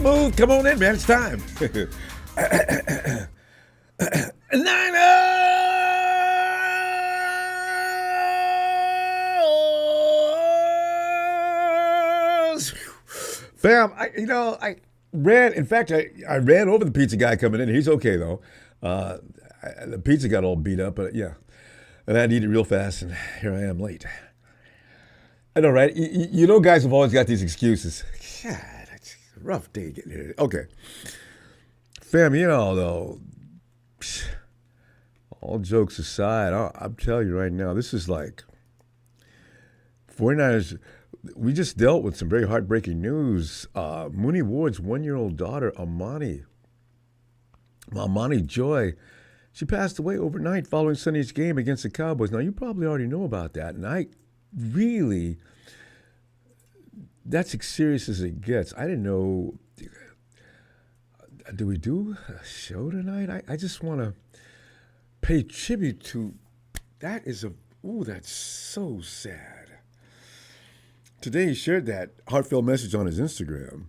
Smooth, come on in, man. It's time. Niners! Fam, I ran. In fact, I ran over the pizza guy coming in. He's okay, though. The pizza got all beat up, but yeah. And I need it real fast, and here I am late. I know, right? You know, guys have always got these excuses. God, it's a rough day getting here. Okay. Fam, though, all jokes aside, I'm telling you right now, this is like 49ers. We just dealt with some very heartbreaking news. Mooney Ward's 1-year-old daughter, Amani Joy, she passed away overnight following Sunday's game against the Cowboys. Now, you probably already know about that, and that's as serious as it gets. I didn't know. Do we do a show tonight? I just want to pay tribute to. That's so sad. Today he shared that heartfelt message on his Instagram,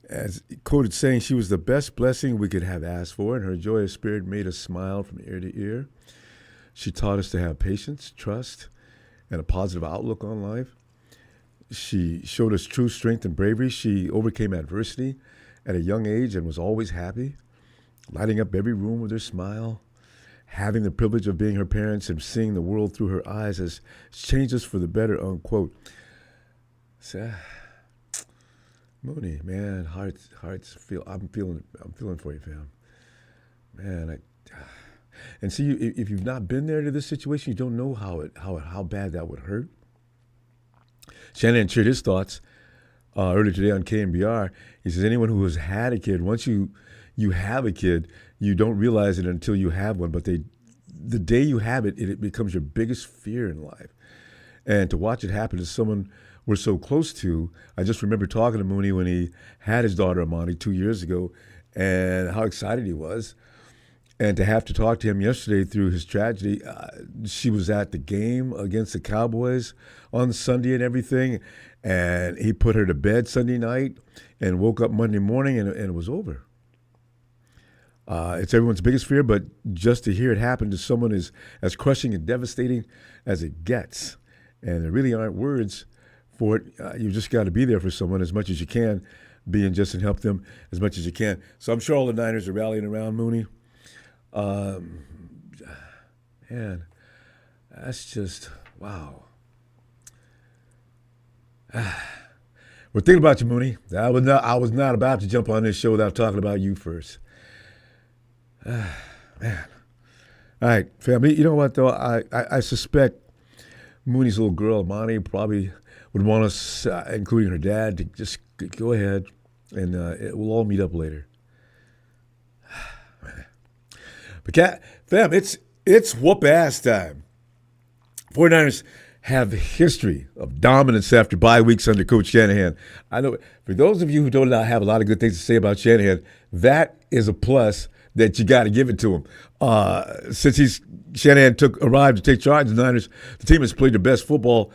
as quoted saying, "She was the best blessing we could have asked for, and her joyous spirit made us smile from ear to ear. She taught us to have patience, trust, and a positive outlook on life. She showed us true strength and bravery. She overcame adversity at a young age and was always happy, lighting up every room with her smile. Having the privilege of being her parents and seeing the world through her eyes has changed us for the better," unquote. So, Mooney, man, hearts feel. I'm feeling for you, fam. Man, and see, if you've not been there to this situation, you don't know how bad that would hurt. Shanahan shared his thoughts earlier today on KNBR. He says anyone who has had a kid, once you have a kid, you don't realize it until you have one. But the day you have it, it becomes your biggest fear in life. And to watch it happen to someone we're so close to, I just remember talking to Mooney when he had his daughter Amani 2 years ago, and how excited he was. And to have to talk to him yesterday through his tragedy, she was at the game against the Cowboys on Sunday and everything, and he put her to bed Sunday night and woke up Monday morning, and it was over. It's everyone's biggest fear, but just to hear it happen to someone as crushing and devastating as it gets, and there really aren't words for it. You just got to be there for someone as much as you can, being just and help them as much as you can. So I'm sure all the Niners are rallying around Mooney. Man, that's just, wow. We're thinking about you, Mooney. I was not about to jump on this show without talking about you first. Man. All right, family. You know what, though? I suspect Mooney's little girl, Amani, probably would want us, including her dad, to just go ahead and we'll all meet up later. But fam, it's whoop ass time. 49ers have a history of dominance after bye weeks under Coach Shanahan. I know for those of you who don't have a lot of good things to say about Shanahan, that is a plus that you got to give it to him. Since Shanahan arrived to take charge of the Niners, the team has played the best football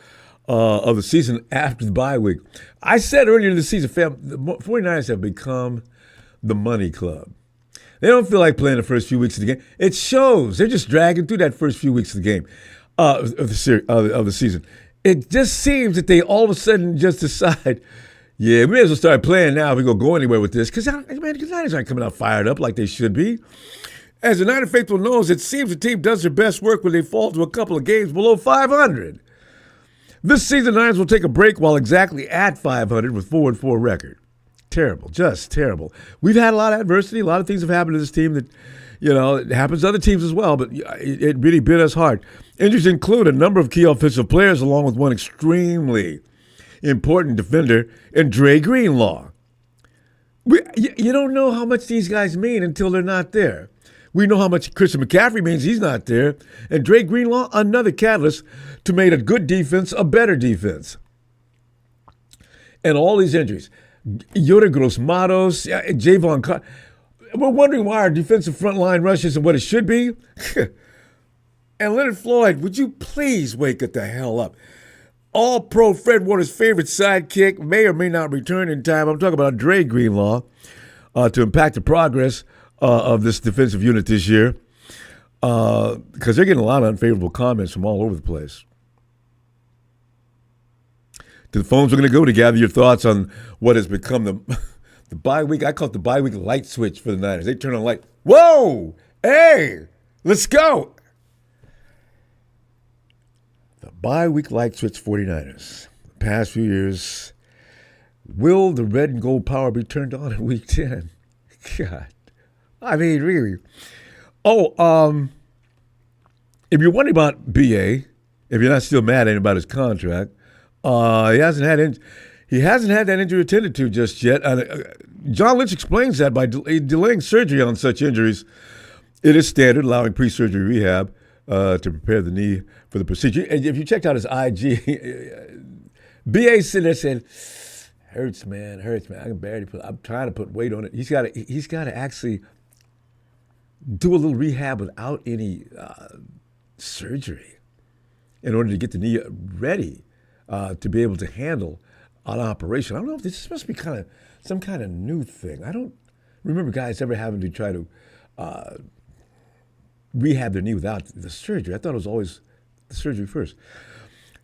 of the season after the bye week. I said earlier in the season, fam, the 49ers have become the money club. They don't feel like playing the first few weeks of the game. It shows. They're just dragging through that first few weeks of the game, of the season. It just seems that they all of a sudden just decide, yeah, we may as well start playing now if we're going to go anywhere with this. Because the Niners aren't coming out fired up like they should be. As the Niner faithful knows, it seems the team does their best work when they fall to a couple of games below 500. This season, the Niners will take a break while exactly at 500 with 4-4 record. Terrible, just terrible. We've had a lot of adversity. A lot of things have happened to this team that, it happens to other teams as well, but it really bit us hard. Injuries include a number of key offensive players, along with one extremely important defender in Dre Greenlaw. You don't know how much these guys mean until they're not there. We know how much Christian McCaffrey means he's not there. And Dre Greenlaw, another catalyst to make a good defense a better defense. And all these injuries. Yoda Gross-Matos, Javon Carter. We're wondering why our defensive front line rush isn't what it should be. And Leonard Floyd, would you please wake it the hell up? All-Pro Fred Warner's favorite sidekick may or may not return in time. I'm talking about Dre Greenlaw to impact the progress of this defensive unit this year because they're getting a lot of unfavorable comments from all over the place. To the phones we're going to go to gather your thoughts on what has become the bye week. I call it the bye week light switch for the Niners. They turn on light. Whoa! Hey! Let's go! The bye week light switch 49ers. The past few years, will the red and gold power be turned on in week 10? God. I mean, really. Oh, if you're wondering about BA, if you're not still mad at him about his contract, he hasn't had that injury attended to just yet. John Lynch explains that by delaying surgery on such injuries. It is standard, allowing pre-surgery rehab to prepare the knee for the procedure. And if you checked out his IG, BA sitting there saying, hurts, man. I'm trying to put weight on it. He's got to actually do a little rehab without any surgery in order to get the knee ready to be able to handle an operation. I don't know if this must be some kind of new thing. I don't remember guys ever having to try to rehab their knee without the surgery. I thought it was always the surgery first.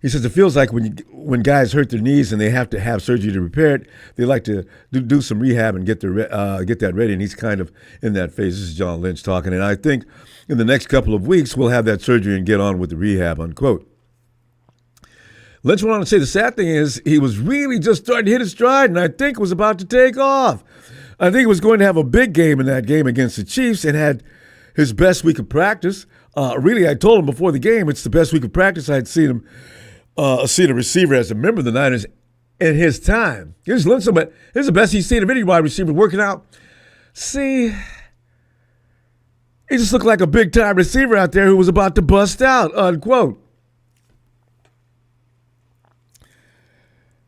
He says it feels like when guys hurt their knees and they have to have surgery to repair it, they like to do some rehab and get that ready, and he's kind of in that phase. This is John Lynch talking, and I think in the next couple of weeks we'll have that surgery and get on with the rehab, unquote. Lynch went on to say the sad thing is he was really just starting to hit his stride and I think was about to take off. I think he was going to have a big game in that game against the Chiefs and had his best week of practice. Really, I told him before the game it's the best week of practice I'd seen him see the receiver as a member of the Niners in his time. Here's Lynch, but here's the best he's seen of any wide receiver working out. See, he just looked like a big-time receiver out there who was about to bust out, unquote.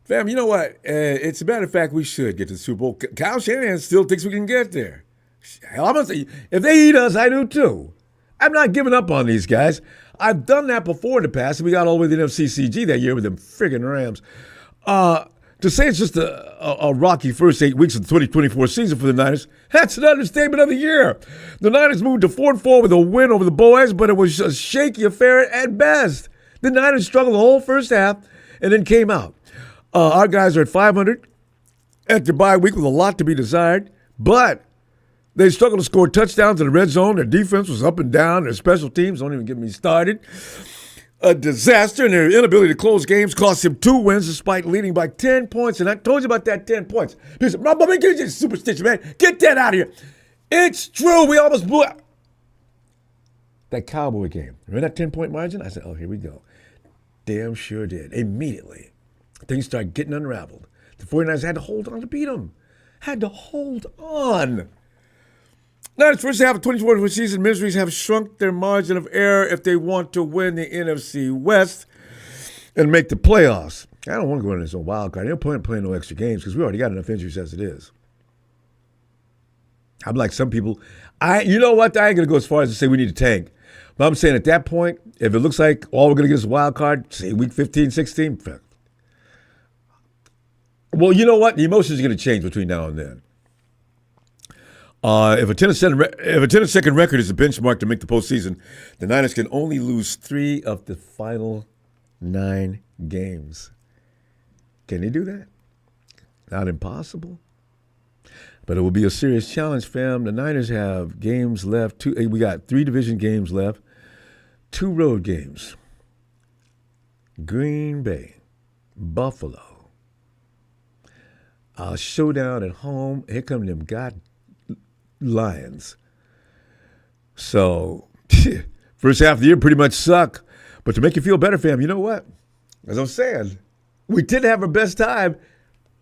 Fam, you know what? It's a matter of fact we should get to the Super Bowl. Kyle Shanahan still thinks we can get there. Hell, I'm gonna say, if they eat us, I do too. I'm not giving up on these guys. I've done that before in the past, and we got all the way to the NFCCG that year with them friggin' Rams. To say it's just a rocky first 8 weeks of the 2024 season for the Niners, that's an understatement of the year. The Niners moved to 4-4 with a win over the Boys, but it was a shaky affair at best. The Niners struggled the whole first half and then came out. Our guys are at 500 at the bye week with a lot to be desired, but they struggled to score touchdowns in the red zone. Their defense was up and down. Their special teams, don't even get me started. A disaster, and their inability to close games cost him 2 wins despite leading by 10 points. And I told you about that 10 points. He said, "Ronbo, get your superstition, man. Get that out of here." It's true. We almost blew it. That Cowboy game. Remember that 10-point margin? I said, oh, here we go. Damn sure did. Immediately, things started getting unraveled. The 49ers had to hold on to beat them. Had to hold on. Now, the first half of 2024 season, miseries have shrunk their margin of error if they want to win the NFC West and make the playoffs. I don't want to go in this own wild card. They don't plan playing no extra games because we already got enough injuries as it is. I'm like some people. You know what? I ain't going to go as far as to say we need to tank. But I'm saying at that point, if it looks like all we're going to get is a wild card, say week 15, 16, well, you know what? The emotions are going to change between now and then. If a 10-2 record is a benchmark to make the postseason, the Niners can only lose 3 of the final 9 games. Can they do that? Not impossible. But it will be a serious challenge, fam. The Niners have games left. We got 3 division games left, 2 road games. Green Bay, Buffalo. A showdown at home. Here come them Lions. So, first half of the year pretty much suck. But to make you feel better, fam, you know what? As I'm saying, we did have our best time.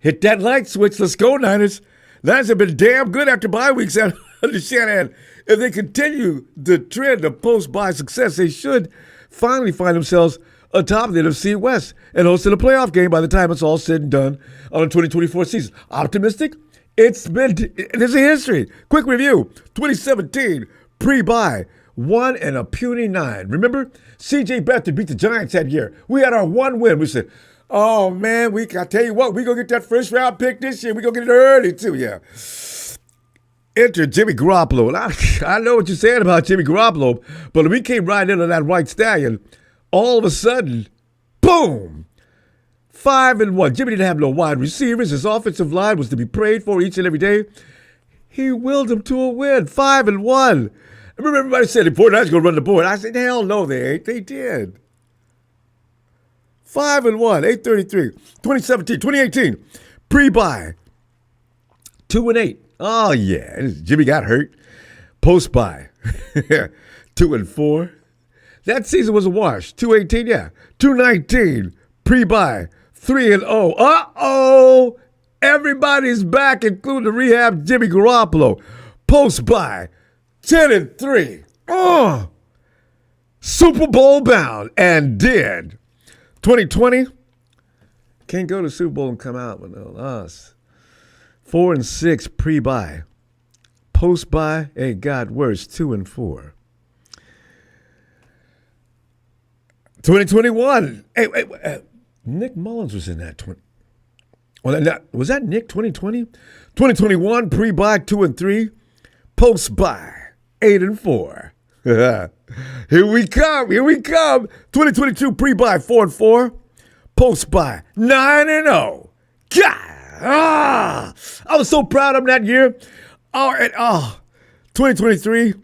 Hit that light switch. Let's go, Niners. Niners have been damn good after bye weeks under Shanahan. If they continue the trend of post-bye success, they should finally find themselves atop the NFC West and hosting a playoff game by the time it's all said and done on the 2024 season. Optimistic? There's a history. Quick review. 2017, pre-bye. 1 and a puny 9. Remember, C.J. Beathard beat the Giants that year. We had our one win. We said, oh, man, I tell you what, we going to get that first round pick this year. We going to get it early, too, yeah. Enter Jimmy Garoppolo. And I know what you're saying about Jimmy Garoppolo, but when we came right into that white stallion, all of a sudden, boom, 5-1. Jimmy didn't have no wide receivers. His offensive line was to be prayed for each and every day. He willed them to a win, 5-1. I remember everybody said the 49ers going to run the board. I said, hell no, they ain't. They did. 5-1, 833. 2017, 2018, pre-bye, 2-8. Oh, yeah. Jimmy got hurt. Post-bye, 2-4. That season was a wash. 2-18, yeah. 2-19, pre-bye, 3-0. Uh-oh. Everybody's back, including the rehab Jimmy Garoppolo. Post-bye, 10-3. Oh. Super Bowl bound and did. 2020, can't go to the Super Bowl and come out with no loss. 4-6 pre-bye. Post-bye, it got worse, 2-4. 2021, Nick Mullins was in that. Was that Nick 2020? 2021 pre-bye, 2-3. Post-bye, 8-4. Here we come. 2022 pre-bye, 4-4. Post-bye, 9-0. God. I was so proud of him that year. 2023,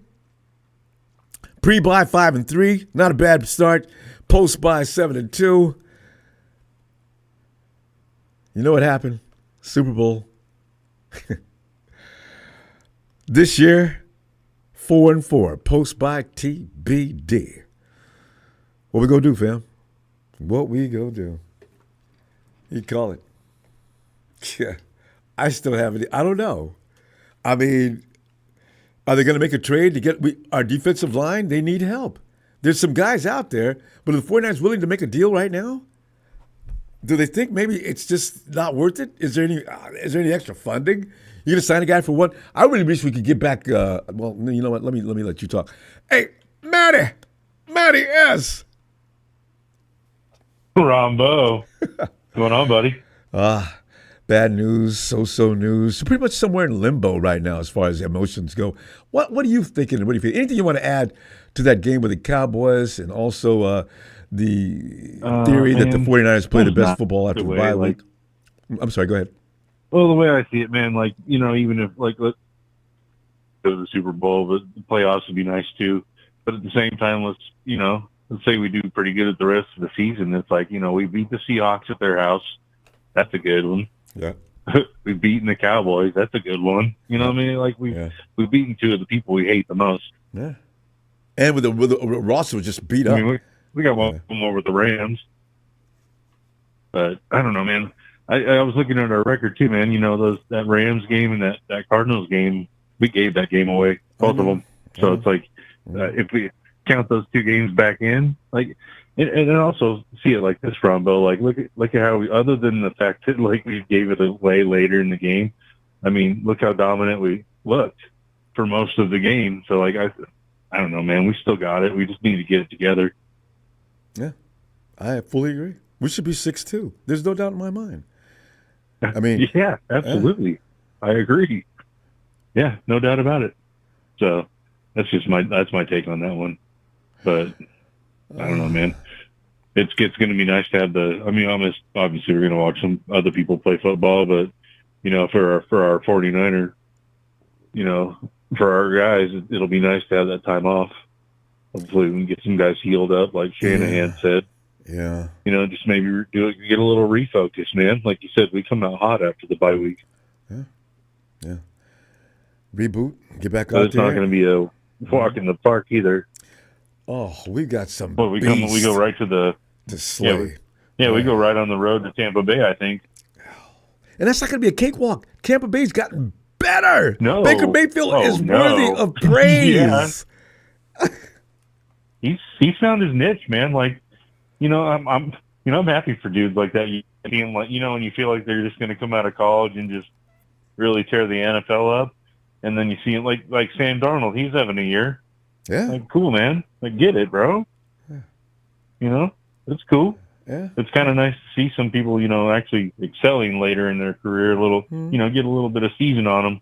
pre-bye 5-3, not a bad start. Post-bye 7-2. You know what happened? Super Bowl. This year, 4-4. Post-bye TBD. What we gonna do, fam? What we gonna do? You call it. Yeah, I still haven't. I don't know. I mean, are they going to make a trade to get our defensive line? They need help. There's some guys out there, but are the 49ers willing to make a deal right now? Do they think maybe it's just not worth it? Is there any extra funding? You going to sign a guy for one? I really wish we could get back. Well, you know what? Let me let you talk. Hey, Matty S. Ronbo, what's going on, buddy? Bad news, so-so news. Pretty much somewhere in limbo right now as far as emotions go. What are you thinking? What do you feel? Anything you want to add to that game with the Cowboys and also the theory that the 49ers play the best football after the bye week? I'm sorry, go ahead. Well, the way I see it, man, even if, let's go to the Super Bowl, but the playoffs would be nice too. But at the same time, let's say we do pretty good at the rest of the season. It's like, we beat the Seahawks at their house. That's a good one. Yeah. We've beaten the Cowboys. That's a good one. You know what I mean? Like we've beaten two of the people we hate the most. Yeah. And with the roster was just beat up. I mean, we got one more with the Rams. But I don't know, man. I was looking at our record too, man. That Rams game and that Cardinals game, we gave that game away, both of them. So it's like if we count those two games back in, and then also see it like this, Ronbo. Look at how we, other than the fact that we gave it away later in the game. I mean, look how dominant we looked for most of the game. So I don't know, man. We still got it. We just need to get it together. Yeah, I fully agree. We should be 6-2. There's no doubt in my mind. I mean, yeah, absolutely. Yeah. I agree. Yeah, no doubt about it. So that's my take on that one. But I don't know, man. It's going to be nice to have obviously we're going to watch some other people play football, but for our 49er, for our guys, it'll be nice to have that time off. Hopefully we can get some guys healed up, like Shanahan said. Yeah. Just maybe get a little refocus, man. Like you said, we come out hot after the bye week. Yeah. Yeah. Reboot, get back but out it's there. It's not going to be a walk in the park either. Oh, we got some. Well, we go right to the slay. We go right on the road to Tampa Bay, I think. And that's not going to be a cakewalk. Tampa Bay's gotten better. No, Baker Mayfield is worthy of praise. He found his niche, man. I'm happy for dudes like that. You seeing when you feel like they're just going to come out of college and just really tear the NFL up, and then you see it like Sam Darnold. He's having a year. Yeah. Like, cool, man. Like, get it, bro. Yeah. You know, it's cool. Yeah. It's kind of nice to see some people, actually excelling later in their career. A little, get a little bit of season on them.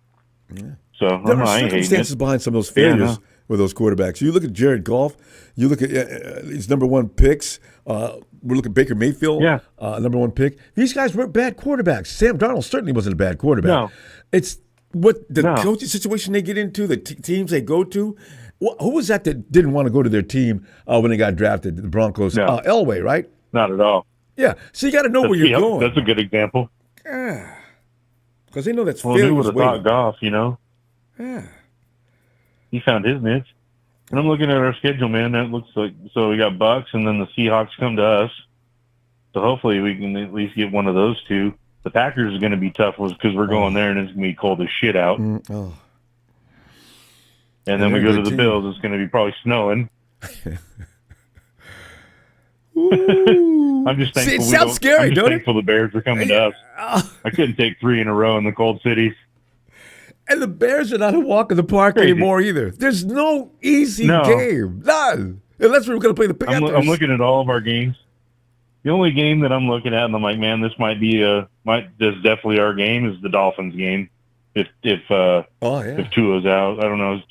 Yeah. So There are I ain't hating circumstances it. behind some of those Yeah, failures with those quarterbacks. You look at Jared Goff. You look at his number one picks. We look at Baker Mayfield, Yeah. number one pick. These guys weren't bad quarterbacks. Sam Darnold certainly wasn't a bad quarterback. No. It's what the No. coaching situation they get into, the teams they go to. Who was that didn't want to go to their team when they got drafted? The Broncos. No. Elway, right? Not at all. Yeah. So you got to know where you're going. That's a good example. Because they know that's Well, who failure. would have thought Goff, Yeah. He found his niche. And I'm looking at our schedule, man. That looks like, so we got Bucks, and then the Seahawks come to us. So hopefully we can at least get one of those two. The Packers is going to be tough because we're going there, and it's going to be cold as shit out. And then we go to the Bills. It's going to be probably snowing. I'm just thankful. It sounds scary, I'm just thankful the Bears are coming to us. I couldn't take 3 in a row in the cold cities. And the Bears are not a walk in the park anymore either. There's no easy game. None. Unless we're going to play the Panthers. I'm looking at all of our games. The only game that I'm looking at, and I'm like, man, this is definitely our game, is the Dolphins game. If Tua's out, I don't know. Is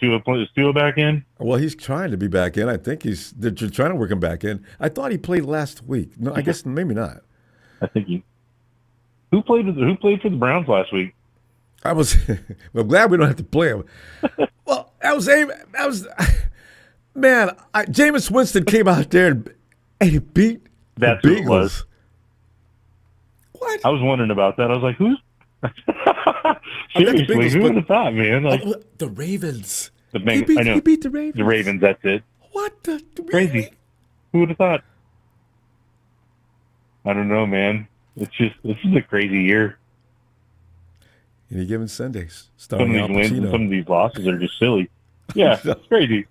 Tua back in? Well, he's trying to be back in. I think they're trying to work him back in. I thought he played last week. No, I guess maybe not. I think who played for the Browns last week? Well, I'm glad we don't have to play him. Well, man, Jameis Winston came out there and he beat That's the who Bengals. it was. What? I was wondering about that. I was like, who's? Seriously, who would have thought, man? Like, the Ravens. The Bengals. I know. He beat the Ravens. The Ravens, that's it. What the? Crazy. Really? Who would have thought? I don't know, man. This is a crazy year. Any given Sundays. Some of these wins and some of these losses are just silly. Yeah, it's crazy.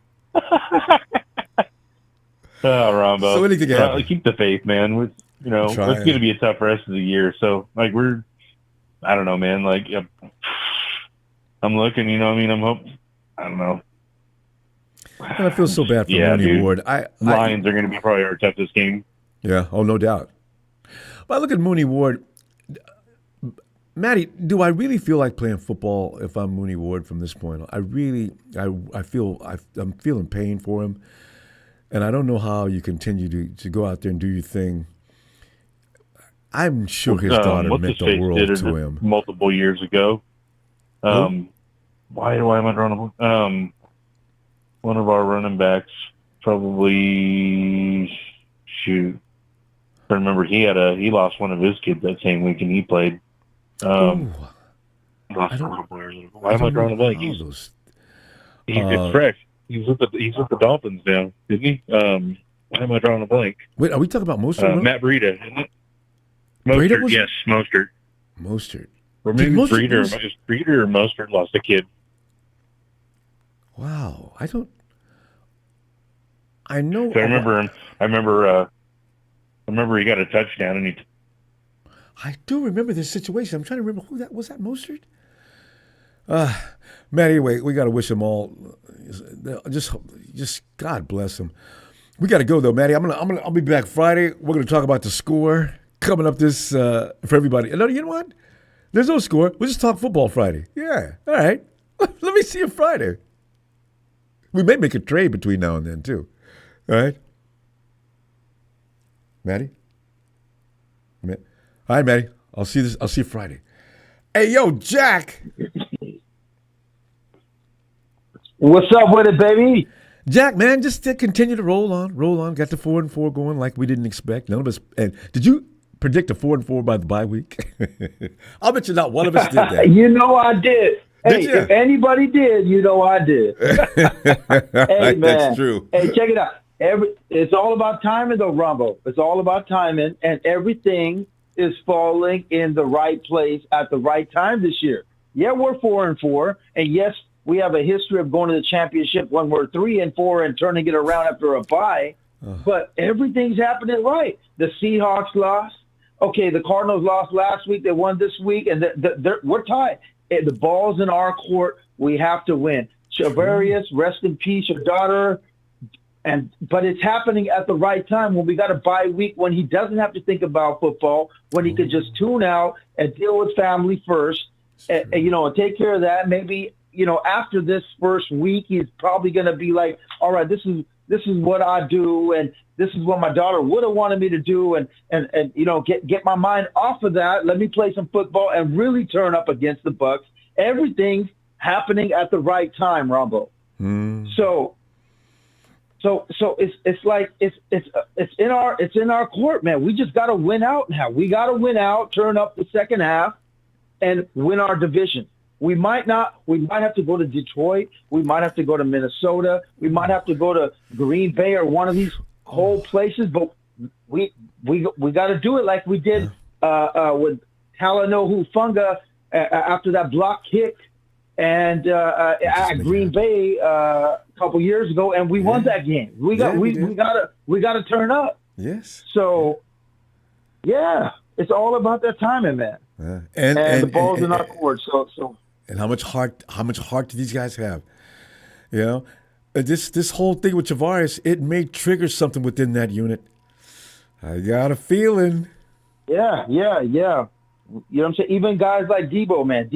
Ronbo. So anything happen. Keep the faith, man. It's going to be a tough rest of the year. So, like, I don't know, man. Like, I'm looking, I'm hoping, I don't know. And I feel so bad for Mooney Ward. Lions are going to be probably our toughest game. Yeah, no doubt. But I look at Mooney Ward. Matty, do I really feel like playing football if I'm Mooney Ward from this point on? I feel I'm feeling pain for him, and I don't know how you continue to go out there and do your thing. I'm sure his daughter meant the world to him. Multiple years ago. Why am I drawing one of our running backs probably I remember he lost one of his kids that same week and he played. Why am I drawing a blank? He's fresh. He's with the Dolphins now, isn't he? Why am I drawing a blank? Wait, are we talking about Mostert? Matt Breida, isn't it? Mostert, yes, Mostert. Mostert. Or maybe Breida or Mostert lost a kid. Wow, I know. So I remember he got a touchdown and I do remember this situation. I'm trying to remember who that was. That Mostert? Man, anyway, we got to wish them all. Just God bless them. We got to go though, Matty. I'll be back Friday. We're gonna talk about the score coming up this for everybody. No, you know what? There's no score. We'll just talk football Friday. Yeah. All right. Let me see you Friday. We may make a trade between now and then too. All right. Matty? All right, Matty. I'll see you Friday. Hey, yo, Jack. What's up with it, baby? Jack, man, just to continue to roll on. Got the 4-4 going like we didn't expect. None of us. And did you predict a 4-4 by the bye week? I'll bet you not one of us did that. You know I did. Hey, if anybody did, you know I did. Hey, man. That's true. Hey, check it out. It's all about timing, though, Ronbo. It's all about timing, and everything is falling in the right place at the right time this year. Yeah, we're 4-4, and yes, we have a history of going to the championship when we're 3-4 and turning it around after a bye. But everything's happening right. The Seahawks lost. Okay, the Cardinals lost last week. They won this week, and we're tied. The ball's in our court. We have to win. Shavarius, rest in peace, your daughter. But it's happening at the right time when we got a bye week, when he doesn't have to think about football, when he could just tune out and deal with family first, and take care of that. Maybe, after this first week, he's probably going to be like, all right, this is what I do, and this is what my daughter would have wanted me to do, and get my mind off of that. Let me play some football and really turn up against the Bucs. Everything's happening at the right time, Ronbo. So it's like it's in our court, man. We just got to win out now. We got to win out, turn up the second half, and win our division. We might have to go to Detroit. We might have to go to Minnesota. We might have to go to Green Bay or one of these whole places. But we got to do it like we did with Talanoa Hufanga after that block kick and at Green Bay a couple years ago, and we won that game. We got to turn up. Yes. So, yeah, it's all about that timing, man. And the ball's in our court. So. And how much heart do these guys have? This whole thing with Javarius, it may trigger something within that unit. I got a feeling. Yeah. You know what I'm saying? Even guys like Debo, man.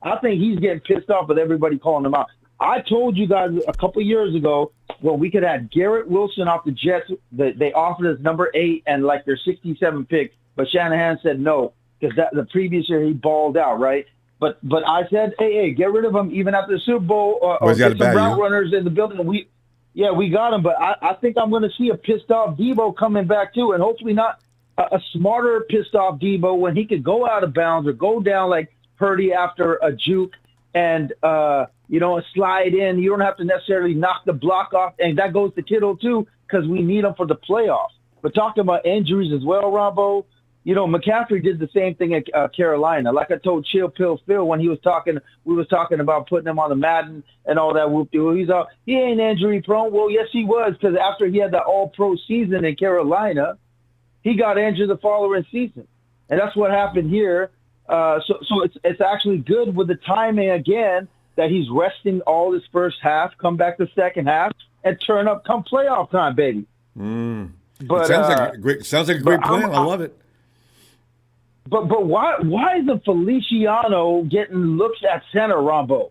I think he's getting pissed off with everybody calling him out. I told you guys a couple years ago when we could have Garrett Wilson off the Jets. They offered us number 8 and like their 67 pick, but Shanahan said no because the previous year he balled out, right? But I said, hey, get rid of him even after the Super Bowl or get some route runners in the building. We got him, but I think I'm going to see a pissed off Debo coming back too, and hopefully not a smarter pissed off Debo when he could go out of bounds or go down like Purdy after a juke and slide in. You don't have to necessarily knock the block off, and that goes to Kittle too because we need him for the playoffs. But talking about injuries as well, Ronbo. McCaffrey did the same thing at Carolina. Like I told Chill Pill Phil when we was talking about putting him on the Madden and all that whoop-de-woo. He ain't injury prone. Well, yes, he was, because after he had that all-pro season in Carolina, he got injured the following season. And that's what happened here. So it's actually good with the timing again that he's resting all this first half, come back the second half, and turn up come playoff time, baby. But sounds like a great plan. I love it. But why isn't Feliciano getting looks at center, Ronbo?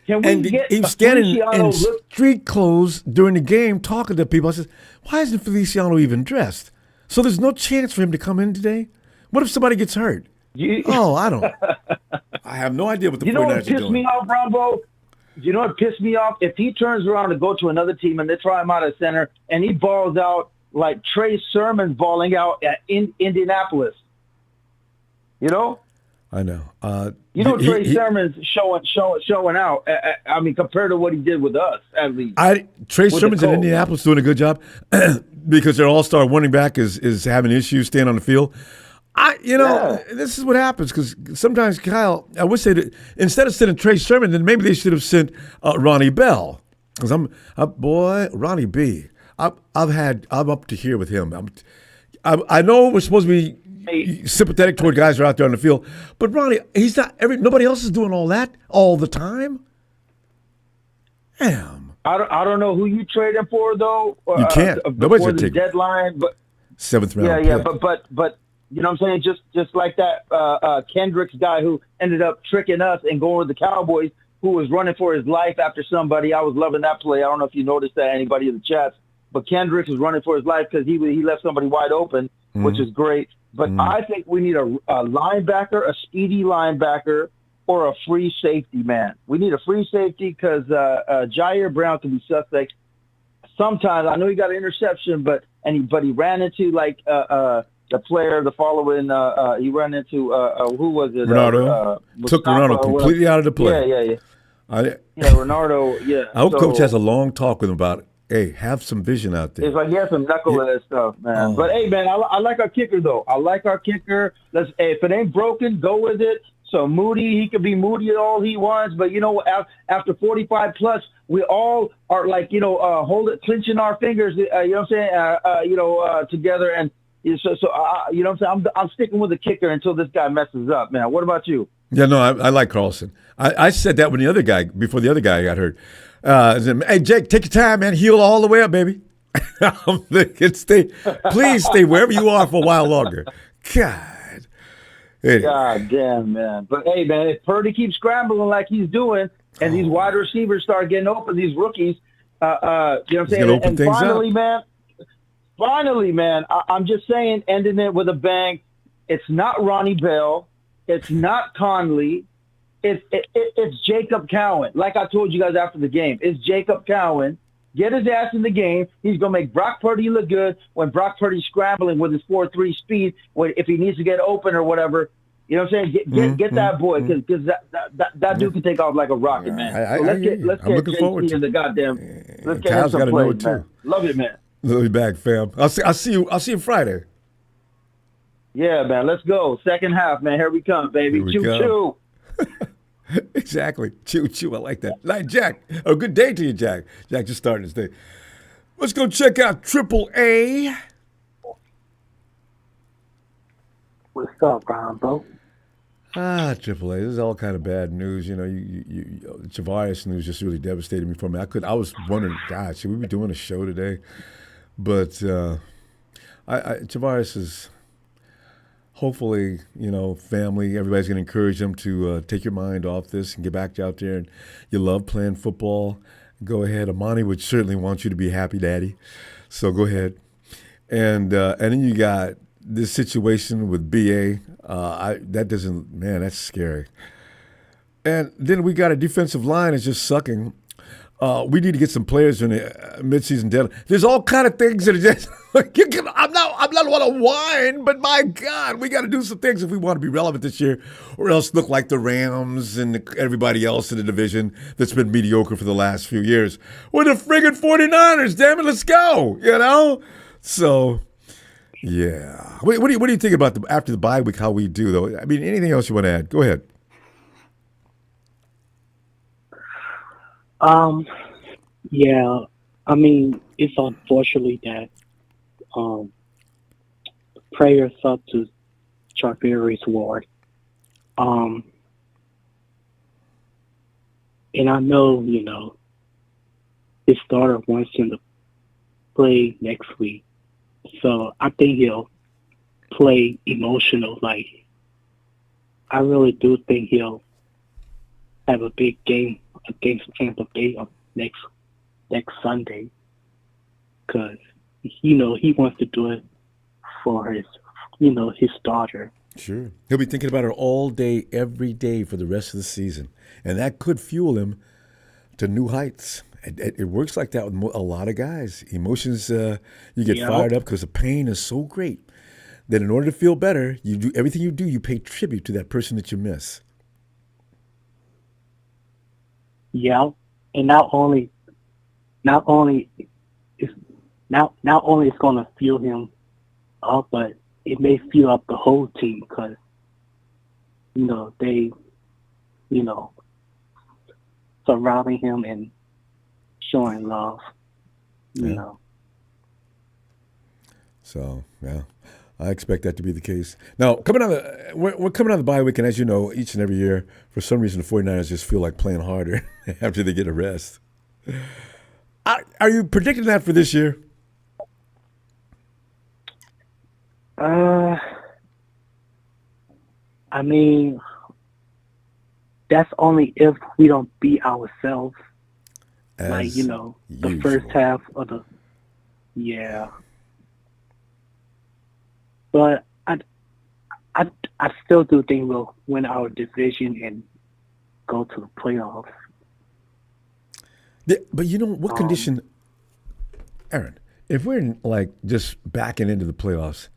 Can we get he was standing in street clothes during the game talking to people. I said, why isn't Feliciano even dressed? So there's no chance for him to come in today? What if somebody gets hurt? I don't. I have no idea what the 49ers are doing. You know what pissed me off, Ronbo? You know what pissed me off? If he turns around to go to another team and they try him out at center and he balls out like Trey Sermon's balling out at Indianapolis. I know. Trey Sermon's showing out. I mean, compared to what he did with us, at least. Trey Sermon's in Indianapolis doing a good job because their all-star running back is having issues staying on the field. This is what happens because sometimes, Kyle, I would say that instead of sending Trey Sermon, then maybe they should have sent Ronnie Bell because Ronnie B. I'm up to here with him. I know we're supposed to be sympathetic toward guys who are out there on the field, but Ronnie, he's not. Nobody else is doing all that all the time. Damn. I don't know who you traded for though. You can't. Nobody's gonna take deadline, but 7th round. Yeah, but you know what I'm saying? Just like that Kendricks guy who ended up tricking us and going with the Cowboys, who was running for his life after somebody. I was loving that play. I don't know if you noticed that, anybody in the chats, but Kendricks was running for his life because he left somebody wide open, which is great. But I think we need a linebacker, a speedy linebacker, or a free safety, man. We need a free safety because Jair Brown can be suspect. Sometimes I know he got an interception, but he ran into the player the following. He ran into who was it? Ronaldo took Ronaldo completely out of the play. Yeah. Ronaldo. Yeah. I hope Coach has a long talk with him about it. Hey, have some vision out there. It's like he has some knuckle in that stuff, man. But hey, man, I like our kicker though. I like our kicker. If it ain't broken, go with it. So Moody, he can be Moody all he wants, but after 45 plus, we all are like clenching our fingers. You know what I'm saying? Together, and so you know what I'm saying. I'm sticking with the kicker until this guy messes up, man. What about you? Yeah, no, I like Carlson. I said that when before the other guy got hurt. I said, hey, Jake, take your time, man. Heal all the way up, baby. I'm thinking, please stay wherever you are for a while longer. God. Anyway. God damn, man. But hey, man, if Purdy keeps scrambling like he's doing, and these wide receivers start getting open, these rookies, you know what I'm saying? And finally, man, I'm just saying, ending it with a bang. It's not Ronnie Bell. It's not Conley. It's Jacob Cowan. Like I told you guys after the game, it's Jacob Cowan. Get his ass in the game. He's going to make Brock Purdy look good when Brock Purdy's scrambling with his 4.3 speed, if he needs to get open or whatever. You know what I'm saying? Get that boy, because that dude can take off like a rocket, man. Let's get JC in the goddamn. Let's get him some plays, man. Love it, man. Love you back, fam. I'll see you Friday. Yeah, man. Let's go. Second half, man. Here we come, baby. Choo-choo. Exactly. Choo-choo. I like that. Like Jack. A good day to you, Jack. Jack just starting his day. Let's go check out Triple A. What's up, Ronbo? Triple A. This is all kind of bad news. You know, the Tavares news just really devastated me for me. I was wondering, God, should we be doing a show today? But Tavares is hopefully, you know, family. Everybody's going to encourage him to take your mind off this and get back out there. And you love playing football. Go ahead. Amani would certainly want you to be happy, Daddy. So go ahead. And then you got this situation with BA. That's scary. And then we got a defensive line that's just sucking. We need to get some players in the midseason deadline. There's all kind of things that are just. I'm not want to whine, but my God, we got to do some things if we want to be relevant this year, or else look like the Rams and everybody else in the division that's been mediocre for the last few years. We're the friggin' 49ers, damn it, let's go, you know? So, yeah. What do you think about after the bye week, how we do, though? I mean, anything else you want to add? Go ahead. Yeah, I mean, it's unfortunately that prayers up to Charvarius Ward. And I know, you know, his daughter wants him to play next week. So I think he'll play emotional. Like, I really do think he'll have a big game against Tampa Bay next Sunday, because you know he wants to do it for his daughter. Sure, he'll be thinking about her all day, every day for the rest of the season, and that could fuel him to new heights. It works like that with a lot of guys. Emotions, you get fired up because the pain is so great that in order to feel better, you do everything you do. You pay tribute to that person that you miss. Yeah, and not only it's going to fuel him up, but it may fuel up the whole team, because you know they, you know, surrounding him and showing love, you know. So yeah, I expect that to be the case. Now, we're coming on the bye week, and as you know, each and every year, for some reason, the 49ers just feel like playing harder after they get a rest. Are you predicting that for this year? I mean, that's only if we don't beat ourselves. Like, you know, the usual. first half of the, yeah. But I still do think we'll win our division and go to the playoffs. Yeah, but you know what condition, Aaron? If we're like just backing into the playoffs,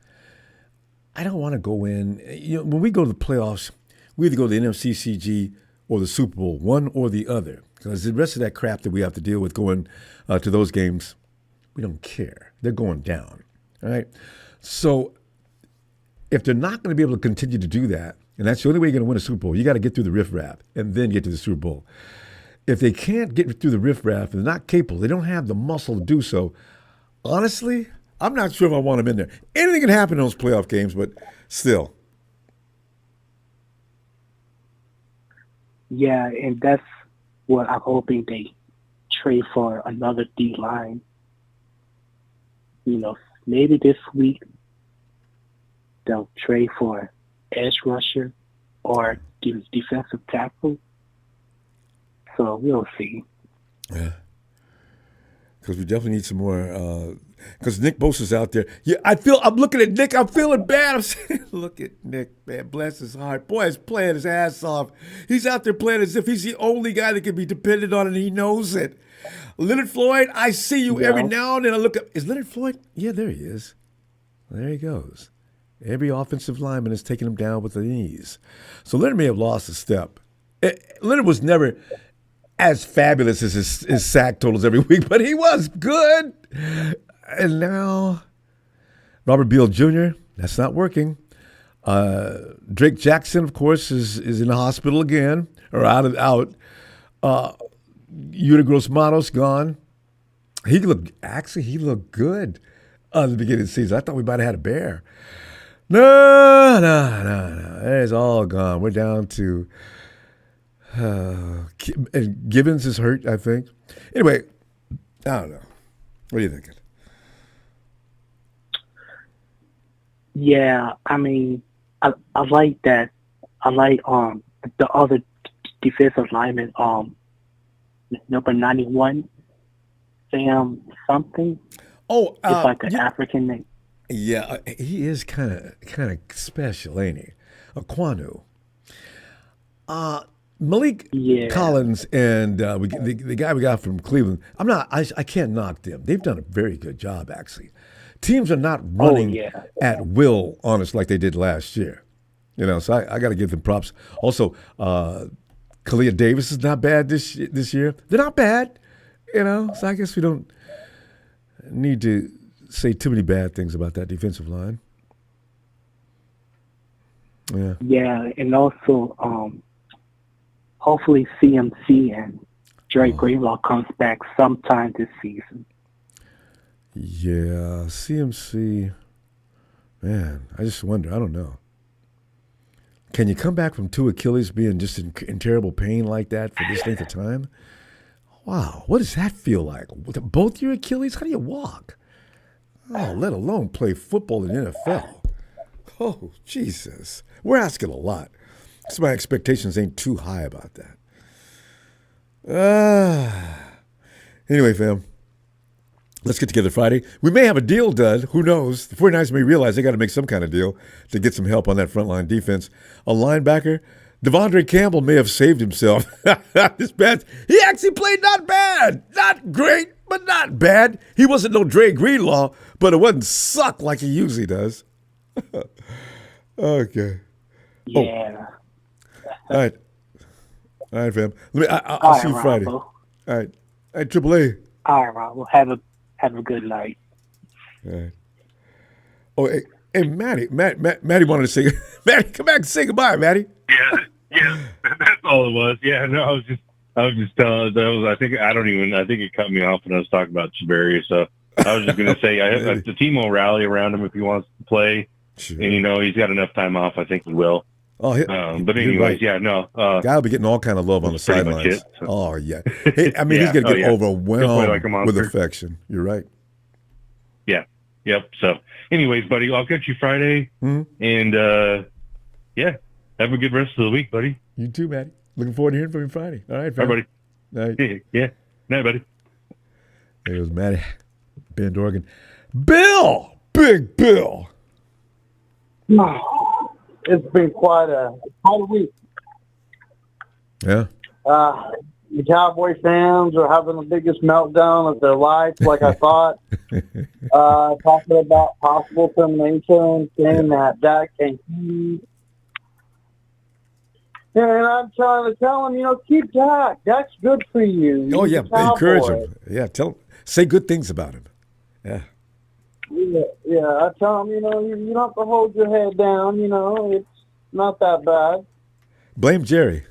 I don't want to go in. You know, when we go to the playoffs, we either go to the NFCCG or the Super Bowl, one or the other. Because the rest of that crap that we have to deal with going to those games, we don't care. They're going down, all right? So if they're not going to be able to continue to do that, and that's the only way you're going to win a Super Bowl, you got to get through the riffraff and then get to the Super Bowl. If they can't get through the riffraff and they're not capable, they don't have the muscle to do so, honestly, I'm not sure if I want them in there. Anything can happen in those playoff games, but still. Yeah, and that's what I'm hoping they trade for another D line. Maybe this week they'll trade for edge rusher or defensive tackle. So we'll see. Yeah. Because we definitely need some more. Because Nick Bosa's out there. Yeah, I'm looking at Nick. I'm feeling bad. I'm saying, look at Nick, man. Bless his heart. Boy, he's playing his ass off. He's out there playing as if he's the only guy that can be depended on, and he knows it. Leonard Floyd, I see you every now and then. I look up. Is Leonard Floyd? Yeah, there he is. There he goes. Every offensive lineman is taking him down with the knees. So Leonard may have lost a step. Leonard was never as fabulous as his sack totals every week, but he was good. And now, Robert Beal Jr., that's not working. Drake Jackson, of course, is in the hospital again, or out. Yuta Gross-Matos gone. He looked good at the beginning of the season. I thought we might have had a bear. No. It's all gone. We're down to and Gibbons is hurt, I think. Anyway, I don't know. What are you thinking? Yeah, I mean, I like that. I like the other defensive lineman, number 91, Sam something. Oh, it's like an African name. Yeah, he is kind of special, ain't he? Aquanu. Malik Collins and the guy we got from Cleveland. I can't knock them. They've done a very good job, actually. Teams are not running at will on us like they did last year. So I got to give them props. Also, Kalia Davis is not bad this year. They're not bad, So I guess we don't need to say too many bad things about that defensive line. Yeah. Yeah, and also hopefully CMC and Dre Greenlaw comes back sometime this season. Yeah, CMC, man, I just wonder. I don't know. Can you come back from two Achilles being just in terrible pain like that for this length of time? Wow, what does that feel like? Both your Achilles? How do you walk? Oh, let alone play football in the NFL. Oh, Jesus. We're asking a lot. So my expectations ain't too high about that. Anyway, fam. Let's get together Friday. We may have a deal done. Who knows? The 49ers may realize they got to make some kind of deal to get some help on that frontline defense. A linebacker, Devondre Campbell may have saved himself. This bad. He actually played not bad. Not great, but not bad. He wasn't no Dre Greenlaw, but it wasn't suck like he usually does. Okay. Yeah. All right, fam. I'll see you Friday. Ronbo. All right, Triple A. All right, Rob. Well, have a good night. All right. Oh, hey, Maddie wanted to say, Maddie, come back and say goodbye, Maddie. Yeah, that's all it was. Yeah, no, I was just telling. I think it cut me off when I was talking about Shabari. So I was just going to say, the team will rally around him if he wants to play, Sure. and he's got enough time off. I think he will. Oh, but anyways, right. yeah, no. Guy will be getting all kind of love on the pretty much sidelines. it, so. Oh yeah. Hey, I mean, he's going to get overwhelmed like a monster. with affection. You're right. Yeah. Yep. So, anyways, buddy, I'll catch you Friday, and have a good rest of the week, buddy. You too, Maddie. Looking forward to hearing from you Friday. All right, Bye, buddy. Night. Yeah. Night, buddy. There goes Maddie, Bend, Oregon. Bill, Big Bill. It's been quite a week. Yeah. The Cowboy fans are having the biggest meltdown of their life, like I thought. Talking about possible termination, saying that Dak can keep. And I'm trying to tell him, keep Dak. Dak's good for you. Oh, He's yeah. a Cowboy. Encourage him. Yeah. Say good things about him. Yeah. Yeah. I tell him, you don't have to hold your head down. It's not that bad. Blame Jerry.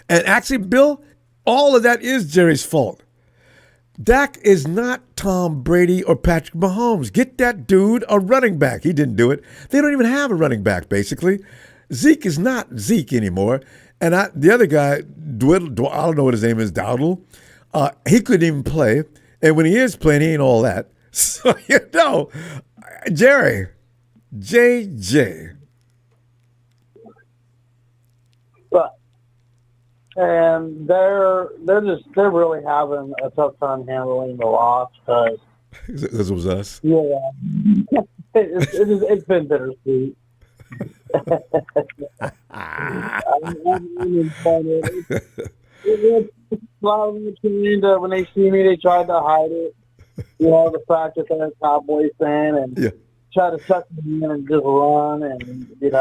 And actually, Bill, all of that is Jerry's fault. Dak is not Tom Brady or Patrick Mahomes. Get that dude a running back. He didn't do it. They don't even have a running back, basically. Zeke is not Zeke anymore. And the other guy, I don't know what his name is, Dowdle, he couldn't even play. And when he is playing, he ain't all that. So, Jerry, JJ. But and they're really having a tough time handling the loss because This was us. yeah, it's been bittersweet. When they see me, they tried to hide it. The fact that they're a Cowboys fan and try to suck me in and just run and it's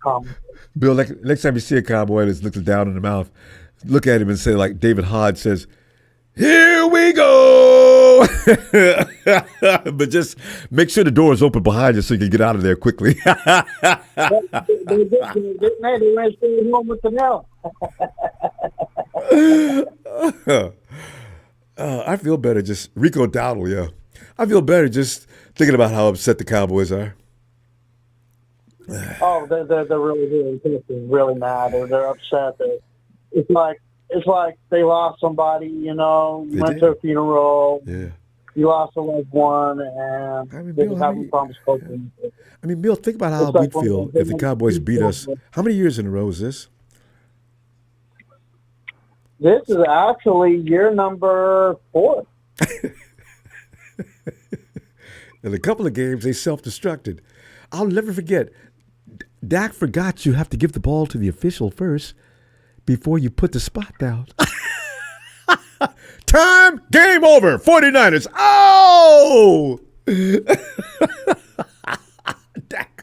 common. Bill, next time you see a cowboy that's looking down in the mouth, look at him and say, like David Hod says, "Here we go!" But just make sure the door is open behind you so you can get out of there quickly. They went straight home with the mail. I feel better just Rico Dowdle, yeah. I feel better just thinking about how upset the Cowboys are. Oh, they're really mad. They're upset. It's like they lost somebody. Went to a funeral. Yeah. You lost a loved one, and they're Bill, having problems coping. Bill, think about how we'd feel if the Cowboys beat us. How many years in a row is this? This is actually year number 4. In a couple of games, they self-destructed. I'll never forget. Dak forgot you have to give the ball to the official first before you put the spot down. Time, game over, 49ers. Oh! Dak.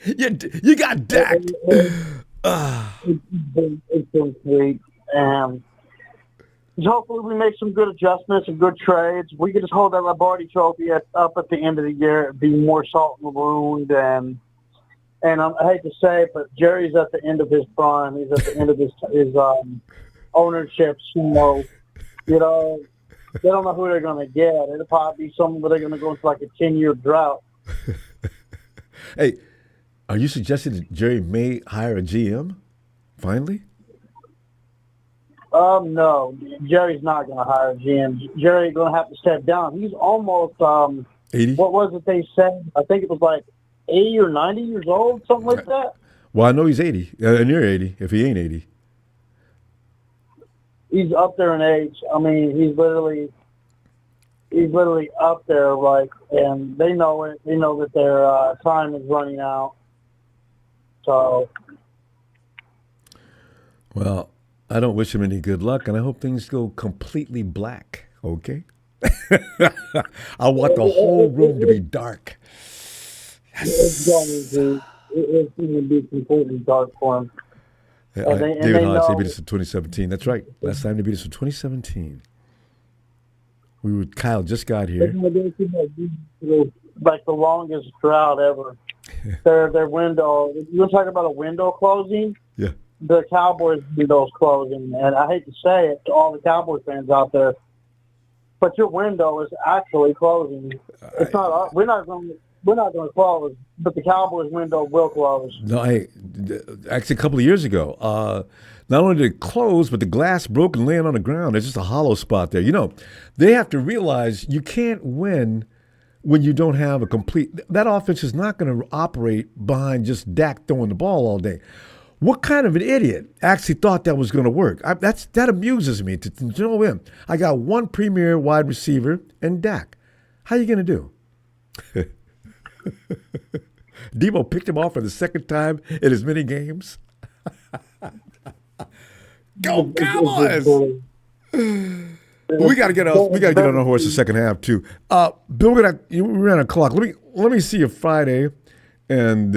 You got Dak. It's been sweet. Hopefully we make some good adjustments and good trades. We can just hold that Lombardi trophy up at the end of the year. It'd be more salt in the wound. And I hate to say it, but Jerry's at the end of his prime. He's at the end of his ownership. They don't know who they're going to get. It'll probably be someone where they're going to go into like a 10-year drought. Hey, are you suggesting that Jerry may hire a GM finally? No, Jerry's not going to hire a GM. Jerry's going to have to step down. He's almost 80? What was it they said? I think it was like 80 or 90 years old, something like that. Well, I know he's 80, near 80, if he ain't 80. He's up there in age. I mean, he's literally up there, and they know it. They know that their time is running out. So, well, I don't wish him any good luck, and I hope things go completely black. Okay, I want the whole room to be dark. Yes. It's going to be completely dark for him. Yeah, David Hodge, they beat us in 2017. That's right. Last time they beat us in 2017. Kyle just got here. Like the longest drought ever. Their window. You want to talk about a window closing? Yeah. The Cowboys window's closing, and I hate to say it to all the Cowboys fans out there, but your window is actually closing. It's not. We're not going to close, but the Cowboys window will close. No, actually, a couple of years ago, not only did it close, but the glass broke and laying on the ground. There's just a hollow spot there. They have to realize you can't win when you don't have a complete. That offense is not going to operate behind just Dak throwing the ball all day. What kind of an idiot actually thought that was going to work? That amuses me to know him. I got one premier wide receiver and Dak. How you going to do? Debo picked him off for the second time in as many games. Go Cowboys! We got to get on our horse the second half too. Bill, we ran a clock. Let me see you Friday, and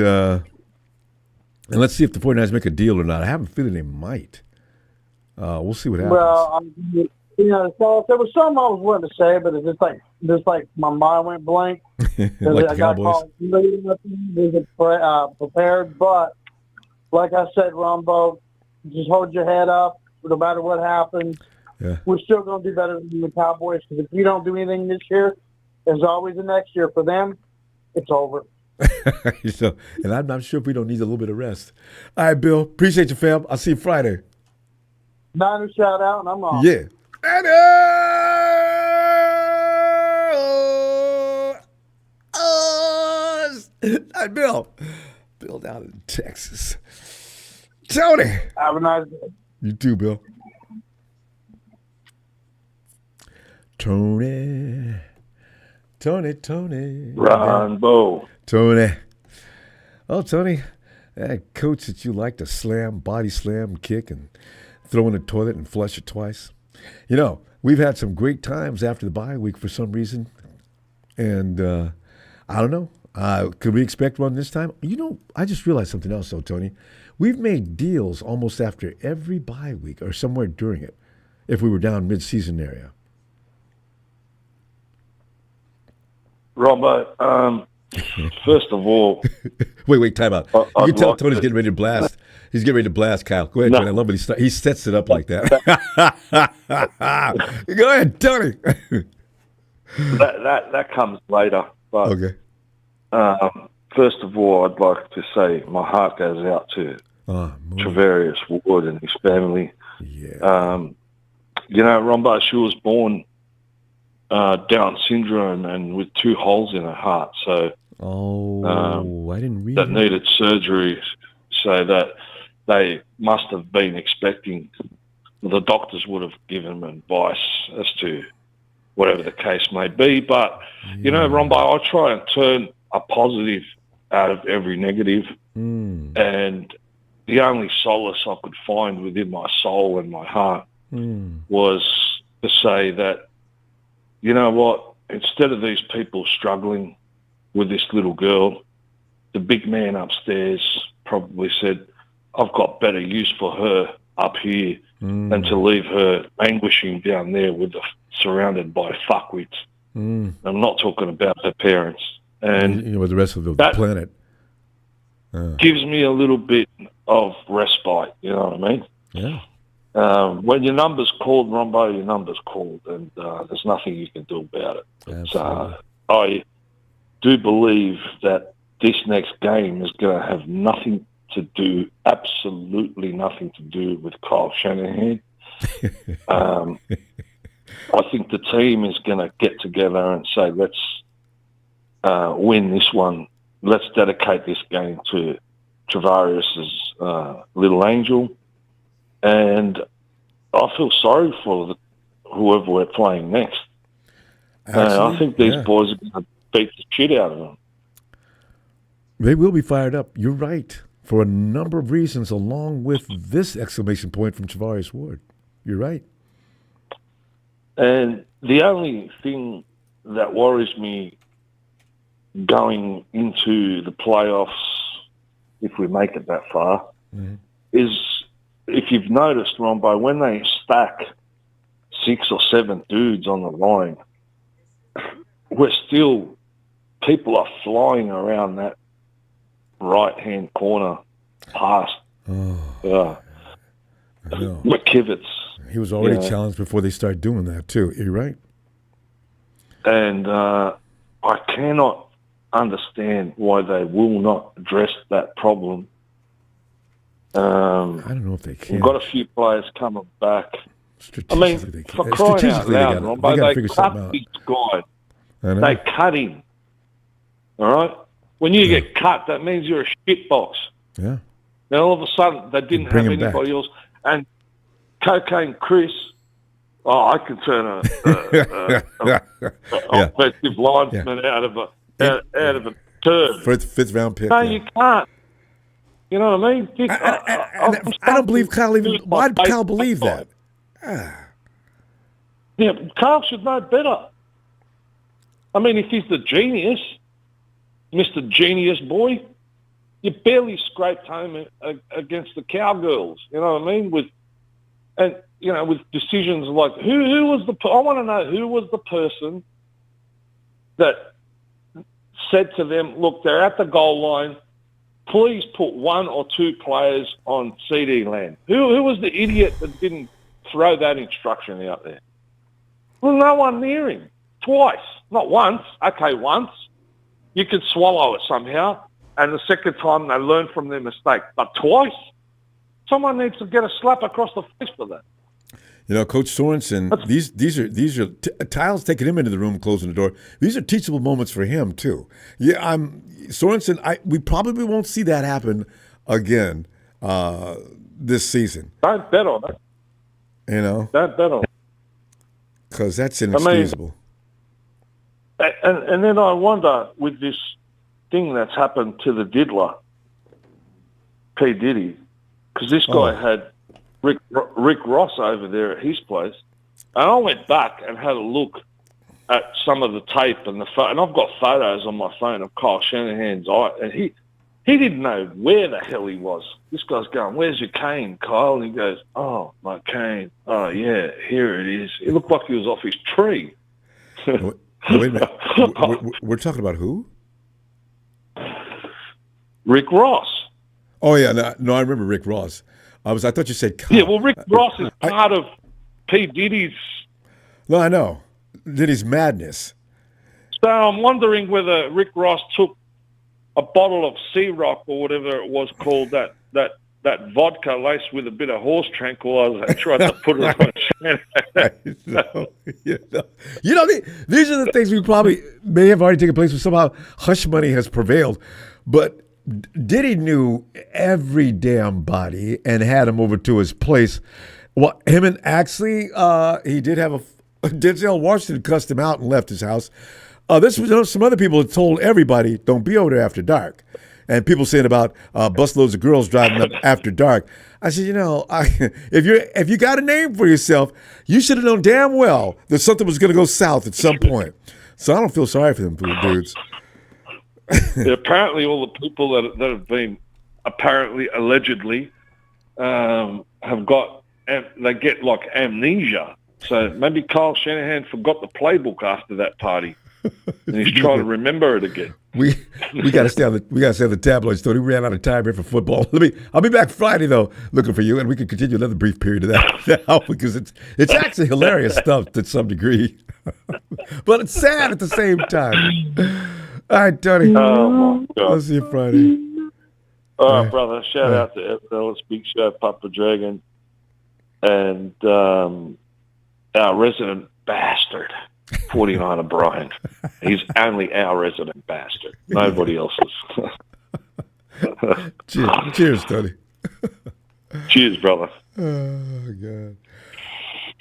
let's see if the 49ers make a deal or not. I have a feeling they might. We'll see what happens. Well, so there was something I was wanting to say, but it's just like my mind went blank. Like the Cowboys. Prepared, but like I said, Ronbo, just hold your head up. No matter what happens, we're still going to do better than the Cowboys. Because if we don't do anything this year, there's always the next year. For them, it's over. So, and I'm not sure if we don't need a little bit of rest. All right, Bill. Appreciate you, fam. I'll see you Friday. Niner shout out, and I'm off. Yeah. Hi, Bill. Bill down in Texas. Tony. Have a nice day. You too, Bill. Tony. Ronbo. Tony. Oh, Tony, that coach that you like to slam, body slam, kick, and throw in the toilet and flush it twice. You know, we've had some great times after the bye week for some reason. And I don't know. Could we expect one this time? You know, I just realized something else, though, Tony. We've made deals almost after every bye week or somewhere during it if we were down mid-season area. Robert, first of all... Wait, time out. You can tell like Tony's getting ready to blast. He's getting ready to blast, Kyle. Go ahead, No. Tony. I love when he sets it up like that. Go ahead, Tony. that comes later. But Okay. first of all, I'd like to say my heart goes out to Travarius Ward and his family. Yeah. Ronbo, she was born Down syndrome and with 2 holes in her heart, so I didn't read that needed surgery, so that they must have been expecting. The doctors would have given them advice as to whatever the case may be. But, Ronbo, I try and turn a positive out of every negative. And the only solace I could find within my soul and my heart was to say that, you know what, instead of these people struggling with this little girl, the big man upstairs probably said, I've got better use for her up here than to leave her languishing down there surrounded by fuckwits. I'm not talking about her parents. And with the rest of the planet. Gives me a little bit of respite, you know what I mean? Yeah. When your number's called, Ronbo, your number's called, and there's nothing you can do about it. Absolutely. I do believe that this next game is going to have nothing to do, absolutely nothing to do with Kyle Shanahan. I think the team is going to get together and say, let's win this one. Let's dedicate this game to Travarius's little angel. And I feel sorry for whoever we're playing next. I think these boys are going to beat the shit out of them. They will be fired up. You're right. For a number of reasons, along with this exclamation point from Travarius Ward. You're right. And the only thing that worries me going into the playoffs, if we make it that far, is if you've noticed, Ronbo, when they stack 6 or 7 dudes on the line, people are flying around that right-hand corner past McKivitz. He was already challenged before they started doing that, too. You're right. And I cannot understand why they will not address that problem. I don't know if they can. We've got a few players coming back. Strategically, they for can. crying out Strategically, loud, they got to figure cut something out. this guy. I know. They cut him. All right? When you get cut, that means you're a shitbox. Yeah. Then all of a sudden, they didn't Bring have him back. anybody else. And Cocaine Chris, I can turn a offensive lineman out of a turd. Fifth round pick. No, you can't. You know what I mean? I don't believe Kyle even. Why did Kyle believe that? Yeah, Kyle should know better. I mean, if he's the genius, Mr. Genius Boy, you barely scraped home against the Cowgirls. You know what I mean? With decisions like who was the? I want to know who was the person that said to them, "Look, they're at the goal line. Please put 1 or 2 players on CD land." Who was the idiot that didn't throw that instruction out there? Well, no one near him. Twice, not once. Okay, once. you can swallow it somehow. And the second time they learn from their mistake. But twice, someone needs to get a slap across the face for that. You know, Coach Sorensen, these are Tyle's taking him into the room, closing the door. These are teachable moments for him too. Yeah, Sorensen. We probably won't see that happen again this season. Don't bet on it. You know, Don't bet on it. Because that's inexcusable. And then I wonder, with this thing that's happened to the diddler, P. Diddy, because this guy had Rick Ross over there at his place, and I went back and had a look at some of the tape and and I've got photos on my phone of Kyle Shanahan's eye, and he didn't know where the hell he was. This guy's going, "Where's your cane, Kyle?" And he goes, "Oh, my cane. Oh, yeah, here it is." It looked like he was off his tree. Wait a minute. We're talking about who? Rick Ross. Oh yeah, no, I remember Rick Ross. I thought you said Kyle. Yeah, well, Rick Ross is part of P. Diddy's. No, I know Diddy's madness. So I'm wondering whether Rick Ross took a bottle of Sea Rock or whatever it was called, that vodka laced with a bit of horse tranquilizer, and tried to put it on Shanahan. You know, these are the things we probably may have already taken place, but somehow hush money has prevailed. But Diddy knew every damn body and had him over to his place. Well, him and actually, he did have Denzel Washington cussed him out and left his house. This was some other people that told everybody, don't be over there after dark. And people saying about busloads of girls driving up after dark. I said, you know, if you got a name for yourself, you should have known damn well that something was going to go south at some point. So I don't feel sorry for them dudes. Apparently, all the people that have been allegedly have got, they get like amnesia. So maybe Kyle Shanahan forgot the playbook after that party, and he's trying to remember it again. We got to stay on the tabloid story. We ran out of time here for football. I'll be back Friday though, looking for you, and we can continue another brief period of that because it's actually hilarious stuff to some degree, but it's sad at the same time. All right, Tony. Oh my God! I'll see you Friday. All right, brother. Shout out to FLS Big Show, Papa Dragon, and our resident bastard, 49er Brian. He's only our resident bastard. Nobody else's. Cheers, Tony. Cheers, brother. Oh, God.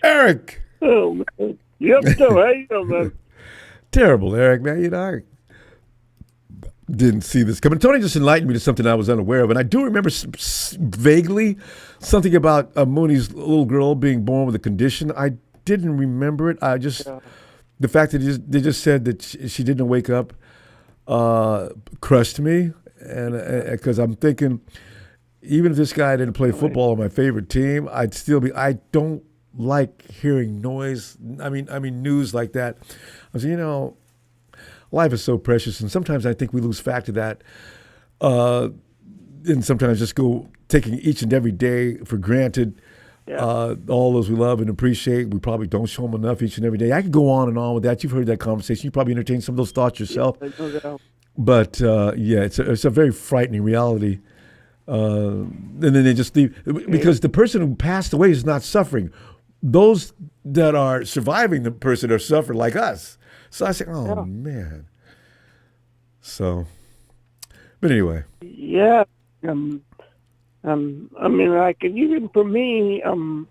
Eric. Oh, man. Yep, so how you doing, man? Terrible, Eric, man. You know, I didn't see this coming. Tony just enlightened me to something I was unaware of, and I do remember vaguely something about Mooney's little girl being born with a condition. I didn't remember it. I just the fact that they just said that she didn't wake up crushed me, and because I'm thinking, even if this guy didn't play football on my favorite team, I'd still be. I don't like hearing noise. I mean news like that. I was, you know, life is so precious, and sometimes I think we lose fact of that, and sometimes just go taking each and every day for granted. Yeah. All those we love and appreciate, we probably don't show them enough each and every day. I could go on and on with that. You've heard that conversation. You probably entertained some of those thoughts yourself. Yeah, but it's a very frightening reality. And then they just leave because the person who passed away is not suffering. Those that are surviving the person are suffering like us. So I say, oh man. So, but anyway. Yeah. I mean, like, even for me, I mean,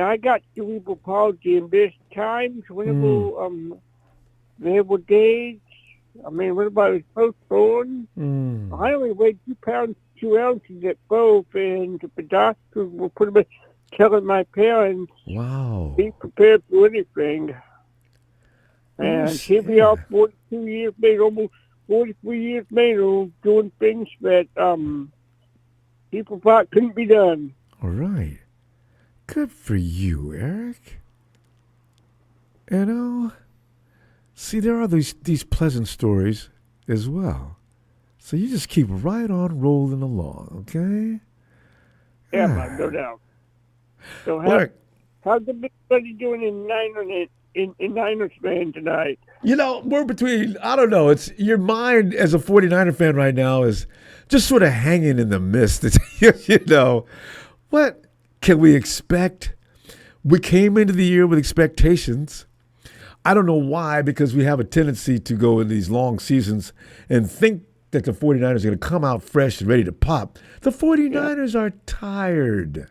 I got cerebral palsy in this times whenever there were days. I mean, whenever I was first born, I only weighed 2 pounds, 2 ounces at birth, and the doctors were pretty much telling my parents, be prepared for anything. And here we are 42 years later, almost 43 years later, doing things that people thought couldn't be done. All right. Good for you, Eric. You know, see, there are these pleasant stories as well. So you just keep right on rolling along, okay? Yeah, man, no doubt. So how's everybody doing in 9 on it? Niners fan tonight. You know, we're between, I don't know, it's your mind as a 49er fan right now is just sort of hanging in the mist. It's, you know, what can we expect? We came into the year with expectations. I don't know why, because we have a tendency to go in these long seasons and think that the 49ers are going to come out fresh and ready to pop. The 49ers are tired.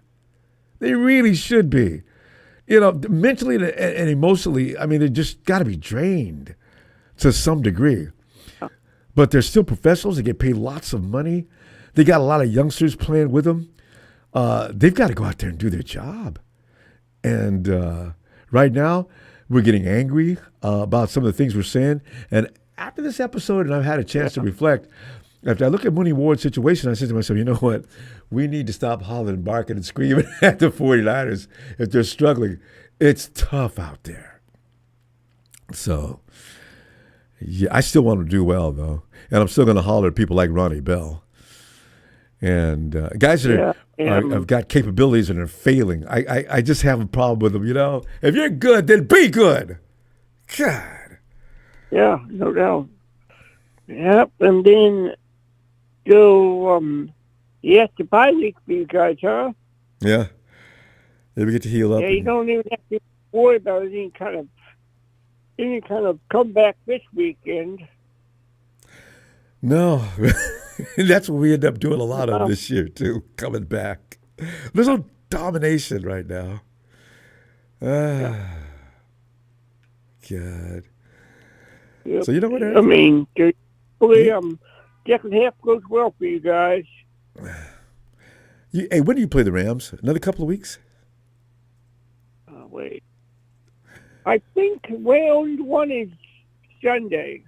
They really should be. You know, mentally and emotionally, I mean, they just got to be drained to some degree. But they're still professionals. They get paid lots of money. They got a lot of youngsters playing with them. They've got to go out there and do their job. And right now, we're getting angry about some of the things we're saying. And after this episode, and I've had a chance to reflect, after I look at Mooney Ward's situation, I said to myself, you know what? We need to stop hollering, barking, and screaming at the 49ers if they're struggling. It's tough out there. So, yeah, I still want to do well, though. And I'm still going to holler at people like Ronnie Bell. And guys that have got capabilities and are failing, I just have a problem with them, you know? If you're good, then be good. God. Yeah, no doubt. Yep, and then it's the bye week for you guys, huh? Yeah. Maybe get to heal up. Yeah, you don't even have to worry about any kind of comeback this weekend. No. That's what we end up doing a lot of this year, too, coming back. There's no domination right now. God. Yep. So you know what? I mean, hopefully, second half goes well for you guys. Hey, when do you play the Rams? Another couple of weeks? Wait. I think round one is Sunday,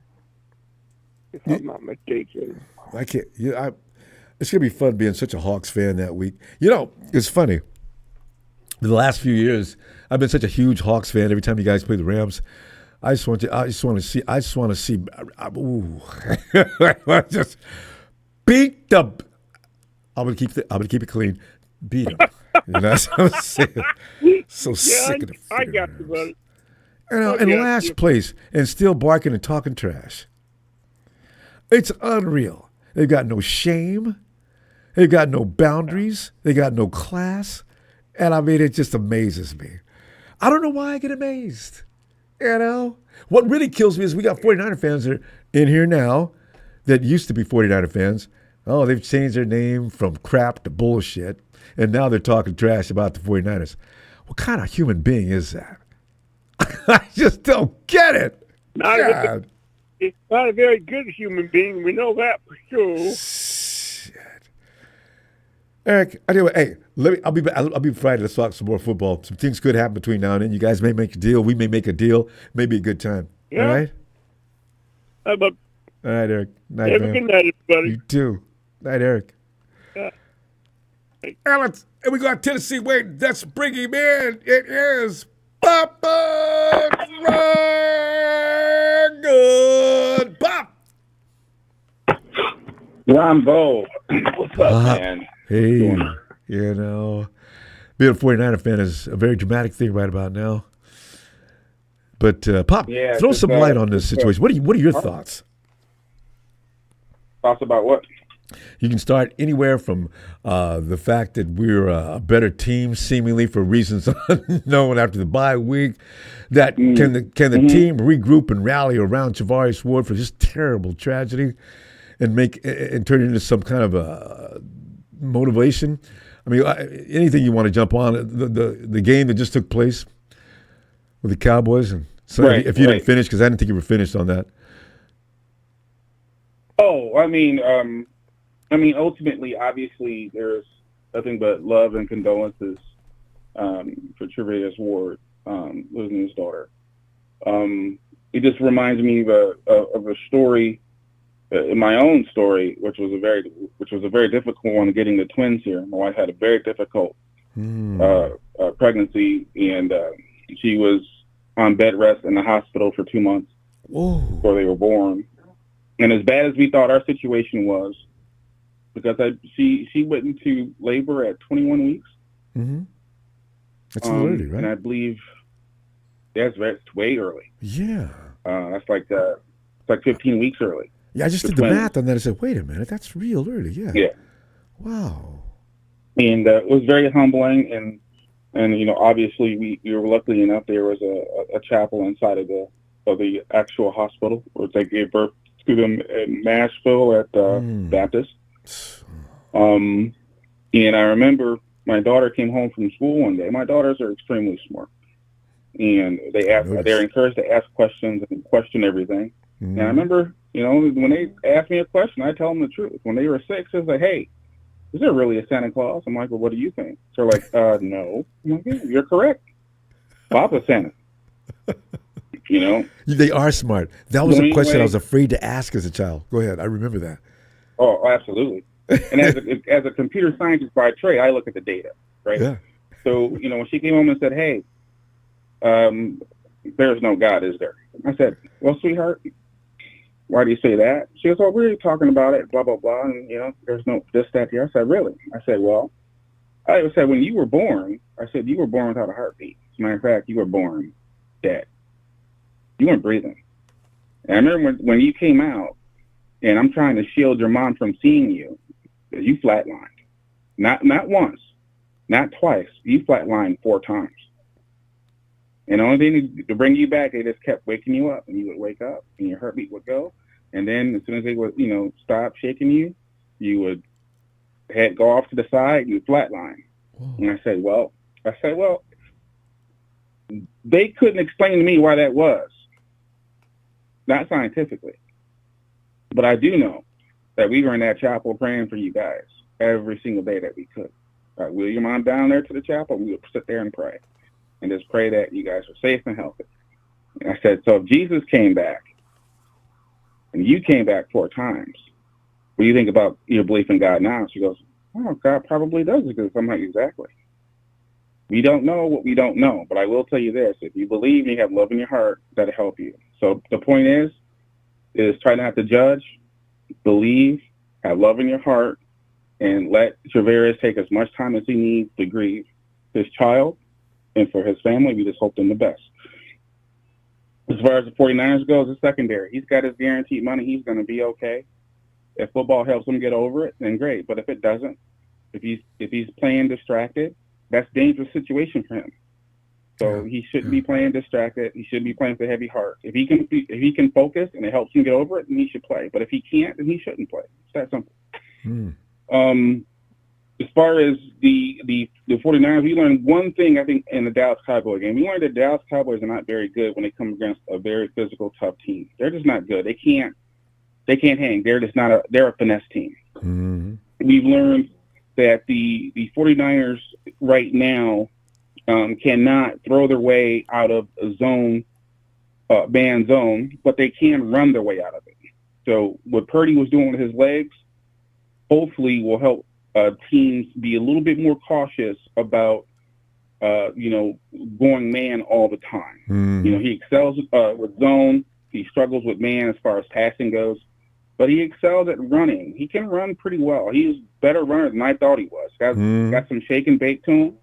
if I'm not mistaken. I can't. It's gonna be fun being such a Hawks fan that week. You know, it's funny. The last few years, I've been such a huge Hawks fan. Every time you guys play the Rams, I just want to see. Ooh, just beat the. I'm gonna keep it clean. Beat them. You know, that's what I'm saying. So sick of the. I got you, buddy. You know, in last place and still barking and talking trash. It's unreal. They've got no shame. They've got no boundaries. They got no class. And I mean, it just amazes me. I don't know why I get amazed. You know? What really kills me is we got 49er fans that are in here now that used to be 49er fans. Oh, they've changed their name from crap to bullshit. And now they're talking trash about the 49ers. What kind of human being is that? I just don't get it. It's not a very good human being. We know that for sure. Shit. Eric, anyway, hey, I'll be Friday. Let's talk some more football. Some things could happen between now and then. You guys may make a deal. We may make a deal. Maybe a good time. Yeah. All right? All right, Eric. Night, have a good night, everybody. You too. Night, Eric. Yeah. And we got Tennessee Wade. Let's bring him in. It is Papa Good. Pop. Ronbo. What's up, man? Hey, you know, being a 49er fan is a very dramatic thing right about now. But, Pop, throw some light on this situation. What are your thoughts? Thoughts about what? You can start anywhere from the fact that we're a better team, seemingly for reasons unknown after the bye week. That can the team regroup and rally around Javarius Ward for this terrible tragedy, and turn it into some kind of a motivation. I mean, anything you want to jump on the game that just took place with the Cowboys, and so if you didn't finish, because I didn't think you were finished on that. Oh, I mean, ultimately, obviously, there's nothing but love and condolences for Javarius Ward losing his daughter. It just reminds me of a story, in my own story, which was a very difficult one, getting the twins here. My wife had a very difficult pregnancy, and she was on bed rest in the hospital for 2 months before they were born. And as bad as we thought our situation was, because she went into labor at 21 weeks. Mm-hmm. That's early, right? And I believe That's way early. Yeah. That's like 15 weeks early. Yeah, I just did the math on that. I said, wait a minute, that's real early. Yeah. Yeah. Wow. And it was very humbling, and obviously we were lucky enough there was a chapel inside of the actual hospital where they gave birth to them in Nashville at Baptist. And I remember my daughter came home from school one day. My daughters are extremely smart, and they're encouraged to ask questions and question everything. And I remember, when they asked me a question, I tell them the truth. When they were 6, I was like, "Hey, is there really a Santa Claus?" I'm like, "Well, what do you think?" So they're like, "No." I'm like, "Yeah, you're correct. Papa's Santa." They are smart. That was a question I was afraid to ask as a child. Go ahead. I remember that. Oh, absolutely. And as a computer scientist by trade, I look at the data, right? Yeah. So, when she came home and said, "Hey, there's no God, is there?" I said, "Well, sweetheart, why do you say that?" She goes, "Oh, we were talking about it, blah, blah, blah, and, there's no this, that, here." I said, "Really?" I said, "Well," I said, "when you were born," I said, "you were born without a heartbeat. As a matter of fact, you were born dead. You weren't breathing." And I remember when you came out, and I'm trying to shield your mom from seeing you, you flatlined. Not once, not twice. You flatlined 4 times. And the only thing to bring you back, they just kept waking you up, and you would wake up, and your heartbeat would go. And then as soon as they would, stop shaking you, you would go off to the side, and you flatline. And I said, well, they couldn't explain to me why that was. Not scientifically. But I do know that we were in that chapel praying for you guys every single day that we could. Wheel your mom down there to the chapel, we would sit there and pray. And just pray that you guys are safe and healthy. And I said, so if Jesus came back, and you came back 4 times, what do you think about your belief in God now? She goes, oh, God probably does exist. I'm like, exactly. We don't know what we don't know, but I will tell you this. If you believe and you have love in your heart, that'll help you. So the point is try not to judge, believe, have love in your heart, and let Traveris take as much time as he needs to grieve his child. And for his family, we just hope them the best. As far as the 49ers goes, it's secondary. He's got his guaranteed money. He's going to be okay. If football helps him get over it, then great. But if it doesn't, if he's playing distracted, that's a dangerous situation for him. So he shouldn't be playing distracted. He shouldn't be playing with a heavy heart. If he can focus and it helps him get over it, then he should play. But if he can't, then he shouldn't play. It's that simple. As far as the 49ers, we learned one thing, I think, in the Dallas Cowboys game. We learned that Dallas Cowboys are not very good when they come against a very physical, tough team. They're just not good. They can't hang. They're just not they're a finesse team. Mm-hmm. We've learned that the 49ers right now cannot throw their way out of a zone, man zone, but they can run their way out of it. So what Purdy was doing with his legs hopefully will help teams be a little bit more cautious about, going man all the time. Mm. He excels with zone. He struggles with man as far as passing goes, but he excels at running. He can run pretty well. He's a better runner than I thought he was. Got some shake and bake to him.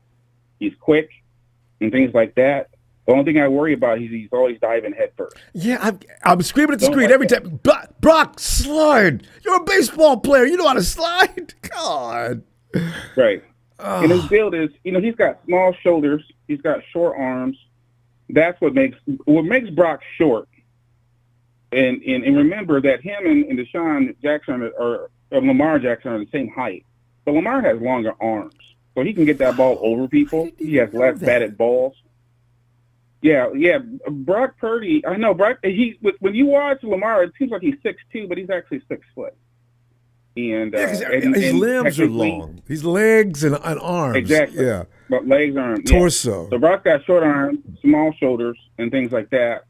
He's quick and things like that. The only thing I worry about is he's always diving head first. Yeah, I'm screaming at the screen every time. Brock, slide. You're a baseball player. You know how to slide. God. Right. And his build is, he's got small shoulders. He's got short arms. That's what makes Brock short. And remember that him and Deshaun Jackson or Lamar Jackson are the same height. But Lamar has longer arms, so he can get that ball over people. He has less batted balls. Yeah. Brock Purdy, I know Brock. When you watch Lamar, it seems like he's 6'2", but he's actually 6 foot. And his limbs are long. His legs and arms. Exactly. Yeah. But legs, arms, torso. Yeah. So Brock's got short arms, small shoulders, and things like that.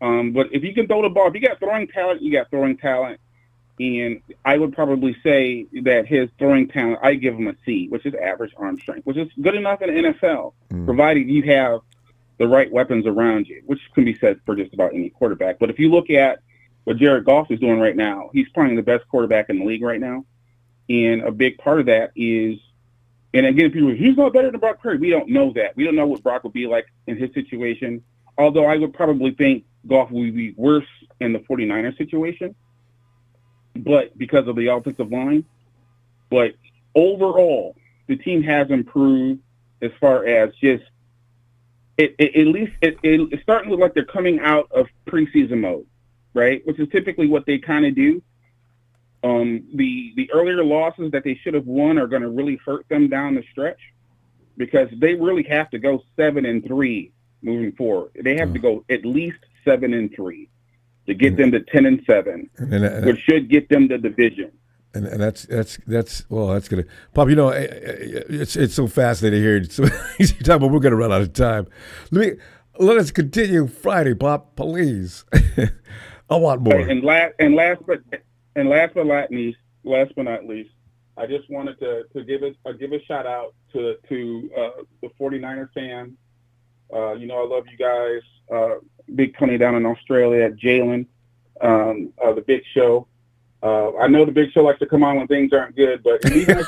But if you can throw the ball, if you got throwing talent, you got throwing talent. And I would probably say that his throwing talent, I give him a C, which is average arm strength, which is good enough in the NFL, provided you have the right weapons around you, which can be said for just about any quarterback. But if you look at what Jared Goff is doing right now, he's probably the best quarterback in the league right now. And a big part of that is, and again, people, he's not better than Brock Purdy. We don't know that. We don't know what Brock would be like in his situation. although I would probably think Goff would be worse in the 49ers situation, but because of the offensive line. But overall, the team has improved as far as just it's starting to look like they're coming out of preseason mode, right? Which is typically what they kind of do. The earlier losses that they should have won are going to really hurt them down the stretch because they really have to go 7-3 moving forward. They have to go at least 7-3 to get them to 10-7, which should get them the division. And that's gonna Pop. You know, it's so fascinating here. So easy time, but we're gonna run out of time. Let us continue Friday, Pop, please. I want more. And last but not least, I just wanted to give a shout out to the 49er fans. You know, I love you guys. Big Tony down in Australia, Jalen, the Big Show. I know the Big Show likes to come on when things aren't good, but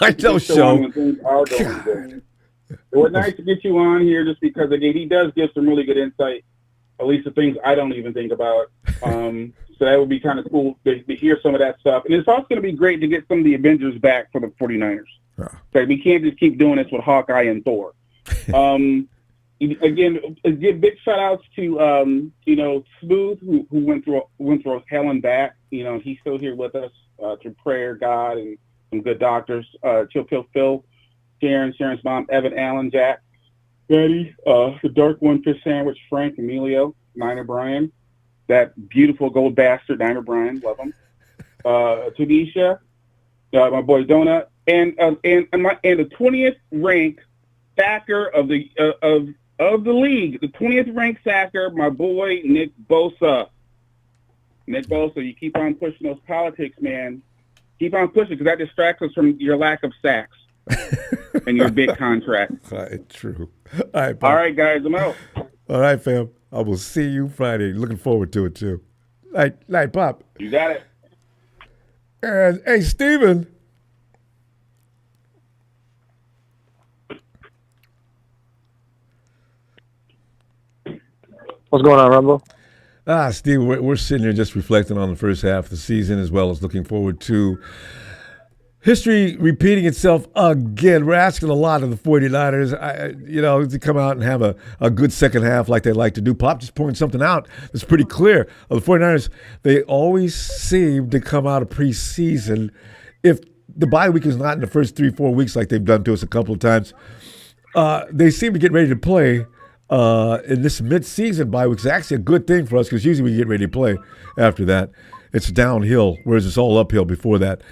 I know Show when things are going good. It was nice to get you on here just because again he does give some really good insight, at least the things I don't even think about. So that would be kind of cool to hear some of that stuff. And it's also going to be great to get some of the Avengers back for the 49ers. So we can't just keep doing this with Hawkeye and Thor. Again, give big shout outs to Smooth who went through hell and back. You know, he's still here with us through prayer, God, and some good doctors. Chill Pill Phil, Sharon's mom, Evan, Allen, Jack, Betty, the Dark One Fish Sandwich, Frank, Emilio, Niner Brian, that beautiful gold bastard, Niner Brian, love him. Tanisha, my boy Donut, and the 20th ranked sacker of the league, the 20th ranked sacker, my boy Nick Bosa. Nick Bosa, you keep on pushing those politics, man. Keep on pushing because that distracts us from your lack of sacks and your big contract. True. All right, guys, I'm out. All right, fam. I will see you Friday. Looking forward to it too. Night, Pop. You got it. And hey, Steven. What's going on, Ronbo? Steve, we're sitting here just reflecting on the first half of the season as well as looking forward to history repeating itself again. We're asking a lot of the 49ers, to come out and have a good second half like they like to do. Pop just pointing something out that's pretty clear. The 49ers, they always seem to come out of preseason. If the bye week is not in the first 3-4 weeks like they've done to us a couple of times, they seem to get ready to play. In this mid-season bye week is actually a good thing for us because usually we get ready to play after that. It's downhill, whereas it's all uphill before that.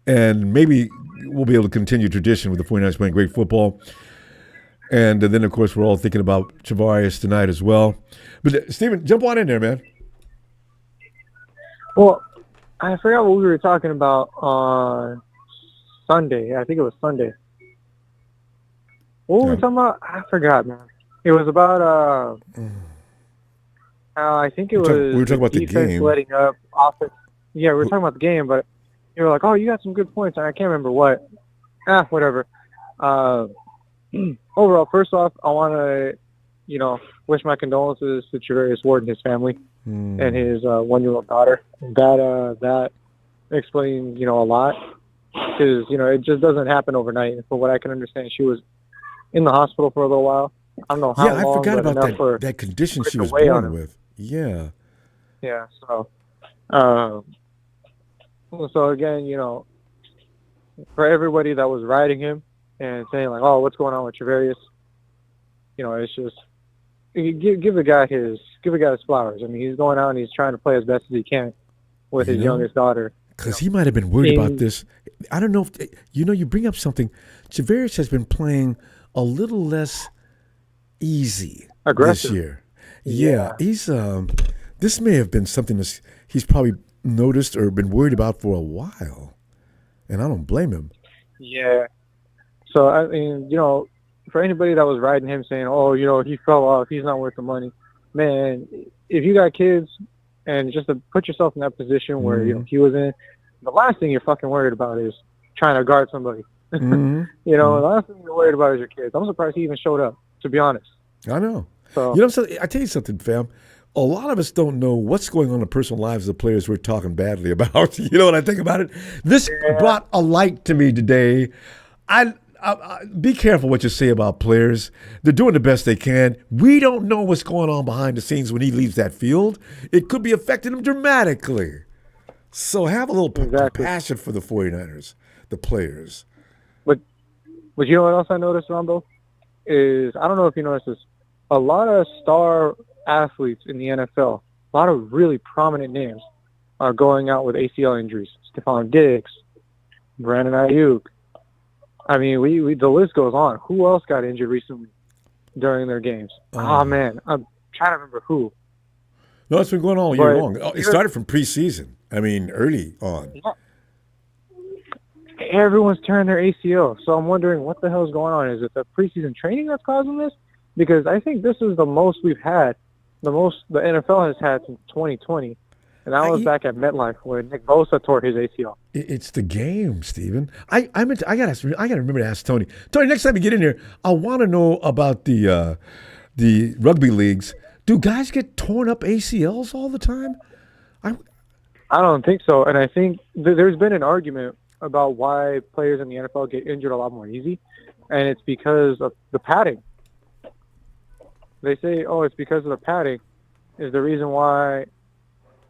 And maybe we'll be able to continue tradition with the 49ers playing great football. And then, of course, we're all thinking about Travarius tonight as well. But, Steven, jump on in there, man. Well, I forgot what we were talking about on Sunday. I think it was Sunday. What were we talking about? I forgot, man. It was about, I think it was we were talking about the game. Letting up offense. Yeah, we were talking about the game, but you were like, oh, you got some good points. And I can't remember what. Whatever. Overall, first off, I want to, wish my condolences to Travarius Ward and his family and his 1-year-old daughter. That explains, a lot because, it just doesn't happen overnight. From what I can understand, she was in the hospital for a little while. I don't know how long. Yeah, I forgot about that condition she was born with. Yeah. Yeah, so again, for everybody that was riding him and saying like, oh, what's going on with Travarius? It's just give the guy his flowers. I mean, he's going out and he's trying to play as best as he can with his youngest daughter. Because he might have been worried about this. I don't know if you bring up something. Travarius has been playing a little less easy aggressive this year. Yeah, he's this may have been something that he's probably noticed or been worried about for a while, and I don't blame him. Yeah. So I mean, for anybody that was riding him saying, "Oh, he fell off, he's not worth the money," man, if you got kids and just to put yourself in that position where he was in, the last thing you're fucking worried about is trying to guard somebody. The last thing you're worried about is your kids. I'm surprised he even showed up, to be honest. I know. You know, so I tell you something, fam. A lot of us don't know what's going on in the personal lives of the players we're talking badly about. You know what I think about it? This brought a light to me today. I be careful what you say about players. They're doing the best they can. We don't know what's going on behind the scenes when he leaves that field. It could be affecting him dramatically. So have a little compassion for the 49ers, the players. But you know what else I noticed, Ronbo? Is I don't know if you noticed this. A lot of star athletes in the NFL, a lot of really prominent names, are going out with ACL injuries. Stephon Diggs, Brandon Ayuk. I mean, the list goes on. Who else got injured recently during their games? Oh man, I'm trying to remember who. No, it's been going on all year long. It started from preseason. I mean, early on. Yeah. Everyone's tearing their ACL, so I'm wondering what the hell is going on. Is it the preseason training that's causing this? Because I think this is the most we've had, the most the NFL has had since 2020, and that was back at MetLife where Nick Bosa tore his ACL. It's the game, Steven. I gotta remember to ask Tony. Tony, next time you get in here, I want to know about the rugby leagues. Do guys get torn up ACLs all the time? I don't think so, and I think there's been an argument about why players in the NFL get injured a lot more easy, and it's because of the padding. They say, it's because of the padding is the reason why,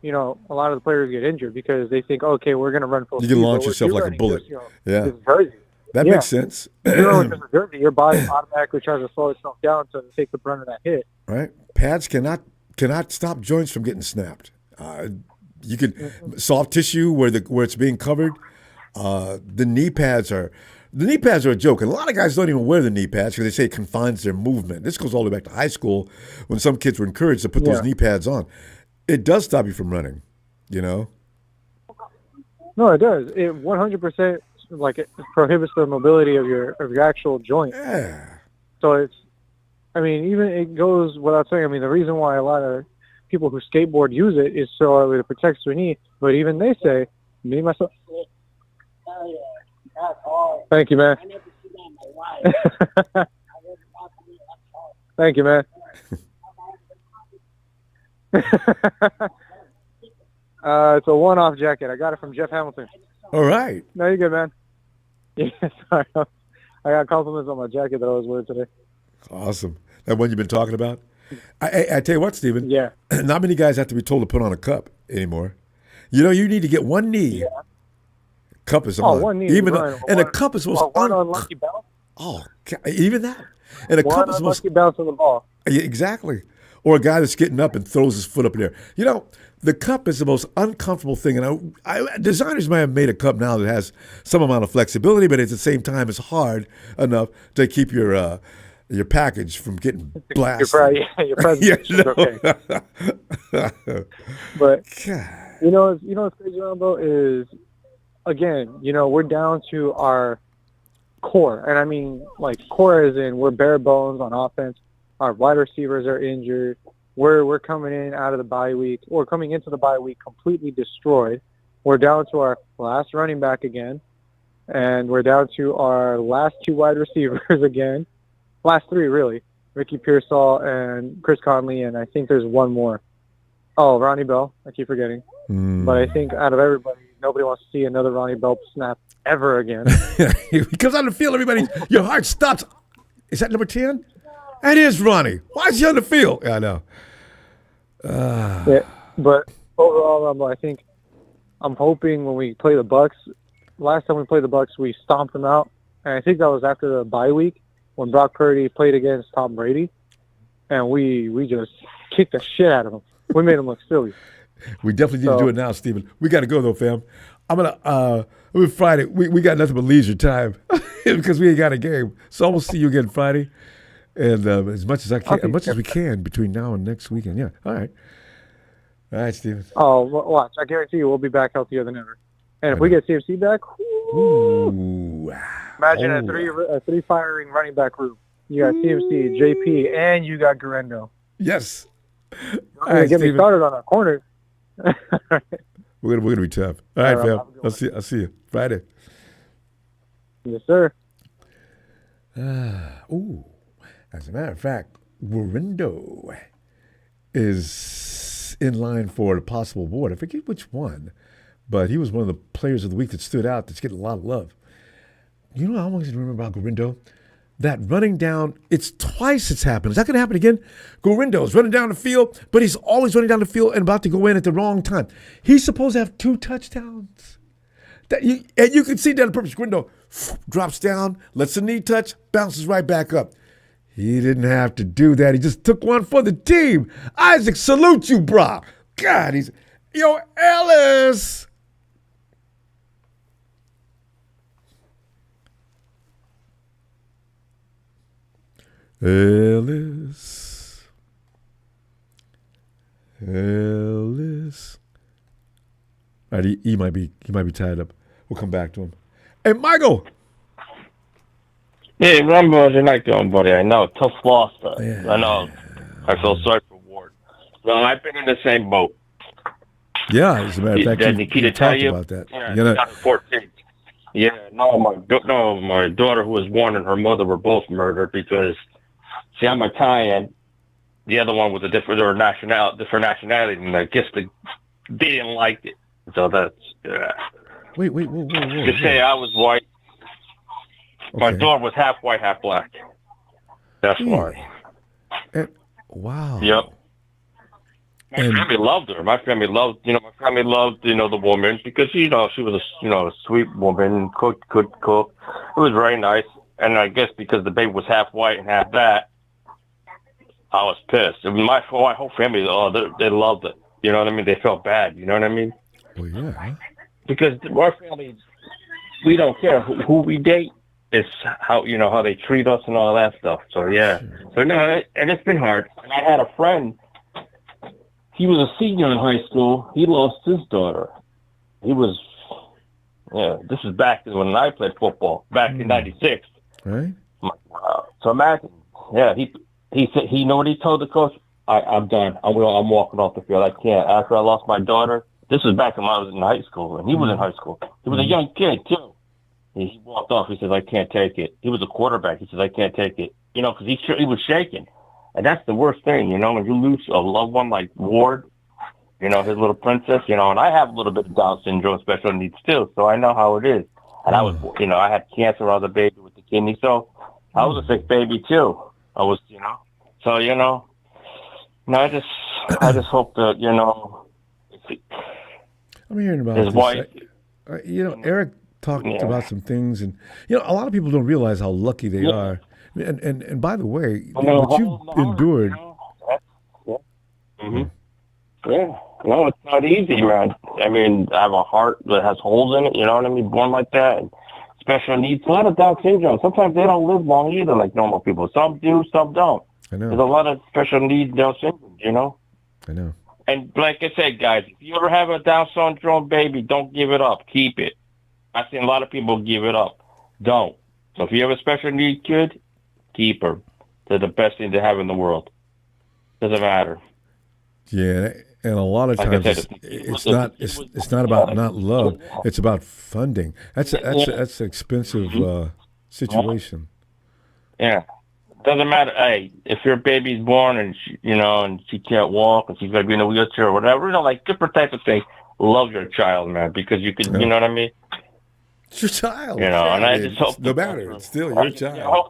a lot of the players get injured because they think, okay, we're going to run full speed. You can launch yourself like a bullet. This jersey. That makes sense. Jersey, your body automatically tries to slow itself down to take the brunt of that hit. Right. Pads cannot stop joints from getting snapped. You could soft tissue where it's being covered. The knee pads are a joke, and a lot of guys don't even wear the knee pads because they say it confines their movement. This goes all the way back to high school when some kids were encouraged to put those knee pads on. It does stop you from running, No, it does. It 100% it prohibits the mobility of your actual joint. Yeah. So even it goes without saying. I mean, the reason why a lot of people who skateboard use it is so it protects their knee. But even they say, me myself. Thank you, man. Thank you, man. It's a one-off jacket. I got it from Jeff Hamilton. All right. No, you're good, man. Yeah, sorry. I got compliments on my jacket that I was wearing today. Awesome. That one you've been talking about? I tell you what, Steven. Yeah. Not many guys have to be told to put on a cup anymore. You need to get one knee. Yeah. Cup is on. One knee. And a cup is supposed one unlucky bounce. Oh, even that. And a cup is supposed unlucky bounce on the ball. Yeah, exactly. Or a guy that's getting up and throws his foot up in the air. The cup is the most uncomfortable thing. And designers might have made a cup now that has some amount of flexibility, but at the same time, it's hard enough to keep your package from getting blasted. Your presence is okay. But what's crazy, Ronbo, is again, we're down to our core, and I mean core as in we're bare bones on offense. Our wide receivers are injured. We're coming in out of the bye week, or coming into the bye week completely destroyed. We're down to our last running back again, and we're down to our last two wide receivers again. Last three, really. Ricky Pearsall and Chris Conley, and I think there's one more. Oh, Ronnie Bell. I keep forgetting. But I think out of everybody, nobody wants to see another Ronnie Bell snap ever again. He comes on the field, your heart stops. Is that number 10? That is Ronnie. Why is he on the field? Yeah, I know. Yeah, but overall, I think I'm hoping when we play the Bucks. Last time we played the Bucks, we stomped them out, and I think that was after the bye week when Brock Purdy played against Tom Brady, and we just kicked the shit out of him. We made him look silly. We definitely need to do it now, Steven. We got to go though, fam. I'm gonna Friday. We got nothing but leisure time because we ain't got a game. So we'll see you again Friday. And as much as I can, as much as we can between now and next weekend. Yeah. All right, Steven. Oh, watch! I guarantee you, we'll be back healthier than ever. And if we get CMC back, imagine a three firing running back group. You got CMC, JP, and you got Guerrero. Yes. All right, get me started on our corner. We're gonna be tough. All right, fam. I'll see you Friday. Yes, sir. As a matter of fact, Ronbo is in line for a possible award. I forget which one, but he was one of the players of the week that stood out, that's getting a lot of love. You know what I always remember about Gorindo? That running down, it's twice it's happened. Is that going to happen again? Gorindo's running down the field, but he's always running down the field and about to go in at the wrong time. He's supposed to have 2 touchdowns. And you can see that on purpose. Gorindo drops down, lets the knee touch, bounces right back up. He didn't have to do that. He just took one for the team. Isaac, salute you, brah. God, Yo, Ellis. Ellis. All right, he might be tied up. We'll come back to him. Hey, Michael. Hey, Ronbo, how's your night going, buddy? I know, tough loss, though. Yeah. I know. I feel sorry for Ward. No, I've been in the same boat. Yeah, as a matter of fact, Did you Nikita tell talked you? about that. Yeah, You know, 2014. Yeah, no, my daughter who was born and her mother were both murdered because, see, I'm Italian. The other one was a different nationality, and I guess they didn't like it. So that's, Wait, whoa. to say I was white. My Okay. daughter was half white, half black. That's why. Wow. Yep. My family loved her. My family loved the woman because, she was a sweet woman, could cook. It was very nice. And I guess because the baby was half white and half that, I was pissed. I mean, my whole family, they loved it. You know what I mean? They felt bad. You know what I mean? Well, yeah. Because our family, we don't care who we date. It's how they treat us and all that stuff. So yeah. Sure. So no, and it's been hard. And I had a friend. He was a senior in high school. He lost his daughter. This is back when I played football, back in '96. Right. So imagine, he said, you know what he told the coach? I'm done. I'm walking off the field. I can't. After I lost my daughter, this was back when I was in high school, and he was in high school. He was a young kid too. He walked off. He says, I can't take it. He was a quarterback. He says, I can't take it. Because he was shaking. And that's the worst thing, when you lose a loved one like Ward, his little princess, and I have a little bit of Down syndrome, special needs too, so I know how it is. And I was, I had cancer on the baby with the kidney, so I was a sick baby too. I was, so, I just hope that, I'm hearing about his this. wife. Eric talked about some things, and a lot of people don't realize how lucky they are. And by the way, what you've endured. Mm-hmm. Yeah, no, it's not easy, man. I mean, I have a heart that has holes in it. You know what I mean? Born like that, and special needs. A lot of Down syndrome. Sometimes they don't live long either, like normal people. Some do, some don't. I know. There's a lot of special needs Down syndrome. I know. And like I said, guys, if you ever have a Down syndrome baby, don't give it up. Keep it. I've seen a lot of people give it up. Don't. So if you have a special need kid, keep her. They're the best thing to have in the world. Doesn't matter. Yeah, and a lot of times it's not about not love. It's about funding. That's an expensive situation. Yeah. Doesn't matter. Hey, if your baby's born and she can't walk and she's gonna be in a wheelchair or whatever, like different type of thing. Love your child, man, because you can. You know what I mean? It's your child. And I just hope no matter. It's still your child.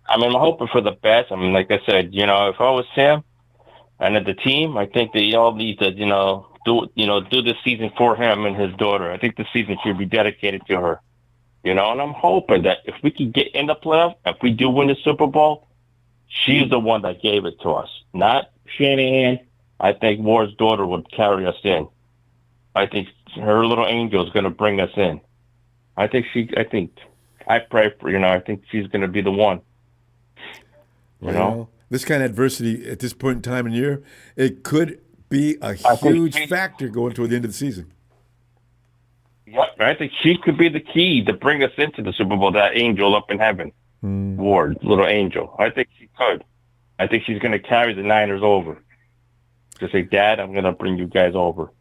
I'm hoping for the best. I mean, like I said, if I was Sam and the team, I think they all need to, do this season for him and his daughter. I think the season should be dedicated to her. And I'm hoping that if we can get in the playoff, if we do win the Super Bowl, she's the one that gave it to us, not Shanahan. I think Ward's daughter would carry us in. I think her little angel is going to bring us in. I pray for, I think she's going to be the one. This kind of adversity at this point in time in the year, it could be a huge factor going toward the end of the season. Yep, I think she could be the key to bring us into the Super Bowl, that angel up in heaven. Ward, little angel. I think she could. I think she's going to carry the Niners over. Just say, Dad, I'm going to bring you guys over.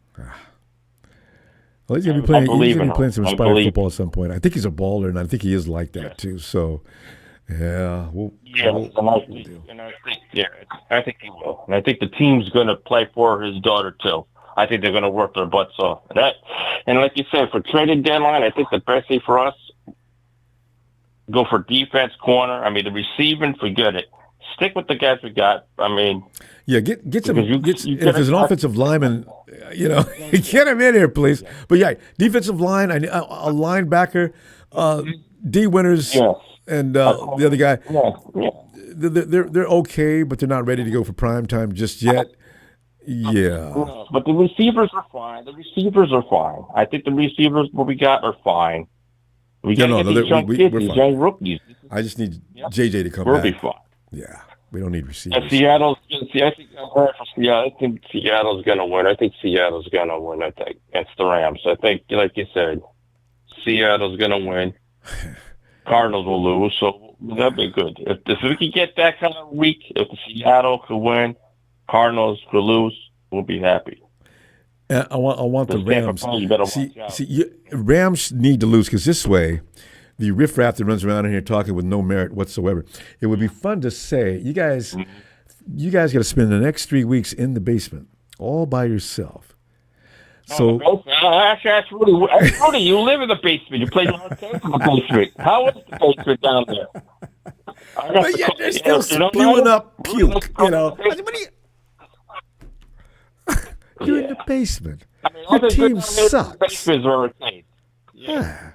Well, he's going to be playing some inspired football at some point. I think he's a baller, and I think he is like that too. So Yeah. I think he will. And I think the team's going to play for his daughter, too. I think they're going to work their butts off. And like you said, for trading deadline, I think the best thing for us, go for defense, corner. I mean, the receiving, forget it. Stick with the guys we got. I mean, yeah, get some. If there's an offensive lineman, get him in here, please. But yeah, defensive line, a linebacker, D Winters, and the other guy. They're okay, but they're not ready to go for prime time just yet. Yeah. But the receivers are fine. I think the receivers what we got are fine. We got these young kids, these young rookies. I just need JJ to come back. We'll be fine. Yeah, we don't need receivers. And Seattle's. I think Seattle's going to win. I think Seattle's going to win. I think against the Rams. I think, like you said, Seattle's going to win. Cardinals will lose, so that'd be good. If we can get that kind of week, if Seattle could win, Cardinals could lose, we'll be happy. I want the Rams. Rams need to lose because this way, the riffraff that runs around in here talking with no merit whatsoever. It would be fun to say, you guys got to spend the next 3 weeks in the basement all by yourself. So that's Rudy. You live in the basement. You play on tape in the basement. How is the basement down there? But yet they're still spewing up puke. You're in the basement. I mean, your team sucks. Yeah.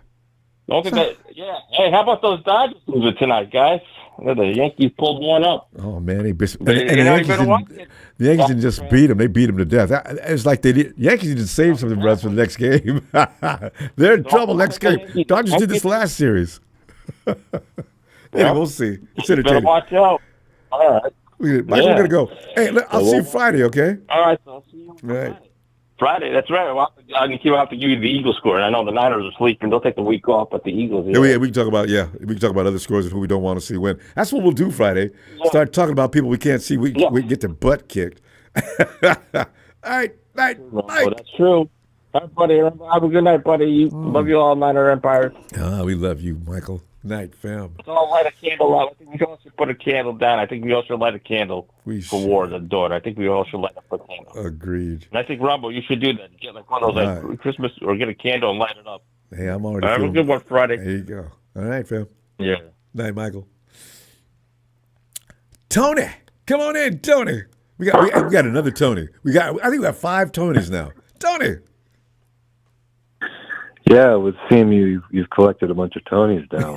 Hey, how about those Dodgers losing tonight, guys? The Yankees pulled one up. Oh man, the Yankees didn't just beat them; they beat them to death. It's like Yankees need to save some of the runs for the next game. They're in trouble next game. Dodgers did this last series. We'll see. It's entertaining. Better watch out. All right. We're gonna go. Hey, I'll see you Friday, okay? All right, so I'll see you Friday. That's right. I'll have to give you the Eagles score. And I know the Niners are sleeping. They'll take the week off, but the Eagles. Yeah, we can talk about other scores and who we don't want to see win. That's what we'll do Friday. Yeah. Start talking about people we can't see. We get their butt kicked. All right, night. That's true. All right, buddy. Have a good night, buddy. Love you all, Niner Empire. We love you, Michael. Night, fam. Let's all light a candle out. I think we all should put a candle down. I think we all should light a candle for War, the daughter. I think we all should light up a candle. Agreed. And I think, Ronbo, you should do that. Get like one of those Christmas, or get a candle and light it up. Hey, I'm already have a good one Friday. There you go. All right, fam. Yeah. Night, Michael. Tony. Come on in, Tony. We got another Tony. I think we got 5 Tonys now. Tony. Yeah, it would seem you've collected a bunch of Tonys down.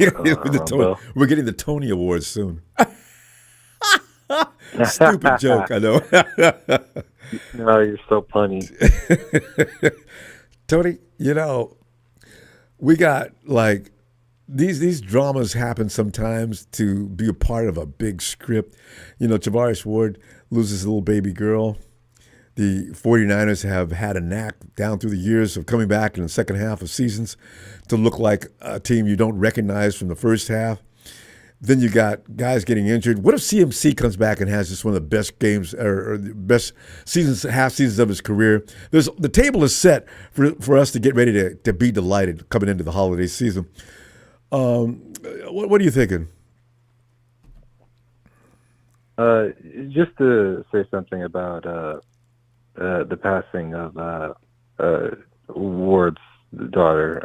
We're getting the Tony Awards soon. Stupid joke, I know. No, you're so punny. Tony, we got like these dramas happen sometimes to be a part of a big script. Travaris Ward loses a little baby girl. The 49ers have had a knack down through the years of coming back in the second half of seasons to look like a team you don't recognize from the first half. Then you got guys getting injured. What if CMC comes back and has just one of the best games or the best half seasons of his career? The table is set for us to get ready to be delighted coming into the holiday season. What are you thinking? Just to say something about the passing of Ward's daughter.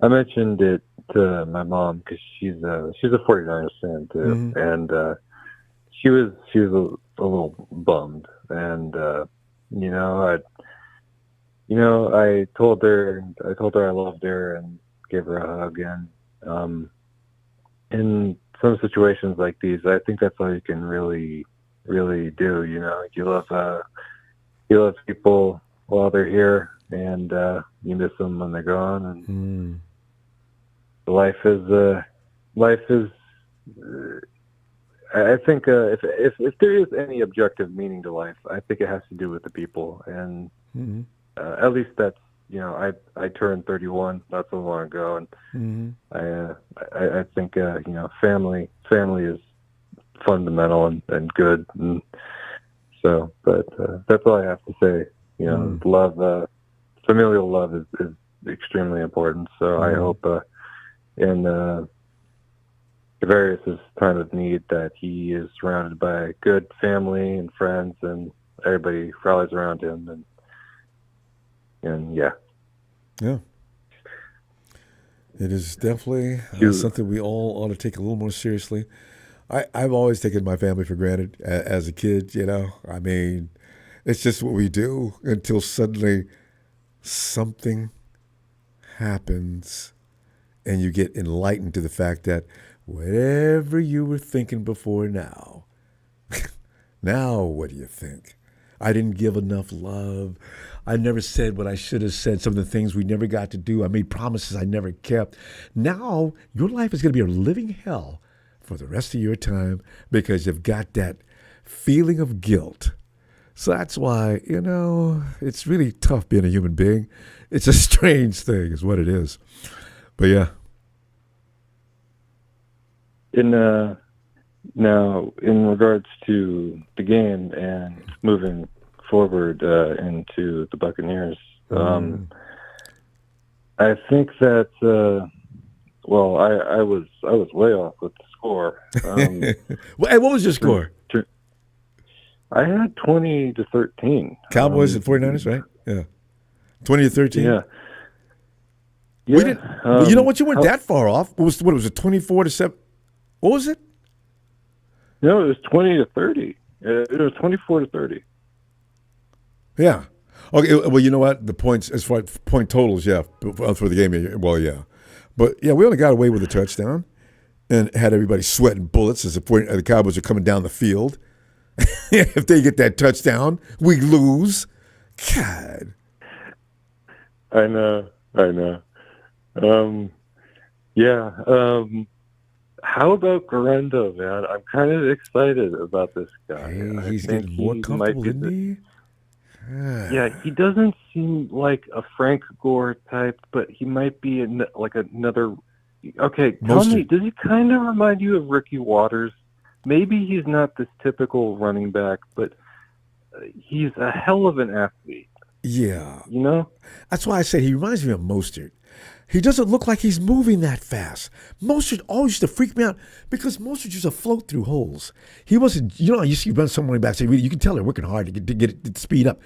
I mentioned it to my mom because she's a 49ers fan too, and she was a little bummed, and I told her I loved her and gave her a hug, and in some situations like these, I think that's all you can really do. You love people while they're here, and you miss them when they're gone, and life is I think if there is any objective meaning to life, I think it has to do with the people, and at least that's I turned 31 not so long ago, and I think family is fundamental and good, and so but that's all I have to say. Love, familial love is extremely important. So I hope in Tavares' time of need, that he is surrounded by good family and friends, and everybody rallies around him, and yeah. Yeah. It is definitely something we all ought to take a little more seriously. I've always taken my family for granted as a kid, you know. I mean, it's just what we do until suddenly something happens and you get enlightened to the fact that whatever you were thinking before now, now what do you think? I didn't give enough love. I never said what I should have said. Some of the things we never got to do. I made promises I never kept. Now your life is going to be a living hell for the rest of your time because you've got that feeling of guilt. So that's why, you know, it's really tough being a human being. It's a strange thing is what it is. But yeah. Now, in regards to the game and moving forward into the Buccaneers, I think that I was way off with the score. Hey, what was your score? I had 20-13. Cowboys and 49ers, right? Yeah. 20-13? Yeah. We didn't, but you know what? You weren't that far off. What was it, 24-7? What was it? No, it was 20-30. It was 24-30. Yeah. Okay. Well, you know what? The points, as far as point totals, yeah, for the game, well, yeah. But, yeah, we only got away with a touchdown and had everybody sweating bullets as the Cowboys are coming down the field. If they get that touchdown, we lose. God. I know. How about Garendo, man? I'm kind of excited about this guy. Hey, he's getting more comfortable, isn't he? Yeah, he doesn't seem like a Frank Gore type, but he might be another. Okay, tell me, does he kind of remind you of Ricky Waters? Maybe he's not this typical running back, but he's a hell of an athlete. Yeah. You know? That's why I said he reminds me of Mostert. He doesn't look like he's moving that fast. Mostert always used to freak me out because Mostert used to float through holes. He wasn't, you know, you see run some running backs, you can tell they're working hard to get it to speed up.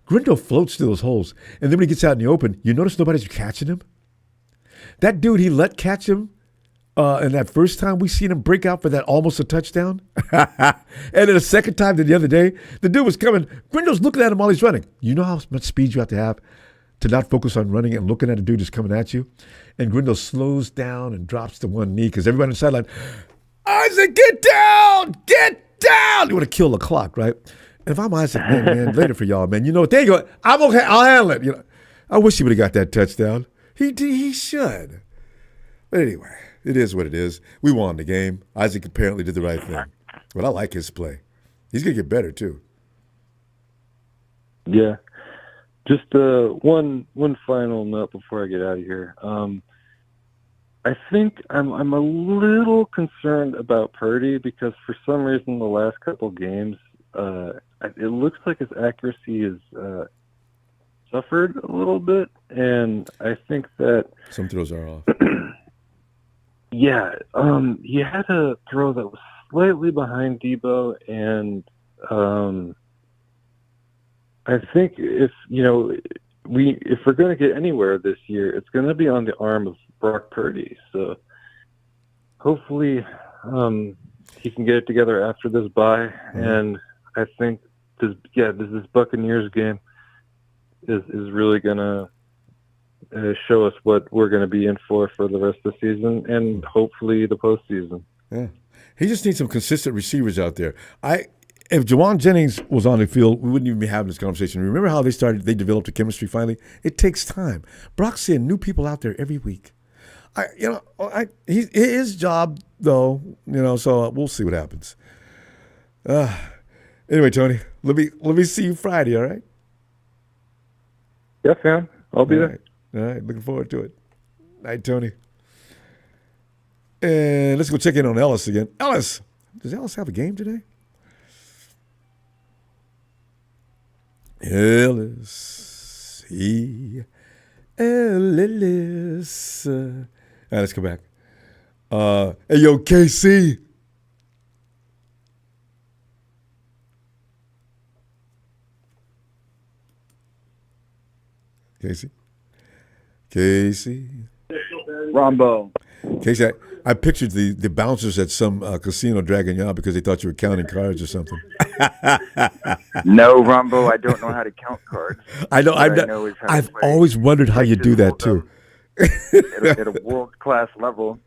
Grindo floats through those holes, and then when he gets out in the open, you notice nobody's catching him? That dude he let catch him, and that first time we seen him break out for that almost a touchdown, and then the second time the other day, the dude was coming. Grindo's looking at him while he's running. You know how much speed you have to not focus on running and looking at a dude just coming at you? And Grindo slows down and drops to one knee because everybody on the sideline, Isaac, get down! Get down! You want to kill the clock, right? And if I'm Isaac, man, later for y'all, man, you know what? There you go. I'm okay. I'll handle it. You know, I wish he would have got that touchdown. He should. But anyway, it is what it is. We won the game. Isaac apparently did the right thing. But I like his play. He's going to get better, too. Yeah. Just one final note before I get out of here. I think I'm a little concerned about Purdy because for some reason the last couple games, it looks like his accuracy is suffered a little bit, and I think that some throws are off. Yeah, he had a throw that was slightly behind Debo, and I think if we're going to get anywhere this year, it's going to be on the arm of Brock Purdy. So hopefully he can get it together after this bye, and I think this Buccaneers game is really going to show us what we're going to be in for the rest of the season and hopefully the postseason. Yeah, he just needs some consistent receivers out there. If Jawan Jennings was on the field, we wouldn't even be having this conversation. Remember how they developed a chemistry finally? It takes time. Brock's seeing new people out there every week. His job, though, so we'll see what happens. Anyway, Tony, let me see you Friday, all right? Yeah, fam. I'll be there. All right, looking forward to it. Night, Tony. And let's go check in on Ellis again. Ellis, does Ellis have a game today? Ellis. Yes. All right, let's go back. Hey, yo, KC. Casey. Ronbo. Casey, I pictured the bouncers at some casino dragging you out because they thought you were counting cards or something. No, Ronbo, I don't know how to count cards. I know. I've always wondered how you do that too. At a world-class level.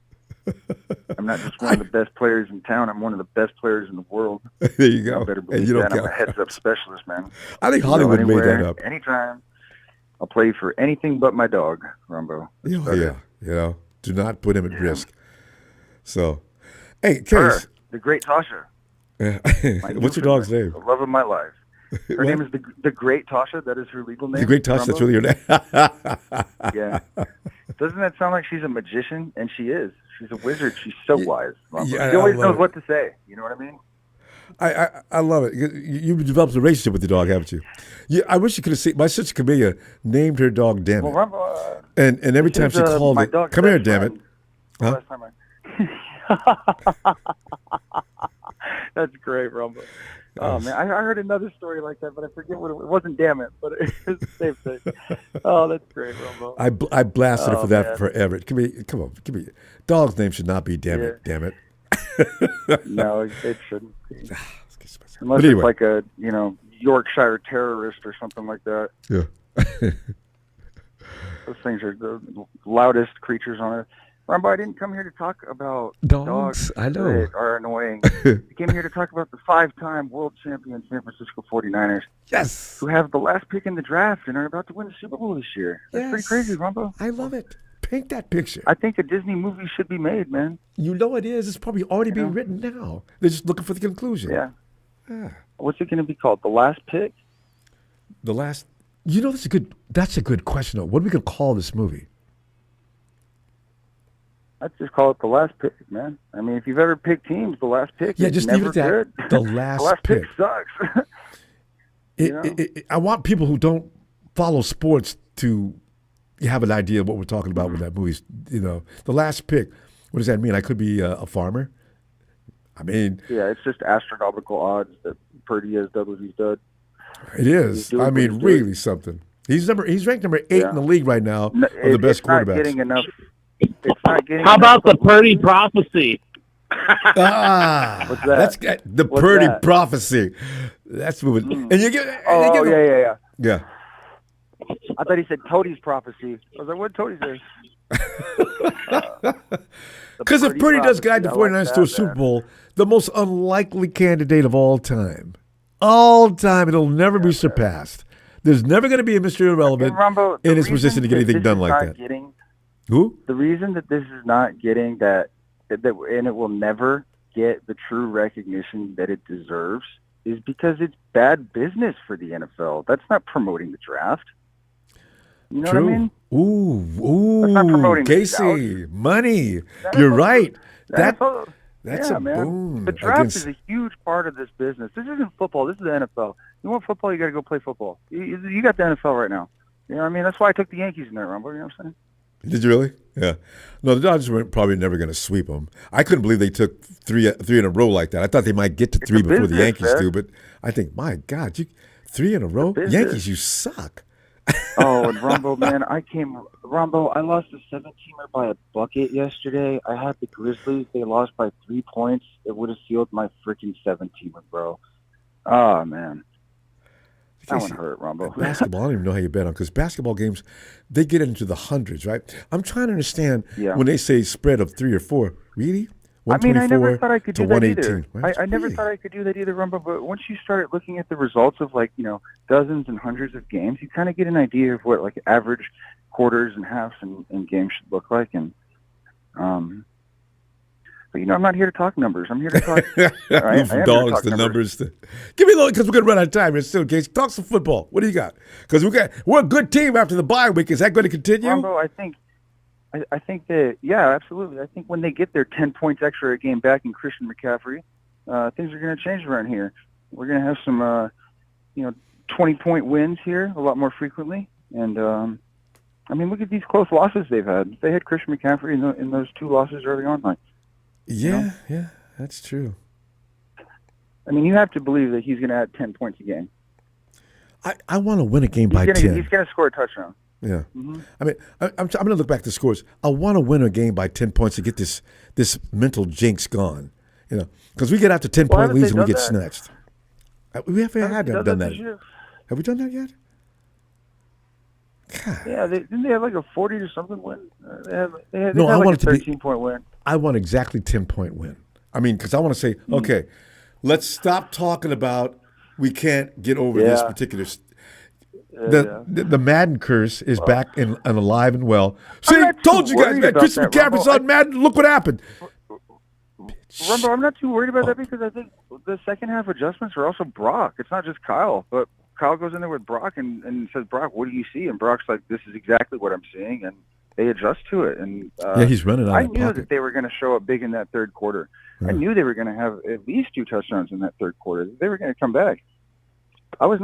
I'm not just one of the best players in town. I'm one of the best players in the world. There you go. I better believe and you don't that. count. I'm a heads-up specialist, man. I think Hollywood made that up. Anytime. I'll play for anything but my dog, Ronbo. Yeah. Do not put him at risk. So, hey, Case. The great Tasha. What's your dog's name? The love of my life. Her name is the Great Tasha. That is her legal name. The Great Tasha. That's really her name. Yeah. Doesn't that sound like she's a magician? And she is. She's a wizard. She's so wise. Yeah, she always knows what to say. You know what I mean? I love it. You've developed a relationship with the dog, haven't you? I wish you could have seen. My sister Camilla named her dog Damn It. Well, and every time she called it, come here, Damn It. Huh? That's great, Ronbo. Oh man, I heard another story like that, but I forget what it wasn't. Damn it, but it was the same thing. Oh, that's great, Ronbo. I blasted her for that forever. Come on. Dog's name should not be Damn It. Damn it. No, it shouldn't be. Unless it's like a Yorkshire terrorist or something like that. Yeah. Those things are the loudest creatures on earth. Ronbo, I didn't come here to talk about dogs I know. that are annoying. I came here to talk about the 5-time world champion San Francisco 49ers. Yes. Who have the last pick in the draft and are about to win the Super Bowl this year. That's pretty crazy, Ronbo. I love it. Paint that picture. I think a Disney movie should be made, man. You know it is. It's probably already being written now. They're just looking for the conclusion. Yeah. What's it going to be called? The Last Pick? The Last... that's a good question, though. What are we going to call this movie? I'd just call it The Last Pick, man. I mean, if you've ever picked teams, The Last Pick is just never leave it at good. The Last Pick sucks. I want people who don't follow sports to have an idea of what we're talking about with that movie. The Last Pick. What does that mean? I could be a farmer. I mean, yeah, it's just astronomical odds that Purdy has done what he's done. It is. I mean, really something. He's ranked number 8 in the league right now of the best quarterbacks. Not getting enough. It's not getting. How about the Purdy prophecy? What's that? That's the Purdy prophecy. That's moving. And you get. Yeah. I thought he said Toadie's prophecy. I was like, what Toadie say? Because if Purdy does guide the 49ers to a Super Bowl, the most unlikely candidate of all time. It'll never be surpassed. There's never going to be a Mr. Irrelevant in his position to get anything done like that. Who? The reason that this is not getting that, and it will never get the true recognition that it deserves, is because it's bad business for the NFL. That's not promoting the draft. You know what I mean? Ooh, that's not promoting Casey, money. You're right. That's a man. boom. The draft is a huge part of this business. This isn't football. This is the NFL. You want football, you got to go play football. You got the NFL right now. You know what I mean? That's why I took the Yankees in there, Ronbo. You know what I'm saying? Did you really? Yeah. No, the Dodgers were probably never going to sweep them. I couldn't believe they took three in a row like that. I thought they might get to 3 before the Yankees do, but I think, my God, 3 in a row? Yankees, you suck. Oh, and Ronbo, man, I lost a 17-er by a bucket yesterday. I had the Grizzlies. They lost by 3 points. It would have sealed my freaking 17-er, bro. Oh, man. That one hurt, Ronbo. Basketball, I don't even know how you bet on, because basketball games, they get into the hundreds, right? I'm trying to understand when they say spread of 3 or 4. Really? I mean, I never thought I could do that either. Right? I never thought I could do that either, Ronbo. But once you start looking at the results of, dozens and hundreds of games, you kind of get an idea of what, average quarters and halves and games should look like. And, but, I'm not here to talk numbers. I'm here to talk. Move from dogs to numbers. Give me a little, because we're going to run out of time here still, Case. Talk some football. What do you got? Because we're a good team after the bye week. Is that going to continue? Ronbo, I think that, yeah, absolutely. I think when they get their 10 points extra a game back in Christian McCaffrey, things are going to change around here. We're going to have some, 20-point wins here a lot more frequently. And I mean, look at these close losses they've had. They had Christian McCaffrey in those 2 losses early on. Like, Yeah, yeah, that's true. I mean, you have to believe that he's going to add 10 points a game. I want to win a game by 10. He's going to score a touchdown. Yeah. Mm-hmm. I mean, I'm going to look back at the scores. I want to win a game by 10 points to get this mental jinx gone. You know, because we get out to 10-point leads and we get snatched. We haven't done that. Have we done that yet? God. Yeah, didn't they have like a 40 to something win? They had I like want a it to be 13-point win. I want exactly 10-point win. I mean, because I want to say, okay, let's stop talking about we can't get over this particular. The Madden curse is back and alive and well. See, told you guys, man. Christian McCaffrey's on Madden. Look what happened. Rumbo, I'm not too worried about that because I think the second half adjustments are also Brock. It's not just Kyle, but Kyle goes in there with Brock and says, Brock, what do you see? And Brock's like, this is exactly what I'm seeing. And they adjust to it. And he's running out of pocket. I knew that they were going to show up big in that third quarter. I knew they were going to have at least 2 touchdowns in that third quarter. They were going to come back. I was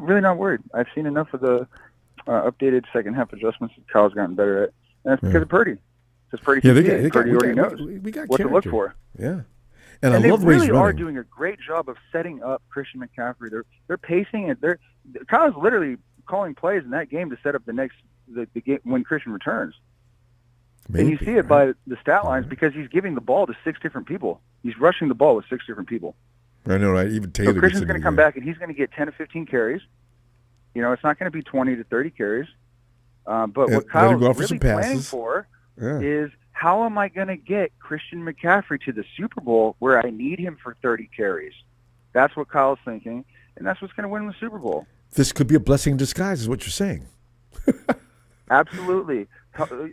really not worried. I've seen enough of the updated second half adjustments that Kyle's gotten better at. And that's because of Purdy. Because Purdy already knows what to look for. Yeah. And I they love really are doing a great job of setting up Christian McCaffrey. They're pacing it. Kyle's literally calling plays in that game to set up the game when Christian returns. And you see it by the stat lines because he's giving the ball to 6 different people. He's rushing the ball with 6 different people. I know, right? Even Taylor. So Christian's going to come back and he's going to get 10 to 15 carries. You know, it's not going to be 20 to 30 carries. But what Kyle's really planning for is how am I going to get Christian McCaffrey to the Super Bowl where I need him for 30 carries? That's what Kyle's thinking, and that's what's going to win him the Super Bowl. This could be a blessing in disguise, is what you're saying. Absolutely.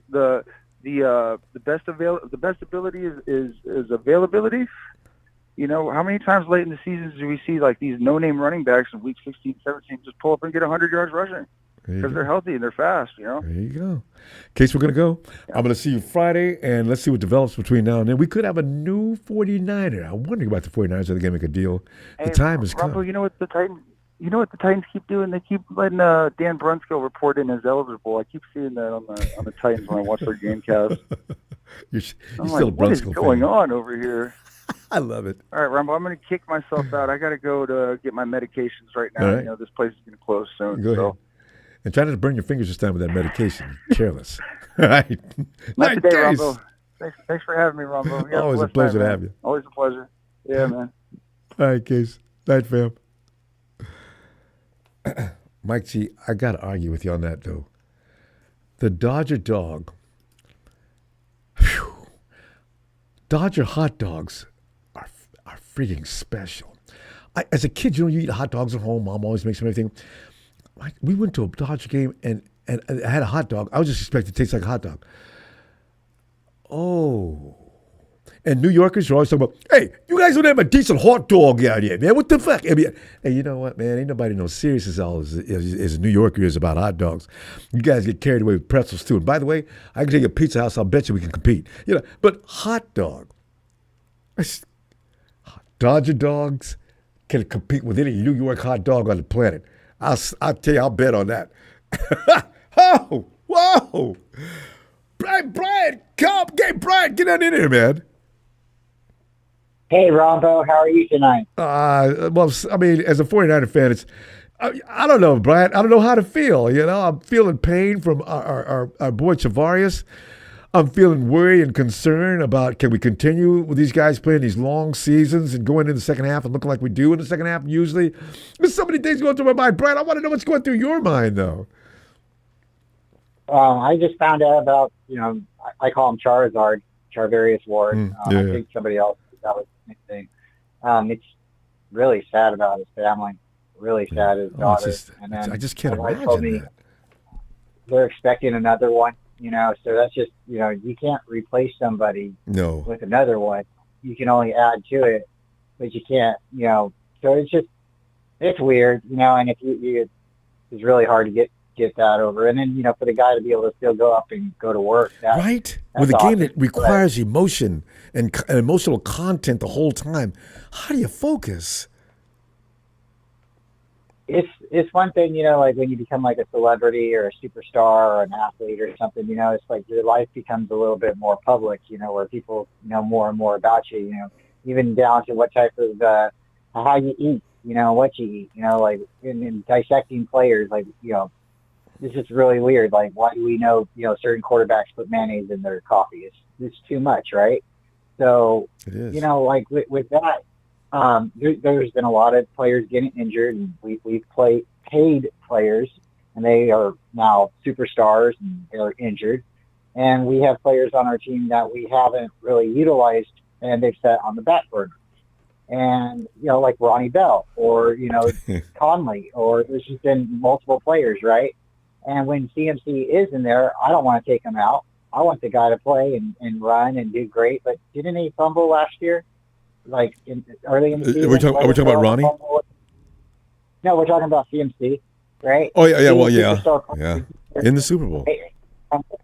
The best ability is availability. You know, how many times late in the seasons do we see like these no-name running backs in week 16, 17 just pull up and get 100 yards rushing? Because they're healthy and they're fast, you know? There you go. In case we're going to go, I'm going to see you Friday, and let's see what develops between now and then. We could have a new 49er. I'm wondering about the 49ers. Are they going to make a deal? The time has come. You know what the Titans keep doing? They keep letting Dan Brunskill report in as eligible. I keep seeing that on the Titans when I watch their game cast. You're I'm still like, a what is Brunskill going fan. on over here? I love it. All right, Ronbo, I'm going to kick myself out. I got to go to get my medications right now. All right. You know, this place is going to close soon. Go ahead. And try not to burn your fingers this time with that medication. Careless. All right. Not today, Ronbo. Thanks for having me, Ronbo. Yeah, always a pleasure to have you. Always a pleasure. Yeah, man. All right, Case. Night, fam. Mike G, I got to argue with you on that, though. The Dodger dog. Whew. Dodger hot dogs are freaking special. As a kid, you eat hot dogs at home. Mom always makes them everything. We went to a Dodger game and I had a hot dog. I was just expecting it to taste like a hot dog. Oh. And New Yorkers are always talking about, hey, you guys don't have a decent hot dog out here, man. What the fuck? I mean, hey, you know what, man? Ain't nobody no serious as a New Yorker is about hot dogs. You guys get carried away with pretzels, too. And by the way, I can take you a pizza house. I'll bet you we can compete. You know, but hot dog. Dodger dogs can compete with any New York hot dog on the planet. I'll tell you, I'll bet on that. Oh, whoa. Brian, come. Hey, Brian, get on in here, man. Hey, Ronbo, how are you tonight? Well, I mean, as a 49er fan, I don't know, Brian. I don't know how to feel. You know, I'm feeling pain from our boy Chavarius. I'm feeling worry and concern about can we continue with these guys playing these long seasons and going into the second half and looking like we do in the second half usually. There's so many things going through my mind. Brian, I want to know what's going through your mind, though. I just found out about, you know, I call him Charizard, Charvarius Ward. I think somebody else, that was the nickname. It's really sad about his family, really sad his daughter. I just can't imagine that. They're expecting another one. You know, so that's just, you know, you can't replace somebody with another one. You can only add to it, but you can't, you know. So it's weird, you know, and it's really hard to get that over. And then, you know, for the guy to be able to still go up and go to work. Right? With a game that requires emotion and emotional content the whole time, how do you focus? it's one thing, like when you become like a celebrity or a superstar or an athlete or something, it's like your life becomes a little bit more public, where people know more and more about you, even down to what type of how you eat, what you eat, like in dissecting players, like, this is really weird. Like, why do we know, certain quarterbacks put mayonnaise in their coffee? It's too much, right? So, like with that, there's been a lot of players getting injured, and we've paid players, and they are now superstars, and they're injured. And we have players on our team that we haven't really utilized, and they've sat on the back burner. And, like Ronnie Bell or, Conley, or there's just been multiple players, right? And when CMC is in there, I don't want to take him out. I want the guy to play and run and do great. But didn't he fumble last year? Like early in the season? Are we talking about Ronnie? No, we're talking about CMC, right? Oh, yeah, well, yeah. Yeah, in the Super Bowl.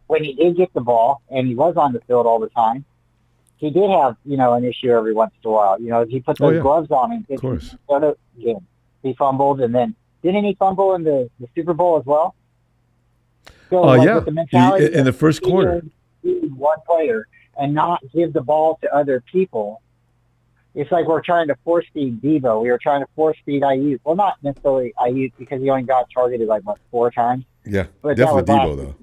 When he did get the ball and he was on the field all the time, he did have, an issue every once in a while. He put those gloves on and of course. He fumbled, and then didn't he fumble in the Super Bowl as well? So, with the mentality in the first quarter, one player and not give the ball to other people. It's like we're trying to force feed Debo. We were trying to force feed Ayuk. Well, not necessarily Ayuk, because he only got targeted 4 times. Yeah, but definitely Debo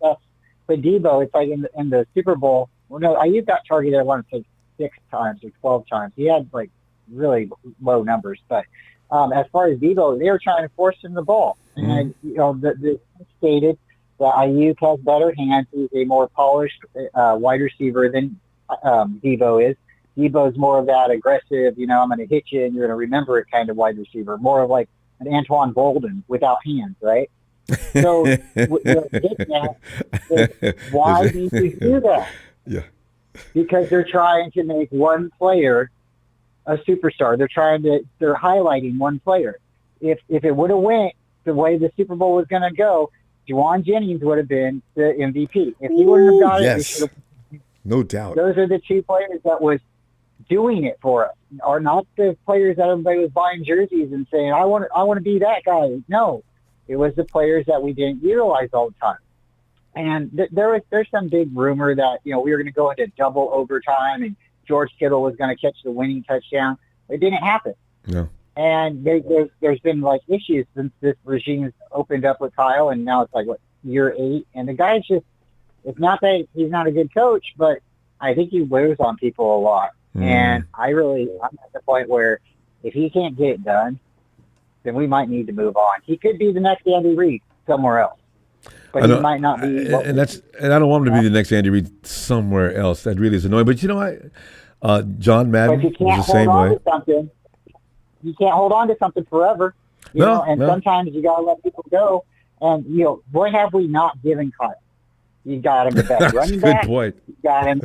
though. But Debo, it's like in the Super Bowl. Well, no, Ayuk got targeted, I want to say 6 times or 12 times. He had really low numbers. But as far as Debo, they were trying to force him the ball. And the stated that Ayuk has better hands. He's a more polished wide receiver than Debo is. Debo's more of that aggressive, I'm going to hit you and you're going to remember it kind of wide receiver. More of like an Antoine Bolden without hands, right? So why do you do that? Yeah. Because they're trying to make one player a superstar. They're highlighting one player. If it would have went the way the Super Bowl was going to go, Juwan Jennings would have been the MVP. If he wouldn't have got it, yes, no doubt. Those are the 2 players that was doing it for us, are not the players that everybody was buying jerseys and saying, I want to be that guy. No, it was the players that we didn't utilize all the time. And there's some big rumor that, we were going to go into double overtime and George Kittle was going to catch the winning touchdown. It didn't happen. No. And there's been issues since this regime's opened up with Kyle, and now it's year 8. And the guy's just, it's not that he's not a good coach, but I think he wears on people a lot. And I'm at the point where if he can't get it done, then we might need to move on. He could be the next Andy Reid somewhere else, but he might not be. And I don't want him to be the next Andy Reid somewhere else. That really is annoying. But John Madden was the same way. You can't hold on to something forever. Sometimes you got to let people go. And, what have we not given Kyle? You got him the best running back. Good point. You got him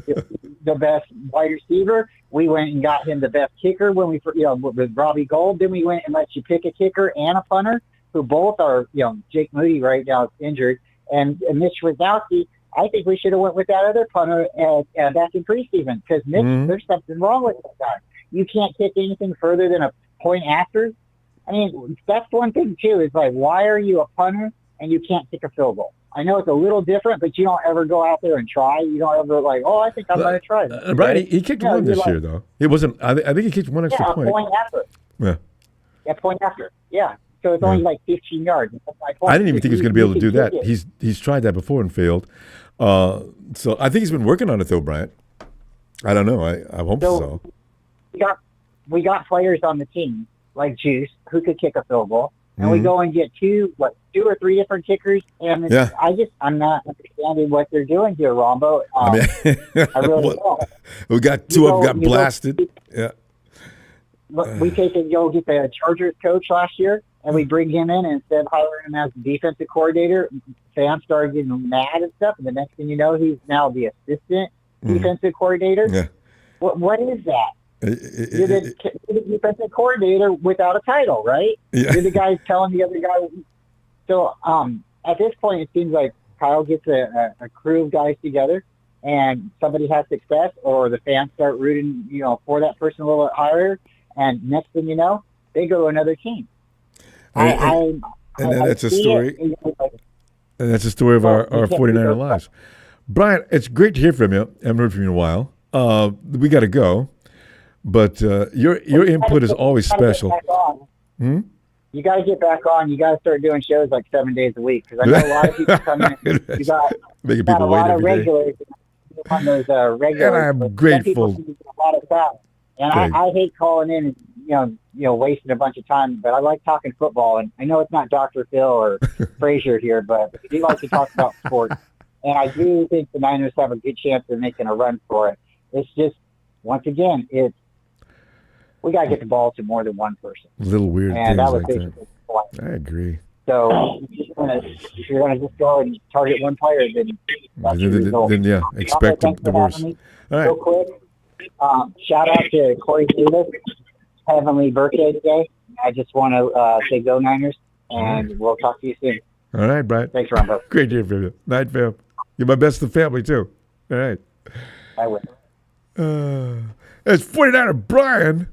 the best wide receiver. We went and got him the best kicker when with Robbie Gold. Then we went and let you pick a kicker and a punter, who both are, Jake Moody right now is injured, and Mitch Wisnowski. I think we should have went with that other punter back in preseason, because Mitch, there's something wrong with that guy. You can't kick anything further than a point after. I mean, that's one thing too. Is why are you a punter and you can't kick a field goal? I know it's a little different, but you don't ever go out there and try. You don't ever I think I'm going to try this. Brian, he kicked one this year, though. It wasn't. I think he kicked one extra point. A point after. Yeah. A point after. Yeah. So it's only 15 yards. I didn't even think he was going to be able to do that. He's tried that before and failed. So I think he's been working on it, though, Bryant. I don't know. I hope so. We got players on the team like Juice who could kick a field goal. And we go and get 2 or 3 different kickers, and I'm not understanding what they're doing here, Ronbo. I really don't. We got 2 of them got blasted. Yeah. We get the Chargers coach last year, and we bring him in, and instead of hiring him as defensive coordinator, fans started getting mad and stuff, and the next thing you know, he's now the assistant defensive coordinator. Yeah. What is that? You're the defensive coordinator without a title, right? Yeah. You're the guy telling the other guy. So at this point, it seems like Kyle gets a crew of guys together, and somebody has success, or the fans start rooting, for that person a little bit higher, and next thing you know, they go to another team. And that's a story. And that's the story of our 49er lives. Brian, it's great to hear from you. I haven't heard from you in a while. We got to go, but your input is always special. You got to get back on. You got to start doing shows like 7 days a week, because I know a lot of people come in. You got a lot of regulars on those regulars. And I'm grateful. A lot of stuff. And I hate calling in and wasting a bunch of time, but I like talking football. And I know it's not Dr. Phil or Frazier here, but we do like to talk about sports. And I do think the Niners have a good chance of making a run for it. It's just, once again, we got to get the ball to more than one person. Little weird and things that was like basically the point. I agree. So if you're going to just go and target one player, then that's your result. Then yeah, expect the worst. All right. Real quick, shout out to Corey Davis. Heavenly birthday today. I just want to say go Niners, and we'll talk to you soon. All right, Brian. Thanks, Ronbo. Great to hear from you. Night, fam. You're my best of family, too. All right. I will. It's 49er Brian.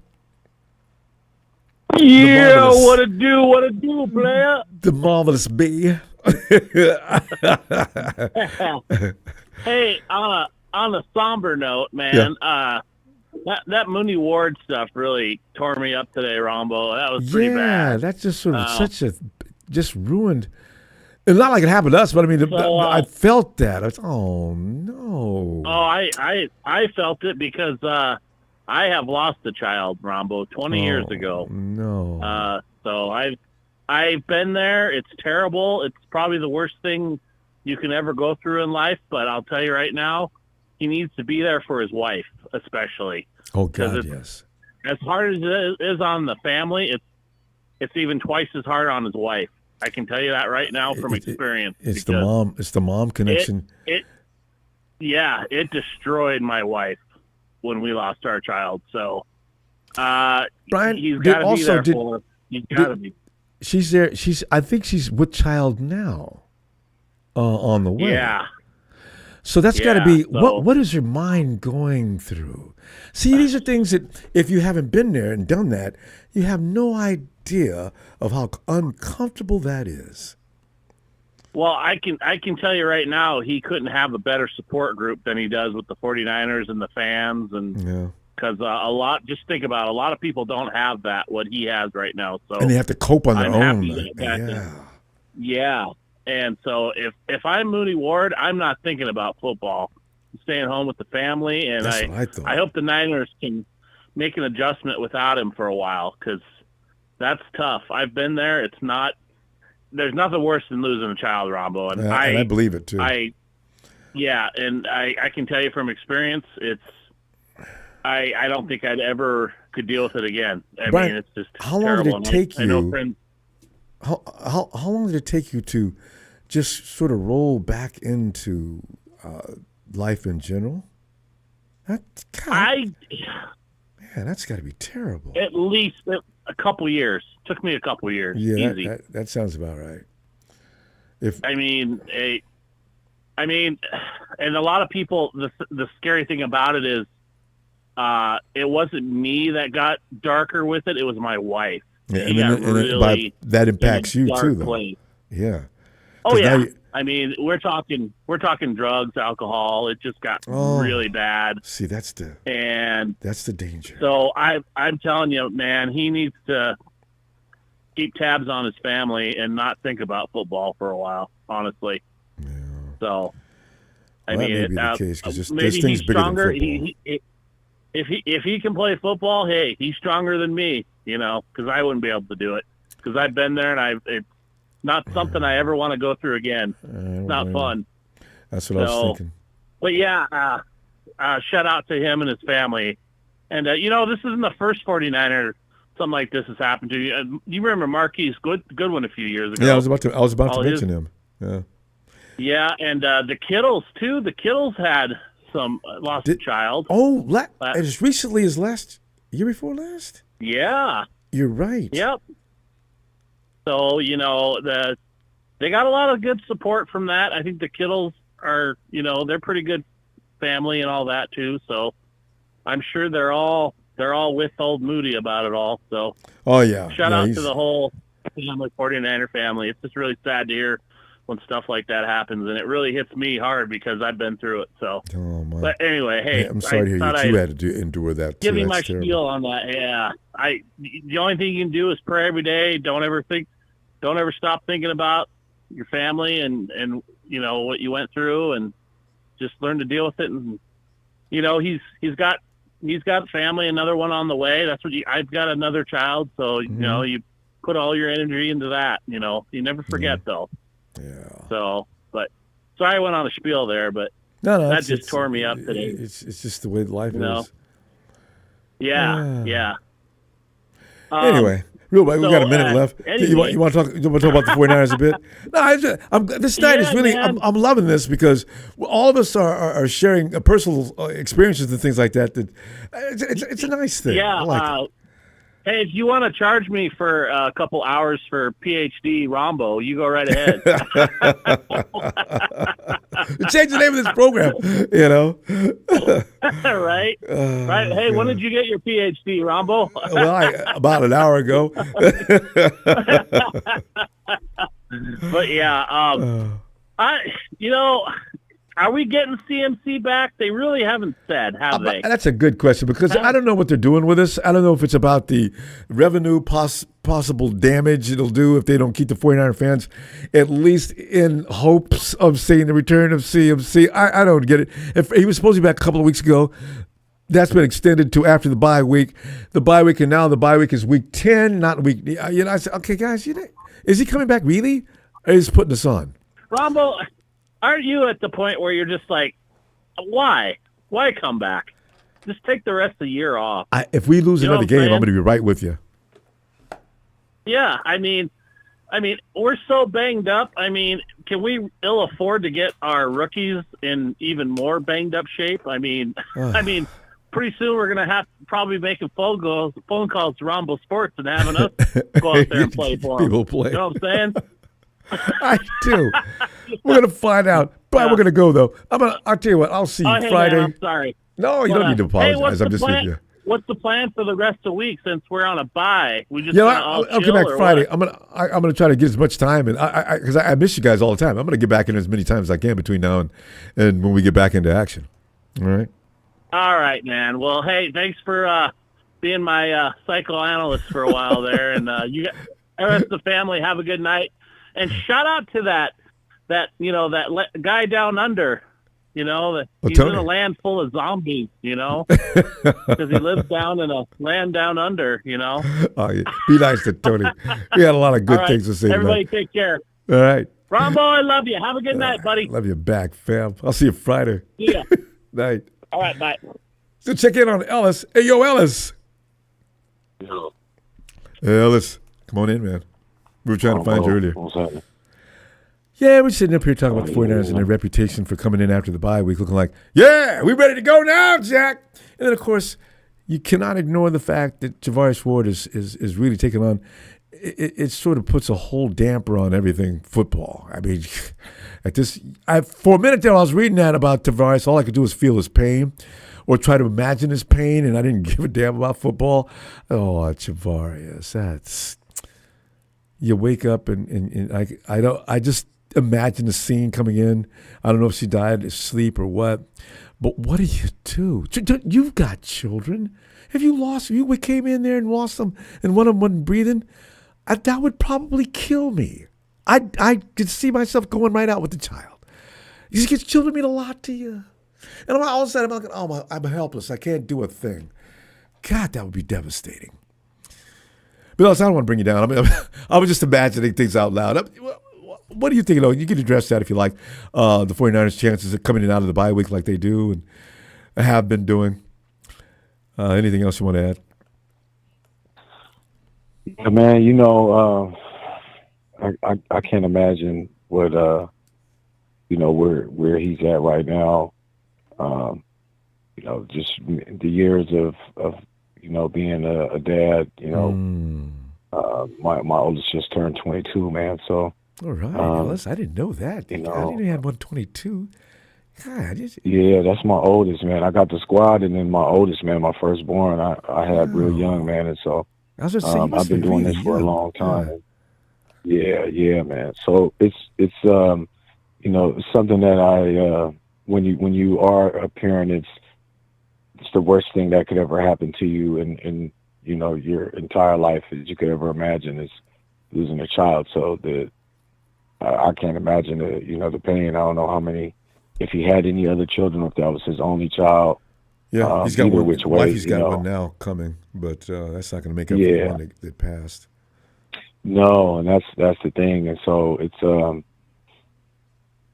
Yeah, what it do, player? The marvelous B. Hey, on a somber note, man, that Mooney Ward stuff really tore me up today, Ronbo. That was pretty bad. Yeah, that's just sort of just ruined. It's not like it happened to us, but I mean, I felt that. I was, oh no. Oh, I felt it because I have lost a child, Ronbo, 20 years ago. No. So I've been there. It's terrible. It's probably the worst thing you can ever go through in life. But I'll tell you right now, he needs to be there for his wife, especially. Oh God, yes. As hard as it is on the family, it's even twice as hard on his wife. I can tell you that right now from experience. It's the mom connection. It destroyed my wife when we lost our child. So, Brian, he's got to be there for her. He's got to be. She's there. I think she's with child now. On the way. Yeah. So that's got to be what is your mind going through? See, these are things that if you haven't been there and done that, you have no idea of how uncomfortable that is. Well, I can tell you right now, he couldn't have a better support group than he does with the 49ers and the fans, and because just think about it, a lot of people don't have that what he has right now. So and they have to cope on their own. Yeah. And so if I'm Mooney Ward, I'm not thinking about football. I'm staying home with the family, and I hope the Niners can make an adjustment without him for a while, because that's tough. I've been there. There's nothing worse than losing a child, Ronbo. And I believe it too. I can tell you from experience, I don't think I'd ever could deal with it again. Brian, mean, it's just how terrible. long did it take you? I know friends. How long did it take you to just sort of roll back into life in general? That's got to be terrible. At least a couple years. Took me a couple years. Yeah, easy. That sounds about right. And a lot of people. The scary thing about it is, it wasn't me that got darker with it. It was my wife. Yeah, that impacts you too, though. Place. Yeah. Oh yeah. We're talking drugs, alcohol. It just got really bad. See, that's the danger. So I'm telling you, man, he needs to keep tabs on his family and not think about football for a while. Honestly. Yeah. So, that may be the case, 'cause maybe he's stronger. Bigger than If he can play football, hey, he's stronger than me. Because I wouldn't be able to do it. Because I've been there, and it's not something I ever want to go through again. It's not fun. That's what I was thinking. But yeah, shout out to him and his family. And this isn't the first 49er something like this has happened to you. You remember Marquise Goodwin a few years ago? Yeah, I was about to mention him. Yeah. Yeah, and the Kittles too. The Kittles had lost a child. Oh, as recently as year before last. Yeah. You're right. Yep. So, they got a lot of good support from that. I think the Kittles are, they're pretty good family and all that too. So I'm sure they're all with old Moody about it all. So shout out to the whole family, 49er family. It's just really sad to hear when stuff like that happens, and it really hits me hard because I've been through it. So, but anyway, hey, I'm sorry to hear that you had to endure that. Give me my spiel on that. Yeah, the only thing you can do is pray every day. Don't ever stop thinking about your family and what you went through, and just learn to deal with it. And he's got family, another one on the way. That's what I've got another child, so you put all your energy into that. You never forget though. Yeah. So, but sorry I went on a spiel there, but that just tore me up today. It's just the way life is. Yeah. Anyway, real quick, we got a minute left. You want to talk about the 49ers a bit? No, this night is really. I'm loving this because all of us are sharing personal experiences and things like that. It's a nice thing. Yeah. I like it. Hey, if you want to charge me for a couple hours for PhD Ronbo, you go right ahead. Change the name of this program, Right? Right. Hey, when did you get your PhD, Ronbo? Well, about an hour ago. But yeah, are we getting CMC back? They really haven't said, have they? That's a good question because I don't know what they're doing with this. I don't know if it's about the revenue possible damage it'll do if they don't keep the 49er fans, at least in hopes of seeing the return of CMC. I don't get it. If he was supposed to be back a couple of weeks ago, that's been extended to after the bye week. The bye week, and now the bye week is week 10, not week. I said, okay, guys, is he coming back really, or is he putting us on? Ronbo, aren't you at the point where you're just like, why? Why come back? Just take the rest of the year off. If we lose another game, I'm going to be right with you. Yeah, I mean, we're so banged up. I mean, can we ill afford to get our rookies in even more banged up shape? I mean, pretty soon we're going to have to probably making phone calls to Ronbo Sports and having us go out there and play for them. People play. You know what I'm saying? I do. We're gonna find out, but we're gonna go though. I'll tell you what. I'll see you Friday. Man, I'm sorry. No, you don't need to apologize. I'm just with you. What's the plan for the rest of the week since we're on a bye? We just I'll come back Friday. What? I'm gonna try to get as much time, and because I miss you guys all the time. I'm gonna get back in as many times as I can between now and when we get back into action. All right. All right, man. Well, hey, thanks for being my psychoanalyst for a while there, and you got the rest of the family. Have a good night. And shout out to that guy down under, he's in a land full of zombies, because he lives down in a land down under, Oh, yeah. Be nice to Tony. We had a lot of good things to say. Everybody take care. All right. Ronbo, I love you. Have a good night, buddy. Love you back, fam. I'll see you Friday. Yeah. Night. All right, bye. So check in on Ellis. Hey, yo, Ellis. Yo. Hey, Ellis. Come on in, man. We were trying to find you earlier. What's happening? Yeah, we're sitting up here talking about the 49ers and their reputation for coming in after the bye week looking like, yeah, we ready to go now, Jack. And then, of course, you cannot ignore the fact that Javarius Ward is really taking on – it sort of puts a whole damper on everything football. I mean, for a minute there I was reading that about Javarius. All I could do was feel his pain or try to imagine his pain, and I didn't give a damn about football. Oh, Javarius, that's – you wake up and I just imagine the scene coming in. I don't know if she died of sleep or what, but what do you do? You've got children. If you came in there and lost them and one of them wasn't breathing, that would probably kill me. I could see myself going right out with the child. These children mean a lot to you. And all of a sudden I'm helpless. I can't do a thing. God, that would be devastating. But else, I don't want to bring you down. I was just imagining things out loud. What do you think? You can address that if you like. The 49ers' chances of coming in out of the bye week like they do and have been doing. Anything else you want to add? Yeah, man, I can't imagine what where he's at right now. Just the years of being a dad, my oldest just turned 22, man. So, all right, Ellis, I didn't know that. I didn't even have 122. God, yeah, that's my oldest, man. I got the squad, and then my oldest, man, my firstborn, I had real young, man, and so I've been doing this for a long time. Yeah, man. So it's you know, something that I when you are a parent, it's the worst thing that could ever happen to you in you know, your entire life that you could ever imagine is losing a child. So I can't imagine the pain. I don't know how many, if he had any other children, if that was his only child. Yeah, he's got either one. which way, Wifey's got one now coming, but that's not going to make up for the one that passed. No, and that's the thing, and so it's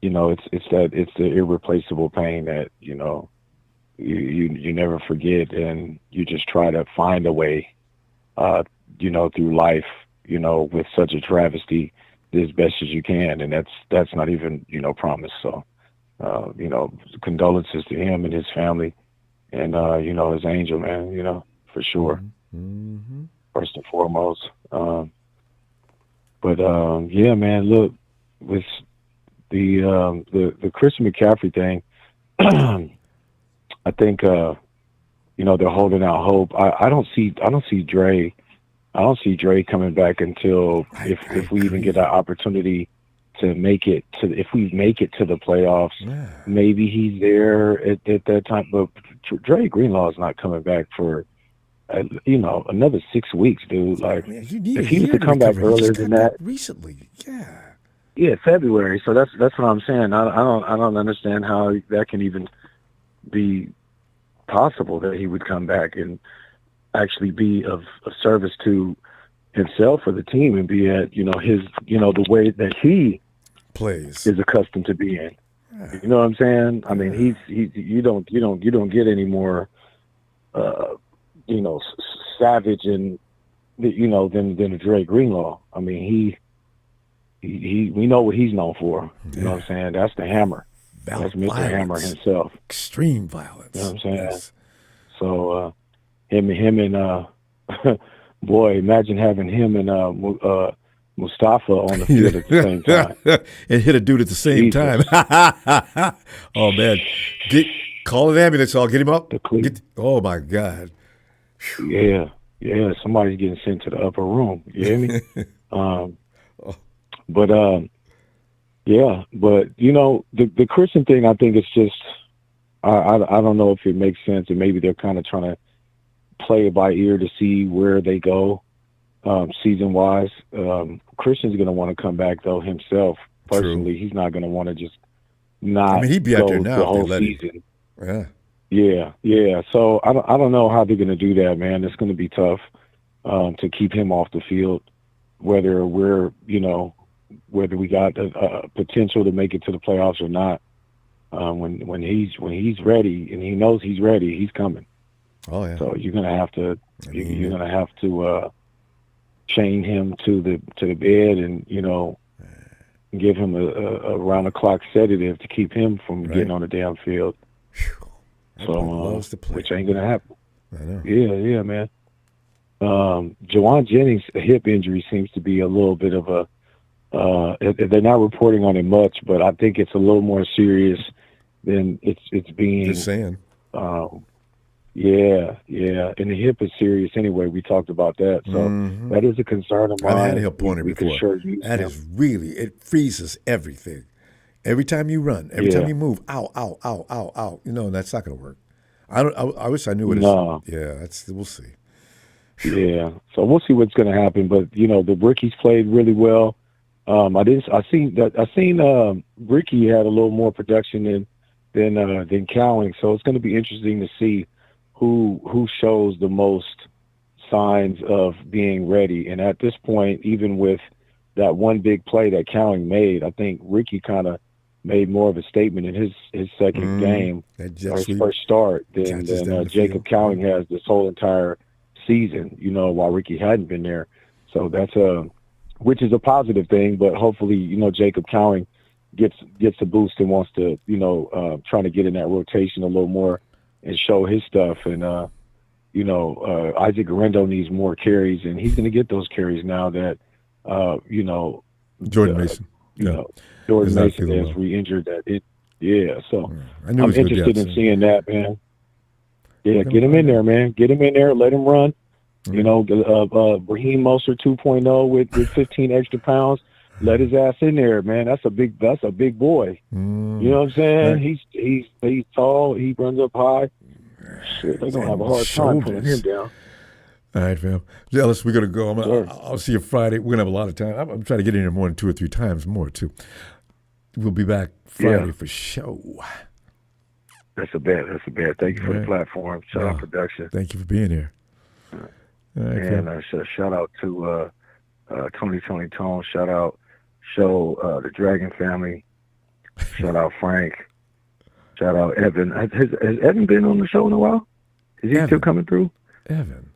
you know, it's the irreplaceable pain that you never forget, and you just try to find a way, through life, with such a travesty as best as you can, and that's not even promised. So, condolences to him and his family, and his angel, man, for sure, first and foremost. Yeah, man, look, with the Christian McCaffrey thing, I think they're holding out hope. I don't see Dre. I don't see Dre coming back until if we even get that opportunity to make it to, if we make it to the playoffs, maybe he's there at that time. But Dre Greenlaw is not coming back for another 6 weeks, dude. Like, if he was to come back earlier than that, recently, yeah, February. So that's what I'm saying. I don't understand how that can even be possible that he would come back and actually be of service to himself or the team and be at his the way that he plays is accustomed to being. You know what I'm saying? I mean, he's you don't get any more savage and than a Dre Greenlaw. I mean, he we know what he's known for. You know what I'm saying? That's the hammer. That's Mr. Hammer himself. Extreme violence. You know what I'm saying? Yes. So him and boy, imagine having him and Mustafa on the field at the same time. And hit a dude at the same time. Oh, man. Call an ambulance. I'll get him up. Oh, my God. Yeah. Somebody's getting sent to the upper room. You hear me? But the Christian thing, I think it's just, I don't know if it makes sense, and maybe they're kind of trying to play it by ear to see where they go season wise. Christian's going to want to come back though himself personally. True. He's not going to want to just not. I mean, he'd be out there now the whole season. Yeah. So I don't know how they're going to do that, man. It's going to be tough to keep him off the field, whether we got a potential to make it to the playoffs or not. When he's ready and he knows he's ready, he's coming. Oh yeah. So you're gonna have to chain him to the bed and give him a round the clock sedative to keep him from getting on the damn field. So which ain't gonna happen. I know. Yeah, man. Jawan Jennings' hip injury seems to be a little bit of a. They're not reporting on it much, but I think it's a little more serious than it's being. Just saying. Yeah, and the hip is serious anyway. We talked about that, so that is a concern of mine. I've had a hip pointer before. That is really, it freezes everything. Every time you run, every time you move, ow. That's not going to work. I wish I knew what it is. Yeah, we'll see. Yeah, so we'll see what's going to happen. But the rookies played really well. I seen Ricky had a little more production than Cowing, so it's going to be interesting to see who shows the most signs of being ready. And at this point, even with that one big play that Cowing made, I think Ricky kind of made more of a statement in his second game, or his first start, than Jacob Cowing has this whole entire season. While Ricky hadn't been there, so that's which is a positive thing. But hopefully, Jacob Cowing gets a boost and wants to, trying to get in that rotation a little more and show his stuff. And, Isaac Garendo needs more carries, and he's going to get those carries now that, Jordan Mason. Jordan Mason is re-injured. So I'm interested in seeing that, man. Yeah, get him in there, man. Get him in there. Let him run. You know, Raheem Mostert 2.0 with 15 extra pounds. Let his ass in there, man. That's a big boy. You know what I'm saying? Right. He's tall. He runs up high. Shit, they're gonna have a hard time pulling him down. All right, fam. Ellis, we're gonna go. I'll see you Friday. We're gonna have a lot of time. I'm trying to get in here more than 2 or 3 times more too. We'll be back Friday for show. That's a bet. Thank you for the platform. Shout out production. Thank you for being here. All right, and shout out to Tony Tone. Shout out the Dragon family. Shout out Frank. Shout out Evan. Has Evan been on the show in a while? Is he still coming through? Evan.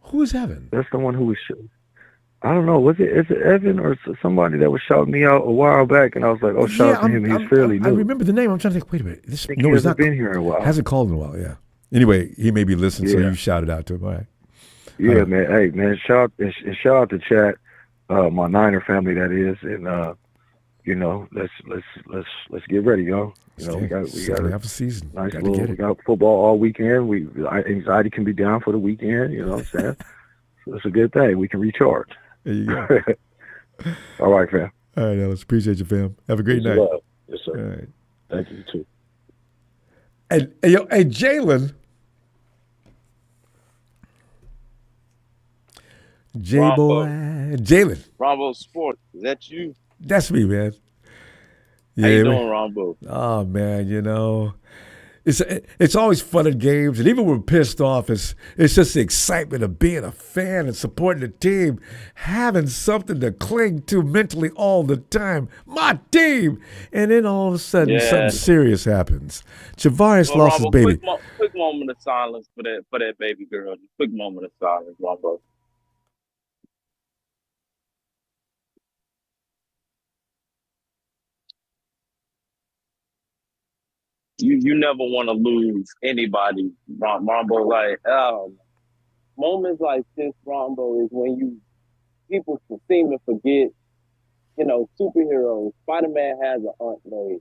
Who is Evan? That's the one who was. I don't know. Is it Evan or somebody that was shouting me out a while back? And I was like, "Oh, shout out to him. He's fairly new." I remember the name. I'm trying to think. Wait a minute. He's not been here in a while. Hasn't called in a while. Yeah. Anyway, he may be listening, so you shouted out to him. All right. Yeah, man. Hey, man. Shout out to Chat, my Niner family that is, and you know, let's get ready, y'all. You know, we got half a season. Nice little. We got football all weekend. Anxiety can be down for the weekend. You know what I'm saying? So it's a good thing. We can recharge. There you go. All right, fam. All right, Ellis. Appreciate you, fam. Have a great night. Yes, sir. All right. Thank you too. And Jalen. J-boy. Jalen. Ronbo Sports. Is that you? That's me, man. How you doing, Ronbo? Oh, man, you know. It's always fun in games, and even when we're pissed off, it's just the excitement of being a fan and supporting the team, having something to cling to mentally all the time. My team! And then all of a sudden, something serious happens. Javarius lost his baby. Quick moment of silence for that baby girl. Quick moment of silence, Ronbo. You never want to lose anybody, Ronbo. Like, moments like this, Ronbo, is when people seem to forget, you know, superheroes. Spider-Man has an Aunt May.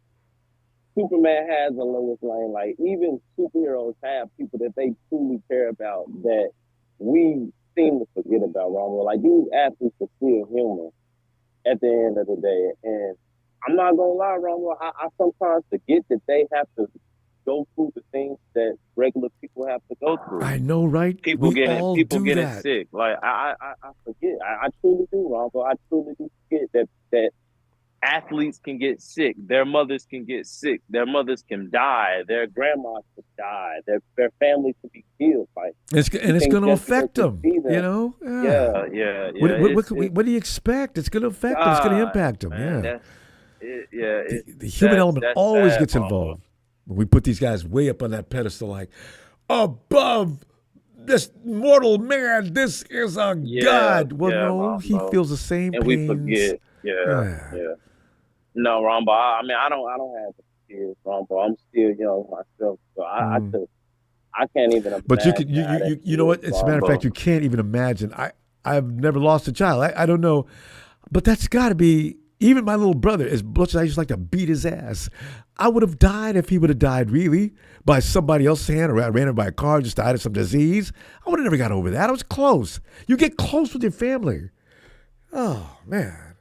Superman has a Lois Lane. Like, even superheroes have people that they truly care about that we seem to forget about, Ronbo. Like, these athletes are still human at the end of the day. And I'm not gonna lie, Ronbo, I sometimes forget that they have to go through the things that regular people have to go through. I know, right? People getting sick. Like I forget. I truly do, Ronbo. I truly do forget that athletes can get sick. Their mothers can get sick. Their mothers can die. Their grandmas can die. Their families can be killed. Like it's going to affect them. You know? Yeah. What do you expect? It's going to affect them. It's going to impact them. Man, The human element always gets involved. When we put these guys way up on that pedestal, like above this mortal man, this is a god. Well, no, he feels the same and pains. We forget. Yeah. No, Ronbo. I mean, I don't have kids, Ronbo. I'm still young myself, so I can't even imagine. But you know what? As a matter of fact, you can't even imagine. I've never lost a child. I don't know, but that's got to be. Even my little brother, as much as I used to like to beat his ass, I would have died if he would have died really by somebody else's hand, or I ran him by a car, just died of some disease. I would have never got over that. I was close. You get close with your family. Oh, man.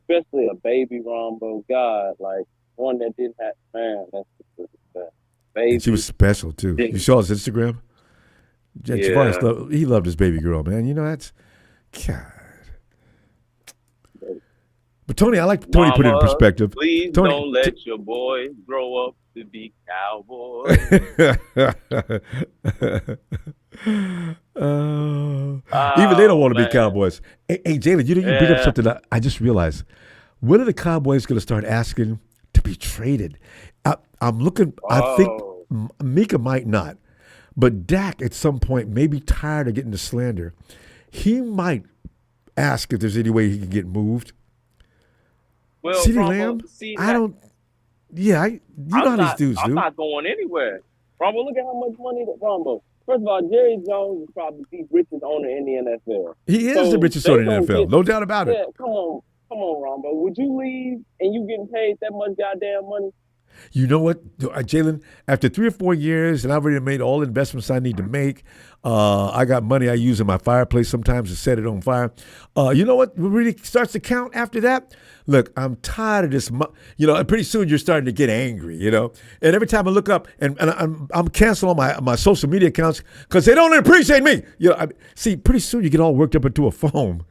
Especially a baby, Ronbo. God, like one that didn't have, man, that's the baby. And she was special, too. You saw his Instagram? Javarius, he loved his baby girl, man. You know, that's, God. But Tony, I like Tony put it in perspective. Please don't let your boy grow up to be cowboy. Even they don't want to be cowboys. Hey Jalen, you bring up something that I just realized. When are the Cowboys going to start asking to be traded? I'm looking. I think Mika might not, but Dak at some point may be tired of getting the slander. He might ask if there's any way he can get moved. Well, CeeDee Lamb, I don't. Yeah, you know how these dudes do. I'm not going anywhere. Ronbo, look at how much money that Ronbo. First of all, Jerry Jones is probably the richest owner in the NFL. He is the richest owner in the NFL, no doubt about it. Come on, Ronbo. Would you leave and you getting paid that much goddamn money? You know what, Jalen? After 3 or 4 years, and I've already made all the investments I need to make. I got money I use in my fireplace sometimes to set it on fire. You know what really starts to count after that? Look, I'm tired of this. Pretty soon you're starting to get angry, And every time I look up, and I'm canceling all my social media accounts because they don't appreciate me. See, pretty soon you get all worked up into a foam.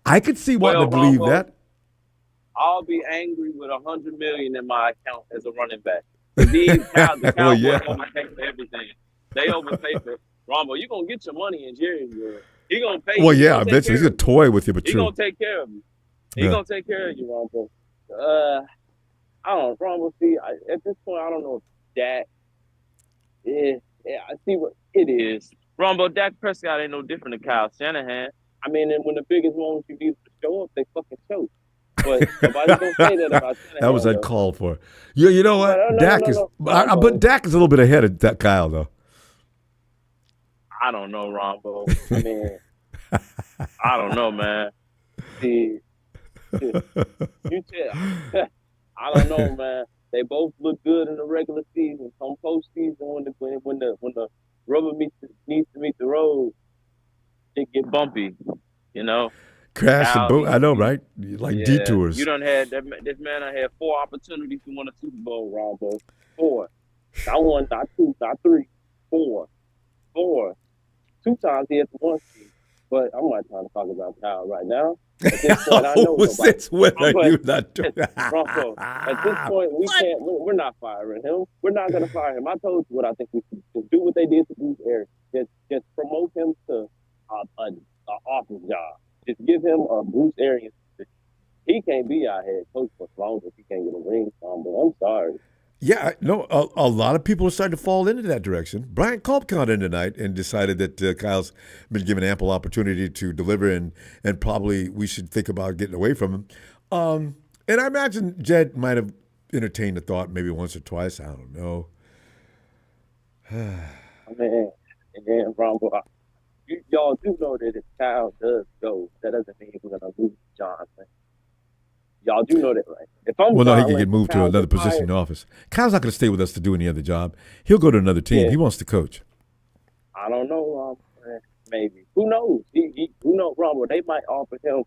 I could see wanting to believe that. I'll be angry with $100 million in my account as a running back. The Cowboys overpay for everything. They overpay for Ronbo. You're gonna get your money in Jerry's world. He gonna pay. Well, yeah, eventually he's gonna toy with you, but He gonna take care of you. He gonna take care of you, Ronbo. I don't know, Ronbo. See, at this point, I don't know if Dak. I see what it is. Ronbo, Dak Prescott ain't no different than Kyle Shanahan. I mean, and when the biggest moments you need to show up, they fucking show. But nobody's gonna say that about Shanahan. That was uncalled for. You know what? Dak is but Dak is a little bit ahead of that Kyle though. I don't know, Ronbo. I mean, I don't know, man. See, I don't know, man. They both look good in the regular season. Come postseason, when the rubber needs to meet the road, it get bumpy, Crash and boom. I know, right? Like detours. You done had this man. I had 4 opportunities to win a Super Bowl, Ronbo. 4. Not 1, not 2, not 3. 4. 2 times he had the 1 seed. But I'm not trying to talk about Kyle right now. At this point, I know since when are you not doing Ronbo, at this point, we're not firing him. We're not going to fire him. I told you what I think we should do. What they did to Bruce Arians. Just promote him to an office job. Just give him a Bruce Arians position. He can't be our head coach for long if he can't get a ring from him. I'm sorry. Yeah, no, a lot of people are starting to fall into that direction. Brian Culp got in tonight and decided that Kyle's been given ample opportunity to deliver, and probably we should think about getting away from him. And I imagine Jed might have entertained the thought maybe once or twice. I don't know. Man, Ronbo, y'all do know that if Kyle does go, that doesn't mean we're going to lose Johnson. Y'all do know that, right? No, he can get moved to another position in the office. Kyle's not going to stay with us to do any other job. He'll go to another team. Yeah. He wants to coach. I don't know. Maybe. Who knows? Who knows, Ronbo? They might offer him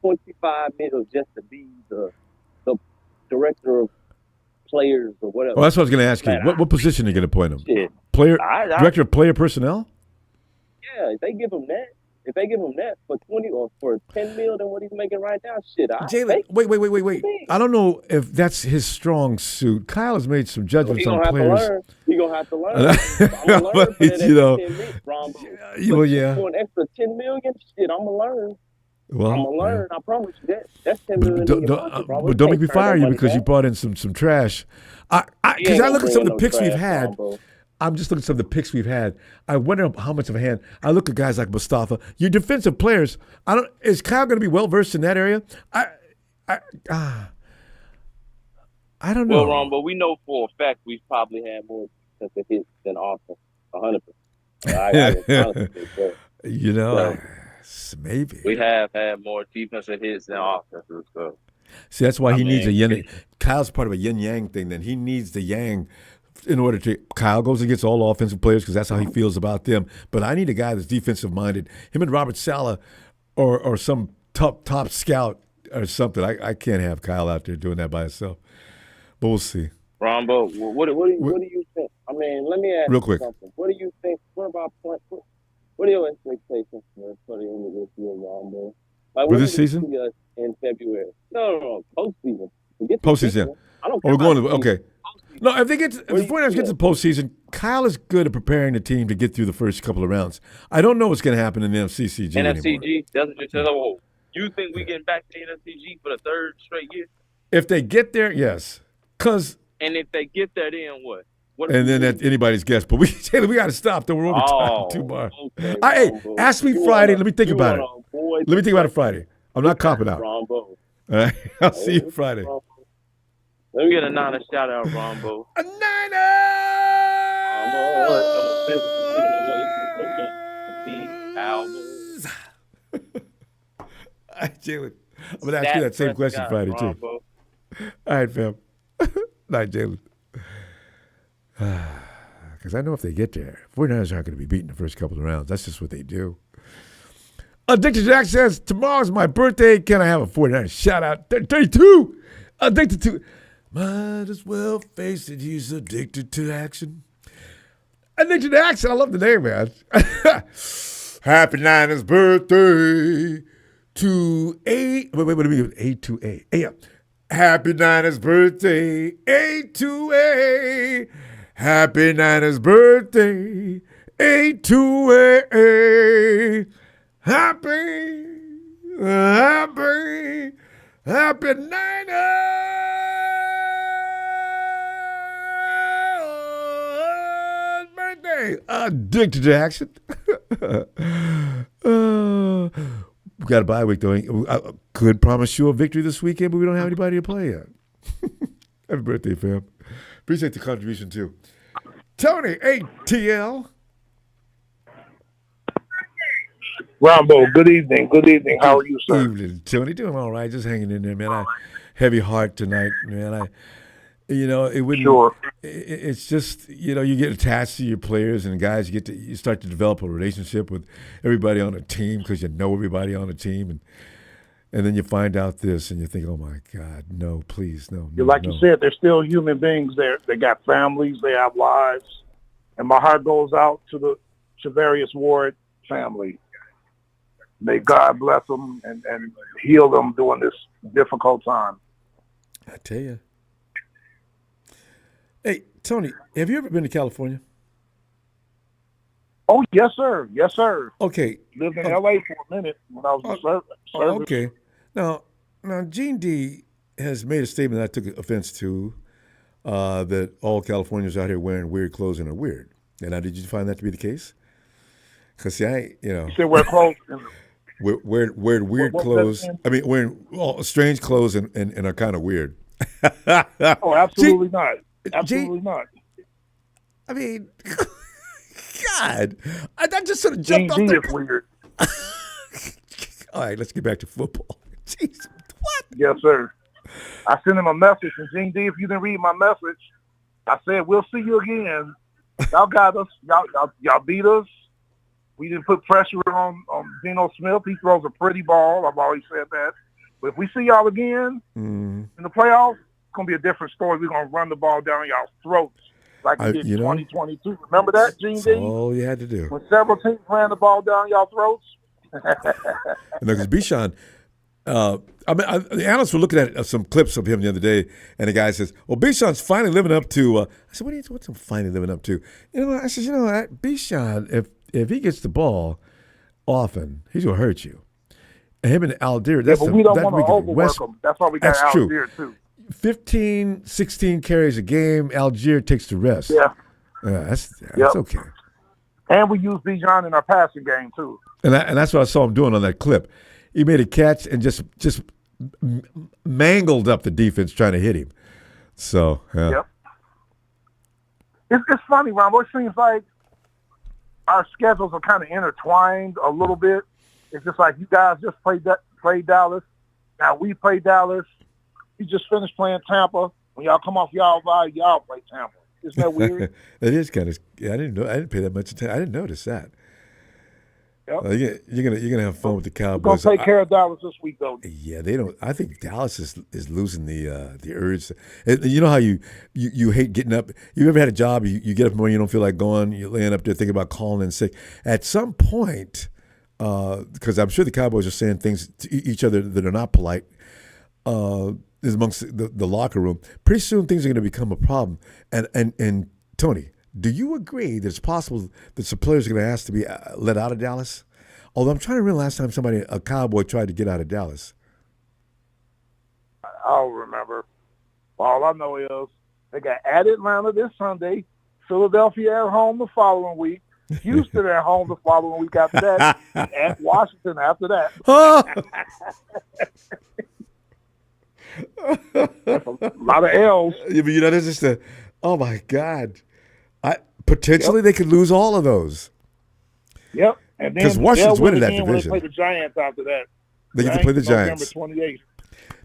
$25 million just to be the director of players or whatever. Well, that's what I was going to ask you. What position are you going to appoint him? Shit. Director of player personnel? Yeah, if they give him that. If they give him that for 20 or for 10 mil than what he's making right now, shit. Jalen, wait. I don't know if that's his strong suit. Kyle has made some judgments on players. He's going to have to learn. I'm going to learn for that 10 mil, well, yeah. For an extra 10 million, shit, I'm going to learn. Well, I'm going to learn. I promise you that. That's 10 million. But don't make me fire you because you brought in some trash. Because I look at some of the picks we've had. I'm just looking at some of the picks we've had. I wonder how much of a hand. I look at guys like Mustafa. Your defensive players. Is Kyle going to be well versed in that area? I don't know. Well, Ron, we know for a fact we've probably had more defensive hits than offense. 100%. Maybe we have had more defensive hits than offensive. So. See, that's why he needs a yin. Kyle's part of a yin yang thing. Then he needs the yang. In order to, Kyle goes against all offensive players because that's how he feels about them. But I need a guy that's defensive minded. Him and Robert Saleh or some top scout or something. I can't have Kyle out there doing that by himself. But we'll see. Rombo, what do you think? I mean, let me ask real you quick. Something. What do you think? What about what are your expectations for the end of this year, Rombo? For this season? In February. No, postseason. Postseason. I don't care. We're going to okay. No, if the 49ers get to the postseason, Kyle is good at preparing the team to get through the first couple of rounds. I don't know what's going to happen in the NFCG NFCG? You think we getting back to the NFCG for the 3rd straight year? If they get there, yes. And if they get there, then what? And then that's anybody's guess. But we got to stop. Then we're over time too much. Okay, hey, ask me Friday. Let me think about it. Let me think about it Friday. I'm not copping out. All right, I'll see you Friday. Let me get a Niner shout out, Ronbo. A Niner! All right, Jalen. I'm going to ask you that same question Friday, too. All right, fam. Night, Jalen. Because I know if they get there, 49ers aren't going to be beaten the first couple of rounds. That's just what they do. Addicted Jack says, tomorrow's my birthday. Can I have a 49ers shout out? 32. Addicted to. Might as well face it. He's addicted to action. Addicted to action. I love the name, man. Happy Niners birthday to A. Wait, what do you mean? A to A. A. Happy Niners birthday. A to A. Happy Niners birthday. A to A. Happy Niners birthday. Addicted to action. We got a bye week, though. I could promise you a victory this weekend, but we don't have anybody to play yet. Happy birthday, fam. Appreciate the contribution, too. Tony, ATL. Ronbo, good evening. Good evening. How are you, sir? Evening, Tony. Doing all right. Just hanging in there, man. Heavy heart tonight, man. It wouldn't. Sure. It's just, you get attached to your players and guys. You start to develop a relationship with everybody on the team because you know everybody on the team, and then you find out this, and you think, oh my God, no, please, no. Like you said, they're still human beings. They got families. They have lives, and my heart goes out to the Travarius Ward family. May God bless them and heal them during this difficult time. I tell you. Hey, Tony, have you ever been to California? Oh, yes, sir. Yes, sir. Okay. Lived in L.A. for a minute when I was in service. Okay. Now, Gene D has made a statement that I took offense to, that all Californians out here wearing weird clothes and are weird. And now, did you find that to be the case? Because, see, You said wear clothes. Wear weird clothes. I mean, wearing strange clothes and are kind of weird. Oh, absolutely not. Absolutely not. I mean, God, that just sort of jumped off the... is weird. All right, let's get back to football. Jeez, what? Yes, sir. I sent him a message, and Gene D, if you didn't read my message, I said, we'll see you again. Y'all got us. Y'all beat us. We didn't put pressure on Geno Smith. He throws a pretty ball. I've always said that. But if we see y'all again in the playoffs, it's going to be a different story. We're going to run the ball down y'all's throats like we did in 2022. Remember that, Gene D? That's all you had to do. When several teams ran the ball down y'all throats? Because Bichon, the analysts were looking at some clips of him the other day, and the guy says, well, Bichon's finally living up to, I said, what's him finally living up to? I said, Bichon, if he gets the ball often, he's going to hurt you. And him and Algier, but we don't want to overwork him. That's why we got Algier, too. 15, 16 carries a game, Algier takes the rest. Yeah. That's okay. And we use Bijan in our passing game, too. And that's what I saw him doing on that clip. He made a catch and just mangled up the defense trying to hit him. So, yeah. Yep. It's funny, Ronbo. It seems like our schedules are kind of intertwined a little bit. It's just like you guys just played Dallas. Now we play Dallas. We just finished playing Tampa. When y'all come off y'all play Tampa. Isn't that weird? It is kind of. Yeah, I didn't pay that much attention. I didn't notice that. Yep. You're gonna have fun with the Cowboys. We're gonna take care of Dallas this week, though. Yeah, they don't. I think Dallas is losing the urge. You know how you hate getting up. You ever had a job? You get up in the morning, you don't feel like going. You're laying up there thinking about calling in sick. At some point, because I'm sure the Cowboys are saying things to each other that are not polite. Is amongst the locker room. Pretty soon things are going to become a problem. And Tony, do you agree that it's possible that some players are going to ask to be let out of Dallas? Although I'm trying to remember last time a Cowboy tried to get out of Dallas. I don't remember. All I know is they got at Atlanta this Sunday, Philadelphia at home the following week, Houston at home the following week after that, at Washington after that. That's a lot of L's. Yeah, but that's just oh my God. Potentially they could lose all of those. Yep. And then because Washington's winning that division. They play the Giants after that. They get to play the Giants. November 28th.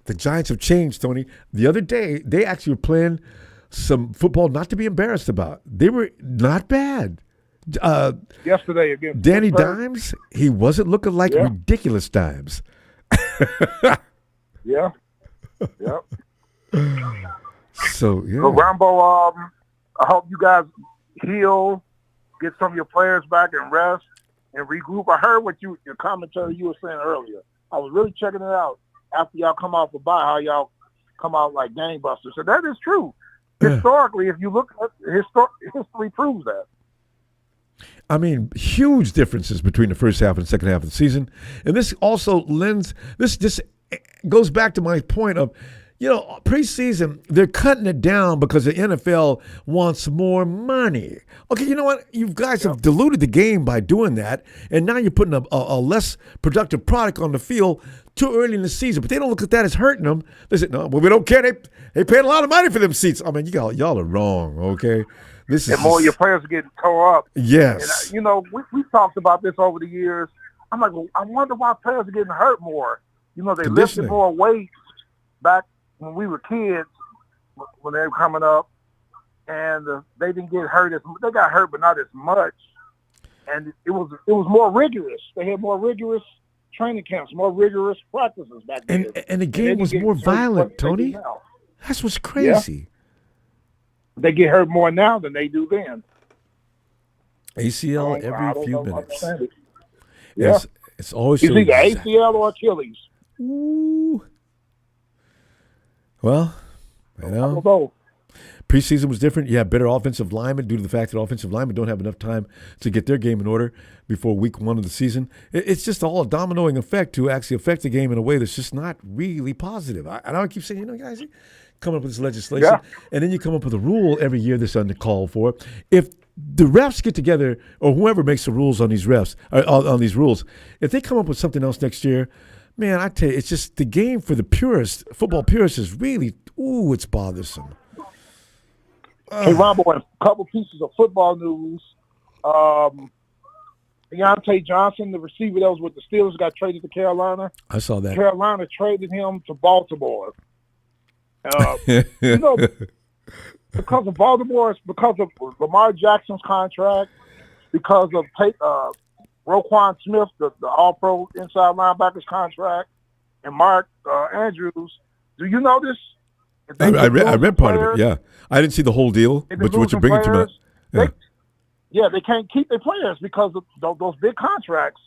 The Giants have changed, Tony. The other day, they actually were playing some football not to be embarrassed about. They were not bad. Yesterday against Danny Pittsburgh. Dimes, he wasn't looking like ridiculous Dimes. Yeah. So, yeah. So, Ronbo, I hope you guys heal, get some of your players back and rest and regroup. I heard what your commentary you were saying earlier. I was really checking it out after y'all come off a bye, how y'all come out like gangbusters. So that is true. Historically, if you look at history proves that. I mean, huge differences between the first half and second half of the season. And this also this just goes back to my point of, preseason, they're cutting it down because the NFL wants more money. Okay, you know what? You guys have diluted the game by doing that, and now you're putting a less productive product on the field too early in the season. But they don't look at that as hurting them. They say, no, well, we don't care. They paid a lot of money for them seats. I mean, y'all are wrong, okay? This is and more of your players are getting tore up. Yes. And, we talked about this over the years. I'm like, well, I wonder why players are getting hurt more. They lifted more weight back when we were kids, when they were coming up, and they didn't get hurt as much. They got hurt, but not as much. And it was more rigorous. They had more rigorous training camps, more rigorous practices back then. And the game was more violent, Tony. That's what's crazy. Yeah. They get hurt more now than they do then. ACL every few minutes. Yeah. It's always either ACL or Achilles. Ooh. Well, preseason was different. You have better offensive linemen due to the fact that offensive linemen don't have enough time to get their game in order before week 1 of the season. It's just all a dominoing effect to actually affect the game in a way that's just not really positive. I keep saying, guys, come up with this legislation, and then you come up with a rule every year that's under call for. If the refs get together, or whoever makes the rules on these refs, on these rules, if they come up with something else next year, man, I tell you, it's just the game for the football purists is really, it's bothersome. Hey, Ronbo, a couple pieces of football news. Deontay Johnson, the receiver that was with the Steelers, got traded to Carolina. I saw that. Carolina traded him to Baltimore. Because of Baltimore, because of Lamar Jackson's contract, because of Roquan Smith, the All-Pro inside linebackers contract, and Mark Andrews. Do you know this? I read part of it, yeah. I didn't see the whole deal, but what you're bringing to me. They can't keep their players because of those big contracts,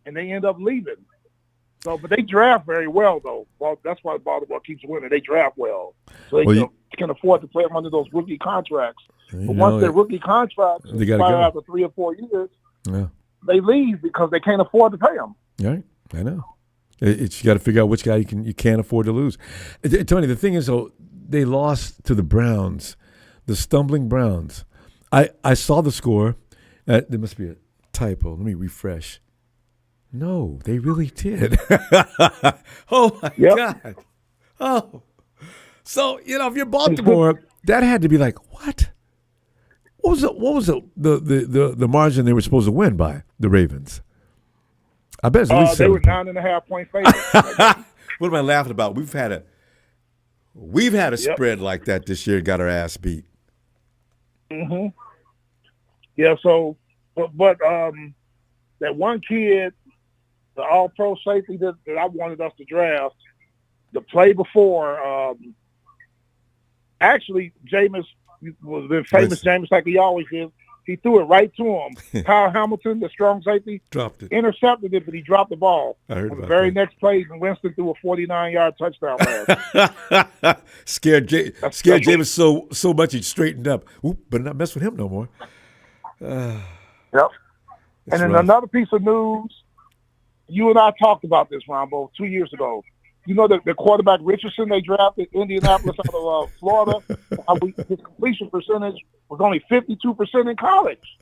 and they end up leaving. So, but they draft very well, though. Well, that's why Baltimore keeps winning. They draft well. So they can afford to play them under those rookie contracts. But once their rookie contracts expire after 3 or 4 years, they leave because they can't afford to pay them. Right, I know. You got to figure out which guy you can't afford to lose. Tony, the thing is, though, they lost to the Browns, the stumbling Browns. I saw the score. There must be a typo. Let me refresh. No, they really did. Oh, my God. Oh. So, if you're Baltimore, that had to be like, what? What was the margin they were supposed to win by, the Ravens? I bet it's at least 7 points. They were 9.5 point favorites. What am I laughing about? We've had a spread like that this year, got our ass beat. Mm-hmm. Yeah, so, but that one kid, the All-Pro safety that I wanted us to draft, the play before, actually, Jameis was been famous. Jameis, like he always is. He threw it right to him. Kyle Hamilton, the strong safety, dropped it, intercepted it, but he dropped the ball. I heard on the very next play, and Winston threw a 49-yard touchdown pass. Scared Jameis so much he straightened up. Oop, better not mess with him no more. Yep. And then another piece of news, you and I talked about this, Ronbo, 2 years ago. You know the quarterback Richardson they drafted Indianapolis out of Florida, his completion percentage was only 52% in college.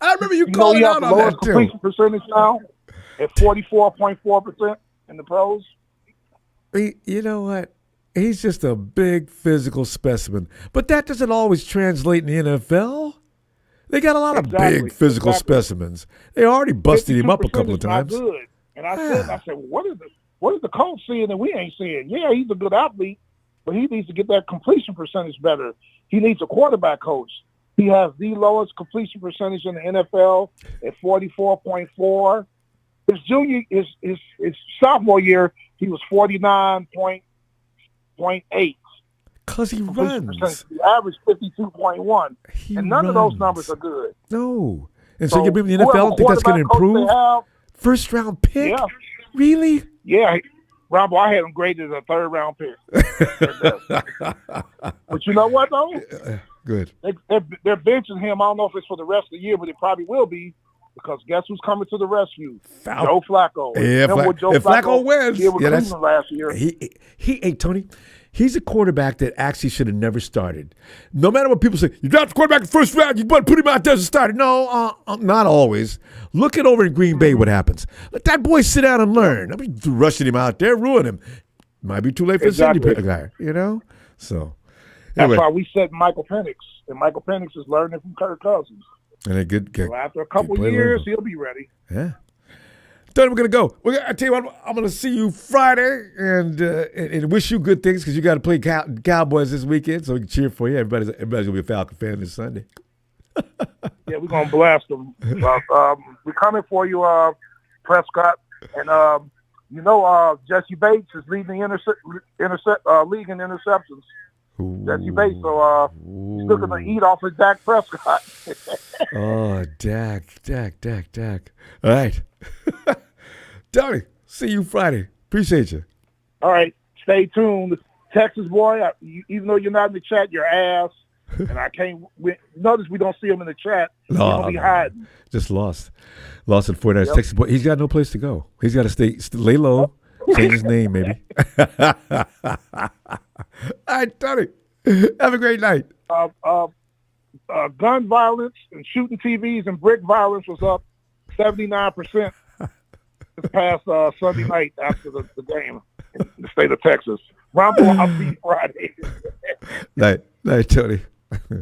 I remember you calling out on that too. Completion percentage now at 44.4% in the pros. You know what? He's just a big physical specimen, but that doesn't always translate in the NFL. They got a lot of big physical specimens. They already busted him up a couple of times. Not good. And I said, what is the coach seeing that we ain't seeing? Yeah, he's a good athlete, but he needs to get that completion percentage better. He needs a quarterback coach. He has the lowest completion percentage in the NFL at 44.4. His sophomore year, he was 49.8. Because he runs. He averaged 52.1. And none of those numbers are good. No. And so you bring the NFL, think that's going to improve? First round pick? Yeah. Really? Yeah. Ronbo, I had him graded as a third round pick. But you know what, though? Good. They're benching him. I don't know if it's for the rest of the year, but it probably will be, because guess who's coming to the rescue? Joe Flacco. Yeah, if Flacco wins. Cleveland last year. Hey, Tony, he's a quarterback that actually should have never started. No matter what people say, you draft the quarterback in the first round, you better put him out there as a starter. No, not always. Look at over in Green Bay what happens. Let that boy sit down and learn. I'm rushing him out there, ruin him. Might be too late for the guy, you know? So, anyway. That's why we said Michael Penix. And Michael Penix is learning from Kirk Cousins. And a good so after a couple years, he'll be ready. Yeah. Tony, we're going to go. I tell you what, I'm going to see you Friday and wish you good things, because you got to play Cowboys this weekend, so we can cheer for you. Everybody's going to be a Falcon fan this Sunday. Yeah, we're going to blast them. We're coming for you, Prescott. And, Jesse Bates is leading the league in interceptions. Jesse Bates, so he's looking to eat off of Dak Prescott. Oh, Dak. All right. Tony, see you Friday. Appreciate you. All right. Stay tuned. Texas boy, even though you're not in the chat, you're ass. And I can't notice we don't see him in the chat. No, be hiding. Just lost in 49ers. Yep. Texas boy, he's got no place to go. He's got to lay low, change his name maybe. All right, Tony. Have a great night. Gun violence and shooting TVs and brick violence was up 79% this past Sunday night after the game in the state of Texas. Ronbo, I'll see you Friday. Night, Tony.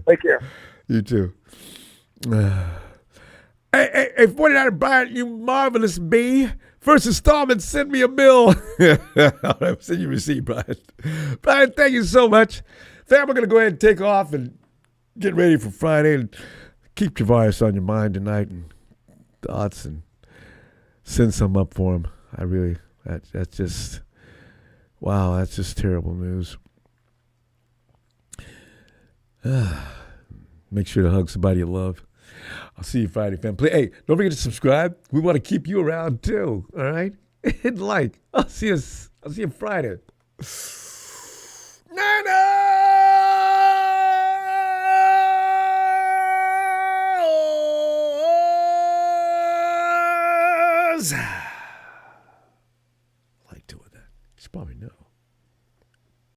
Take care. You too. Hey, 49er Brian, you marvelous bee. First installment, send me a bill. I'll send you a receipt, Brian. Brian, thank you so much. Fam, we're going to go ahead and take off and get ready for Friday and keep Travaris on your mind tonight and thoughts, and send some up for him. That's just, wow, that's just terrible news. Make sure to hug somebody you love. I'll see you Friday, fam. Hey, don't forget to subscribe. We want to keep you around too. All right? Hit like. I'll see you Friday. I like doing that. You should probably know.